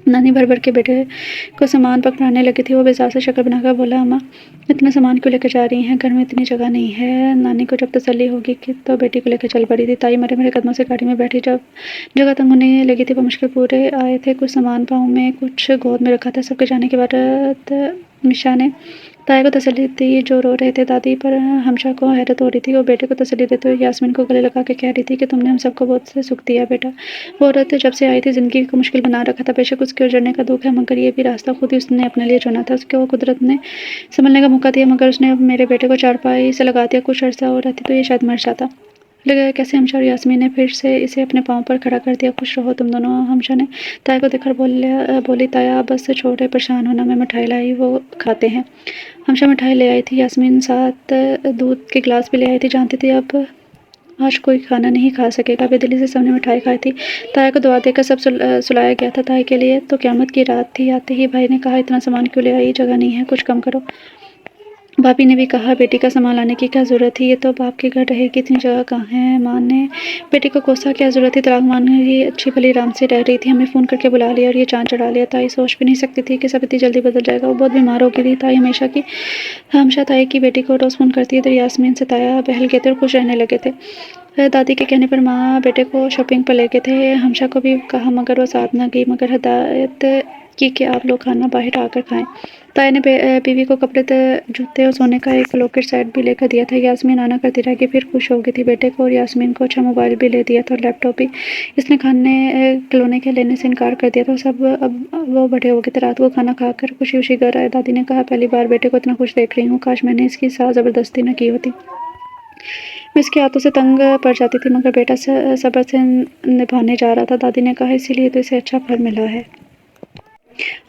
नानी भर भर के बेटे को सामान पकड़ाने लगी थी। वो बेजार से शक्ल बनाकर बोला, अम्मा इतना सामान क्यों लेकर जा रही हैं, घर में इतनी जगह नहीं है। नानी को जब तसल्ली होगी कि तो बेटी को लेकर चल पड़ी थी। ताई मरे मेरे कदमों से गाड़ी में बैठी। जब जगह तंग होने लगी थी वो मुश्किल पूरे आए थे। कुछ सामान पाँव में, कुछ गोद में रखा था। सबके जाने के बाद मिशा ने ताया को तसल्ली दी जो रो रहे थे। दादी पर हमशा को हैरत हो रही थी। वो बेटे को तसल्ली देते हुए यास्मीन को गले लगा के कह रही थी कि तुमने हम सबको बहुत से सुख दिया बेटा। वो औरत जब से आई थी ज़िंदगी को मुश्किल बना रखा था। बेशक उसके उजड़ने का दुख है, मगर ये भी रास्ता खुद ही उसने अपने लिए चुना था। उसको कुदरत ने संभलने का मौका दिया, मगर उसने अब मेरे बेटे को चारपाई से लगा दिया। कुछ अर्सा और रहती तो ये शायद मर जाता। लगा कैसे हमशा और यास्मीन ने फिर से इसे अपने पाँव पर खड़ा कर दिया। खुश रहो तुम दोनों। हमशा ने ताया को देखकर बोली, ताया बस छोड़े, परेशान होना, मैं मिठाई लाई, वो खाते हैं। हमशा मिठाई ले आई थी। यास्मीन साथ दूध के गिलास भी ले आई थी। जानती थी अब आज कोई खाना नहीं खा सकेगा। बेदिली से सबने मिठाई खाई थी। ताया को दुआ देकर सब सुलाया गया था। ताई के लिए तो क़यामत की रात थी। आते ही भाई ने कहा, इतना सामान क्यों ले आई, जगह नहीं है, कुछ कम करो। भाभी ने भी कहा, बेटी का सामान लाने की क्या ज़रूरत थी, ये तो बाप के घर रहेगी, इतनी जगह कहाँ है। माँ ने बेटी को कोसा, क्या ज़रूरत थी, तलाक मांगने की, अच्छी भली आराम से रह रही थी, हमें फ़ोन करके बुला लिया और ये चाँद चढ़ा लिया। ताई सोच भी नहीं सकती थी कि सब इतनी जल्दी बदल जाएगा। वो बहुत बीमार हो गई थी। ताई हमेशा की हमशा ताई की बेटी को रोज़ फ़ोन करती है तो यास्मीन से ताया बहल गए थे और खुश रहने लगे थे। दादी के कहने पर माँ बेटे को शॉपिंग पर ले गए थे। हमशा को भी कहा, मगर वो साथ न गई, मगर हिदायत की कि आप लोग खाना बाहर आकर खाएं। ताया ने बीवी को कपड़े, जूते और सोने का एक लॉकेट सेट भी लेकर दिया था। यास्मीन आना करती रह गई, फिर खुश हो गई थी। बेटे को और यास्मीन को अच्छा मोबाइल भी ले दिया था और लैपटॉप भी। इसने खाने खिलौने के लेने से इनकार कर दिया था। सब अब वो बड़े हो गए थे। रात को खाना खाकर खुशी खुशी घर आए। दादी ने कहा, पहली बार बेटे को इतना खुश देख रही हूँ, काश मैंने इसकी साथ ज़बरदस्ती न की होती। मैं इसकी आदतों से तंग पड़ जाती थी, मगर बेटा सब्र से निभाने जा रहा था। दादी ने कहा, इसीलिए तो इसे अच्छा फल मिला है।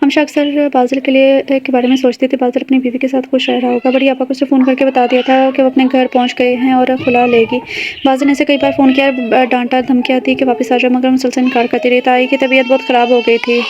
हमशा अक्सर बाज़िल के बारे में सोचती थी। बाज़िल अपनी बीवी के साथ खुश रह रहा होगा। बड़ी आपा को उसे फ़ोन करके बता दिया था कि वो अपने घर पहुंच गए हैं और खुला लेगी। बाज़िल ने इसे कई बार फ़ोन किया, डांटा धमकियाँ दी कि वापस आ जाओ, मगर मुसलसल इनकार करती रही। ताई की तबीयत बहुत ख़राब हो गई थी।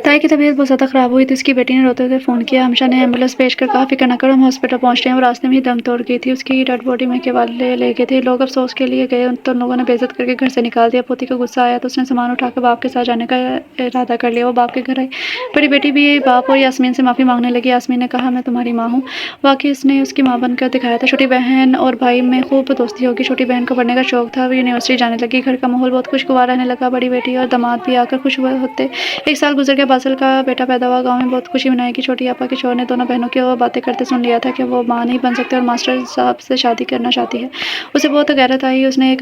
ताई की तबीयत बहुत ज़्यादा ख़राब हुई थी। उसकी बेटी ने रोते हुए फ़ोन किया। हमशा ने एम्बुलेंस भेजकर कहा फ़िक्र न करो, हम हॉस्पिटल पहुँच रहे हैं। वो रास्ते में ही दम तोड़ गई थी। उसकी डेड बॉडी में के वाले ले गए थे। लोग अफसोस के लिए गए तो लोगों ने बेइज्जत करके घर से निकाल दिया। पोती को गुस्सा आया तो उसने सामान उठाकर बाप के साथ जाने का इरादा कर लिया। वो बाप के घर आई। बड़ी बेटी भी बाप और यास्मीन से माफ़ी मांगने लगी। यास्मीन ने कहा मैं तुम्हारी माँ हूँ। वाकई उसने उसकी माँ बनकर दिखाया था। छोटी बहन और भाई में खूब दोस्ती होगी। छोटी बहन को पढ़ने का शौक था। वो यूनिवर्सिटी जाने लगी। घर का माहौल बहुत खुशगवार रहने लगा। बड़ी बेटी और दामाद भी आकर खुश हुए होते। एक साल गुजर गया। बादल का बेटा पैदा हुआ। गांव में बहुत खुशी मनाई कि छोटी आपा के शौहर ने दोनों बहनों की वो बातें करते सुन लिया था कि वो माँ नहीं बन सकती और मास्टर साहब से शादी करना चाहती है। उसे बहुत गैरत आई। उसने एक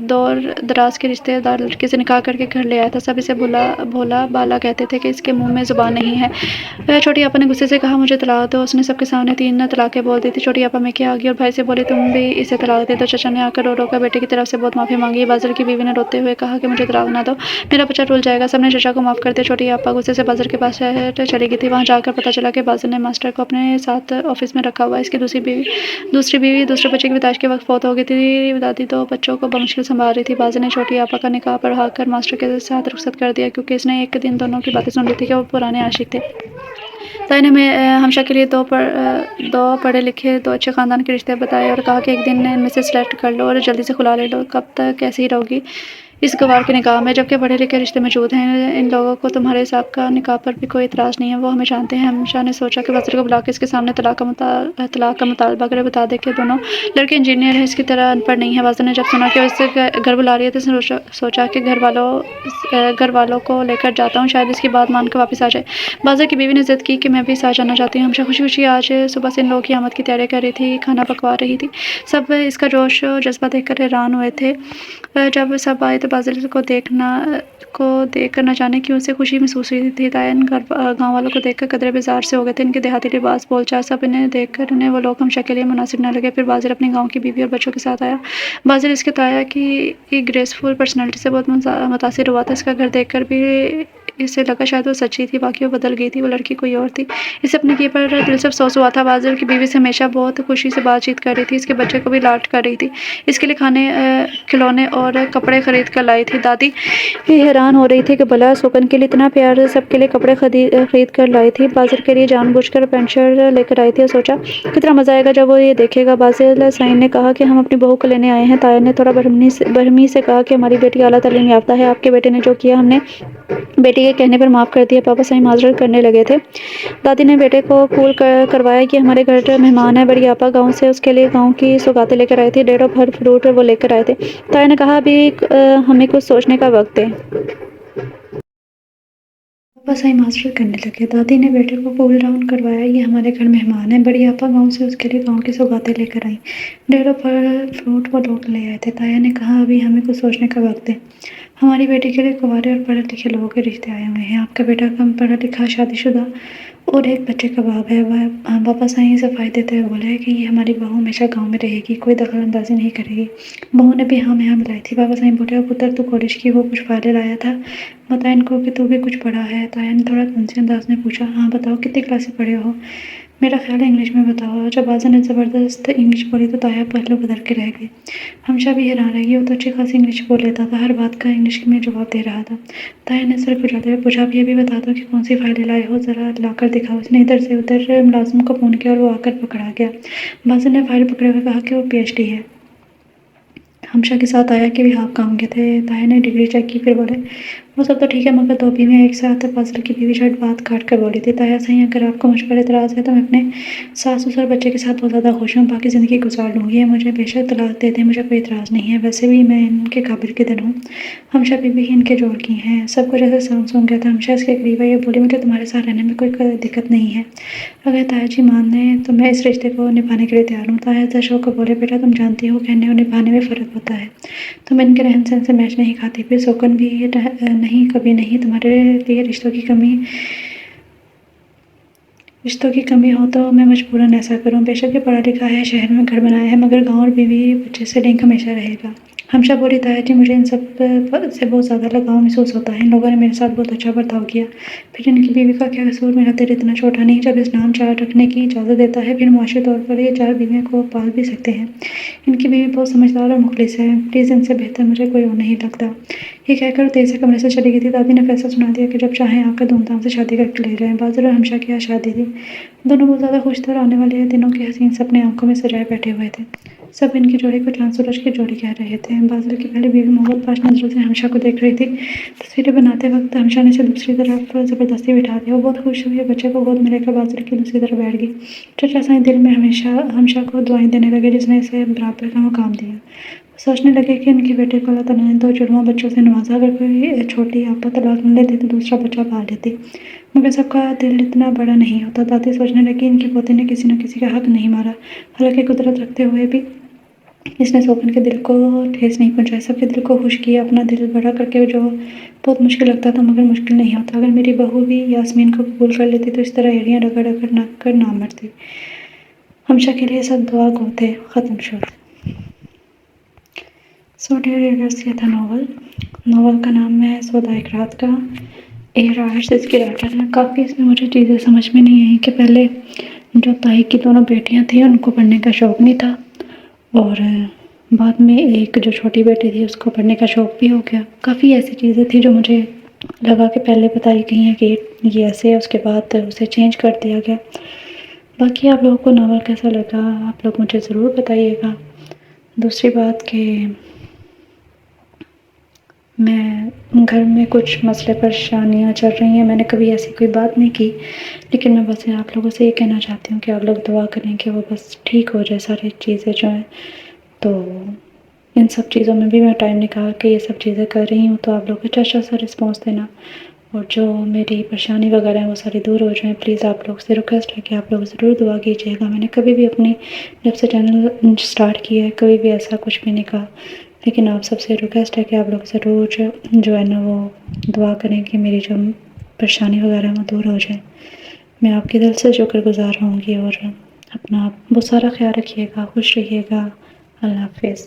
दौर दराज के रिश्तेदार लड़के से निकाह करके घर ले आया था। सब इसे भोला बाला कहते थे कि इसके मुंह में जुबान नहीं है। छोटी आपा ने गुस्से से कहा मुझे तलाक दो। उसने सबके सामने 3 तलाकें बोल दी थी। छोटी आपा में क्या आ गई और भाई से बोली तुम भी इसे तलाक दे दो। चचा ने आकर रो रो कर बेटे की तरफ से बहुत माफ़ी मांगी। बाजर की बीवी ने रोते हुए कहा कि मुझे तलाक ना दो, मेरा बच्चा रुल जाएगा। सबने चचा को माफ़ कर दिया। छोटी आपा गुस्से से बाजर के पास शहर चली गई थी। वहाँ जाकर पता चला कि बाजर ने मास्टर को अपने साथ ऑफिस में रखा हुआ है। इसकी दूसरी बीवी दूसरे बच्चे की पैदाइश के वक्त फौत हो गई थी। दादी 2 बच्चों को बमुश्किल संभाल रही थी। बाजर ने छोटी आपा का निकाह पढ़ाकर मास्टर के साथ रुखसत कर दिया क्योंकि इसने एक दिन दोनों की बातें सुन ली थी कि वो पुराने आशिक थे। ताई ने हमशा के लिए दो पढ़े लिखे दो अच्छे ख़ानदान के रिश्ते बताए और कहा कि एक दिन इनमें से सेलेक्ट कर लो और जल्दी से खुला ले लो। कब तक ऐसे ही रहोगी इस गवार के निकाह में, जबकि पढ़े लिखे रिश्ते मौजूद हैं। इन लोगों को तुम्हारे हिसाब का निकाह पर भी कोई इतराज़ नहीं है। वो हमें जानते हैं। हमशा ने सोचा कि बसर को बुला के इसके सामने तलाक का मुतालबा करे, बता दे कि दोनों लड़के इंजीनियर हैं, इसकी तरह अनपढ़ नहीं है। बाज़र ने जब सुना कि वो इससे घर बुला रही है तो उसने सोचा कि घर वालों को लेकर जाता हूँ, शायद इसकी बात मानकर वापस आ जाए। बाज़र की बीवी ने ज़िद की कि मैं भी साथ जाना चाहती हूँ। हमशा खुशी खुशी आज सुबह से इन लोगों की आमद की तैयारी कर रही थी, खाना पकवा रही थी। सब इसका जोश और जज्बा देखकर हैरान हुए थे। जब सब आए तो बाज़र को देखकर न जाने क्यों से खुशी महसूस हुई थी। तायन गाँव वालों को देखकर कदरे बेजार से हो गए थे। इनके देहाती लिबास बोलचाल सब इन्हें देखकर उन्हें वो लोग हमशा के लिए मुनासिब न लगे। फिर बाज़र अपने गाँव की बीवी और बच्चों के साथ आया। बाज़र इसके ताया की ग्रेसफुल पर्सनैलिटी से बहुत मुतासिर हुआ था। इसका घर देखकर भी इसे लगा शायद वो सच्ची थी, बाकी वो बदल गई थी। वो लड़की कोई और थी। इसे अपने किए पर दिल से अफसोस हुआ था। बाज़र की बीवी से हमेशा बहुत खुशी से बातचीत कर रही थी। इसके बच्चे को भी लाड कर रही थी। इसके लिए खाने खिलौने और कपड़े खरीद कर लाई थी। दादी भी हैरान हो रही थी कि भला सोकन के लिए इतना प्यार सबके लिए कपड़े खरीद कर लाई थी। बाज़र के लिए जानबूझकर पेंट शर्ट लेकर आई थी और सोचा कितना मज़ा आएगा जब वो ये देखेगा। बाज़िल साइन ने कहा कि हम अपनी बहू को लेने आए हैं। ताया ने थोड़ा बरहमी से कहा कि हमारी बेटी आला तालीम याफ्ता है। आपके बेटे ने जो किया हमने बेटी के कहने पर माफ़ कर दिया। पापा साईं माजरत करने लगे थे। दादी ने बेटे को कूल करवाया कि हमारे घर मेहमान है। बड़ी आपा गांव से उसके लिए गांव की सौगातें लेकर आए थे। 1.5 फल फ्रूट वो लेकर आए थे। ताया ने कहा अभी हमें कुछ सोचने का वक्त है। पापा साईं माजरत करने लगे। दादी ने बेटे को कूल डाउन करवाया, ये हमारे घर मेहमान है। बड़ी आपा गांव से उसके लिए गांव की सौगातें लेकर आई। 1.5 फल फ्रूट वो लोग ले आए थे। ताया ने कहा अभी हमें कुछ सोचने का वक्त है। हमारी बेटी के लिए कुंवारे और पढ़े लिखे लोगों के रिश्ते आए हुए हैं। आपका बेटा कम पढ़ा लिखा शादीशुदा और एक बच्चे का बाप है। वह पापा साईं सफाई देते हुए बोले कि ये हमारी बहू हमेशा गांव में रहेगी, कोई दखल अंदाजी नहीं करेगी। बहू ने भी हाँ में हाँ मिलाई थी। पापा साईं बोले अब पुत्र तू कॉलेज की वो कुछ फाइलें लाया था, बता इनको कि तू भी कुछ पढ़ा है। ताया ने थोड़ा तंजी अंदाज में पूछा हाँ बताओ कितनी क्लास से पढ़े हो। मेरा ख्याल है इंग्लिश में बताओ। जब बाज़ा ने ज़बरदस्त इंग्लिश बोली तो ताया पहलू बदल के रह गए। हमशा भी हैरान रह गई। वो तो अच्छी खासी इंग्लिश बोल लेता था, हर बात का इंग्लिश में जवाब दे रहा था। ताया ने सर खुजाते हुए पूछा अब ये भी बता दो कि कौन सी फाइलें लाए हो, ज़रा लाकर दिखाओ। उसने इधर से उधर मुलाजिम को फ़ोन किया और वो आकर पकड़ा गया। बाज़ा ने फाइल पकड़े हुए कहा कि वो PhD है। हमशा के साथ आया कि भी आप काम के थे। ताया ने डिग्री चेक की, फिर बोले वो सब तो ठीक है मगर 2 बीवियाँ एक साथ। बाज़र की बीवी झट बात काट कर बोली थी ताया साईं अगर आपको मुझ पर एतराज़ है तो मैं अपने सास ससुर बच्चे के साथ बहुत ज़्यादा खुश हूँ, बाकी ज़िंदगी गुजार लूँगी। ये मुझे बेशक तलाक दे दें, मुझे कोई एतराज़ नहीं है। वैसे भी मैं इनके काबिल किधर हूँ। हमशा बीवी ही इनके जोड़ की हैं। सब कुछ ऐसे सून गया था। हमशा इसके करीब ये बोली मुझे तुम्हारे साथ रहने में कोई दिक्कत नहीं है, अगर ताया जी मान लें तो मैं इस रिश्ते को निभाने के लिए तैयार हूँ। ताया दर्शक को बोले बेटा तुम जानती हो कहने और निभाने में फ़र्क होता है। तुम इनके रहन सहन से मैच नहीं खाती, फिर शौकन भी नहीं कभी नहीं। तुम्हारे लिए रिश्तों की कमी हो तो मैं मजबूरन ऐसा करूं। बेशक ये पढ़ा लिखा है, शहर में घर बनाया है, मगर गांव और बीवी बच्चे से लिंक हमेशा रहेगा। ہمشا بولی تایا جی مجھے ان سب سے بہت زیادہ لگاؤ محسوس ہوتا ہے، ان لوگوں نے میرے ساتھ بہت اچھا برتاؤ کیا۔ پھر ان کی بیوی کا کیا قصور، میرا دل اتنا چھوٹا نہیں جب اسلام چار رکھنے کی اجازت دیتا ہے، پھر معاشی طور پر یہ 4 بیویوں کو پال بھی سکتے ہیں۔ ان کی بیوی بہت سمجھدار اور مخلص ہے، پلیز ان سے بہتر مجھے کوئی اور نہیں لگتا۔ یہ کہہ کر تیزی سے کمرے سے چلی گئی تھی۔ دادی نے فیصلہ سنا دیا کہ جب چاہیں آ کر دھوم دھام سے شادی کر کے لے جائیں۔ بازل اور ہمشا کی آج شادی تھی، دونوں بہت زیادہ خوش تھے اور آنے والے دنوں کے حسین سپنے آنکھوں میں سجائے بیٹھے ہوئے تھے۔ سب ان کی جوڑی کو چاند سورج کی جوڑی کہہ رہے تھے۔ بازل کی پہلی بیوی محبت باش نظروں سے ہمشا کو دیکھ رہی تھی۔ تصویریں بناتے وقت ہمشا نے اسے دوسری طرف زبردستی بٹھا دیا۔ وہ بہت خوش ہوئی اور بچے کو گود میں لے کر بازل کی دوسری طرف بیٹھ گئی۔ چچا سائیں دل میں ہمشا کو دعائیں دینے لگے جس نے اسے برابر کا مقام دیا۔ وہ سوچنے لگے کہ ان کی بیٹی کو اللہ تعالیٰ نے 2 جڑواں بچوں سے نوازا، اگر کوئی چھوٹی آپا طلاق نہ لیتی تو دوسرا بچہ پال لیتی، مگر سب کا دل اتنا بڑا نہیں ہوتا۔ دادی سوچنے لگی ان کی پوتی نے کسی نہ کسی کا حق نہیں مارا، حالانکہ قدرت رکھتے ہوئے بھی اس نے سوگن کے دل کو ٹھیس نہیں پہنچائی، سب کے دل کو خوش کیا، اپنا دل بڑا کر کے، جو بہت مشکل لگتا تھا مگر مشکل نہیں ہوتا۔ اگر میری بہو بھی یاسمین کو قبول کر لیتی تو اس طرح ایڑیاں رگڑ رگڑ کر نہ مرتی۔ ہمشا کے لیے سب دعا گو تھے۔ ختم شد۔ سو ڈیئر ریڈرز، یہ تھا ناول کا نام ہے سودا ایک رات کا۔ رائٹرز اس کی رائٹر ہیں۔ کافی اس میں مجھے چیزیں سمجھ میں نہیں آئیں کہ پہلے جو تائی کی دونوں بیٹیاں تھیں ان کو پڑھنے کا شوق نہیں تھا، اور بعد میں ایک جو چھوٹی بیٹی تھی اس کو پڑھنے کا شوق بھی ہو گیا۔ کافی ایسی چیزیں تھیں جو مجھے لگا کہ پہلے بتائی گئی ہیں کہ یہ ایسے ہے، اس کے بعد اسے چینج کر دیا گیا۔ باقی آپ لوگوں کو ناول کیسا لگا آپ لوگ مجھے ضرور بتائیے گا۔ دوسری بات کہ میں گھر میں کچھ مسئلے پریشانیاں چل رہی ہیں، میں نے کبھی ایسی کوئی بات نہیں کی، لیکن میں بس آپ لوگوں سے یہ کہنا چاہتی ہوں کہ آپ لوگ دعا کریں کہ وہ بس ٹھیک ہو جائے ساری چیزیں جو ہیں۔ تو ان سب چیزوں میں بھی میں ٹائم نکال کے یہ سب چیزیں کر رہی ہوں، تو آپ لوگ اچھا سا رسپانس دینا، اور جو میری پریشانی وغیرہ ہیں وہ ساری دور ہو جائیں۔ پلیز آپ لوگ سے ریکویسٹ ہے کہ آپ لوگ ضرور دعا کیجیے گا۔ میں نے کبھی بھی اپنی جب سے چینل سٹارٹ کیا ہے کبھی بھی ایسا کچھ بھی نہیں کہا، لیکن آپ سب سے ریکویسٹ ہے کہ آپ لوگ ضرور جو ہے نا وہ دعا کریں کہ میری جو پریشانی وغیرہ وہ دور ہو جائے۔ میں آپ کے دل سے شکر گزار ہوں گی، اور اپنا بہت سارا خیال رکھیے گا، خوش رہیے گا۔ اللہ حافظ۔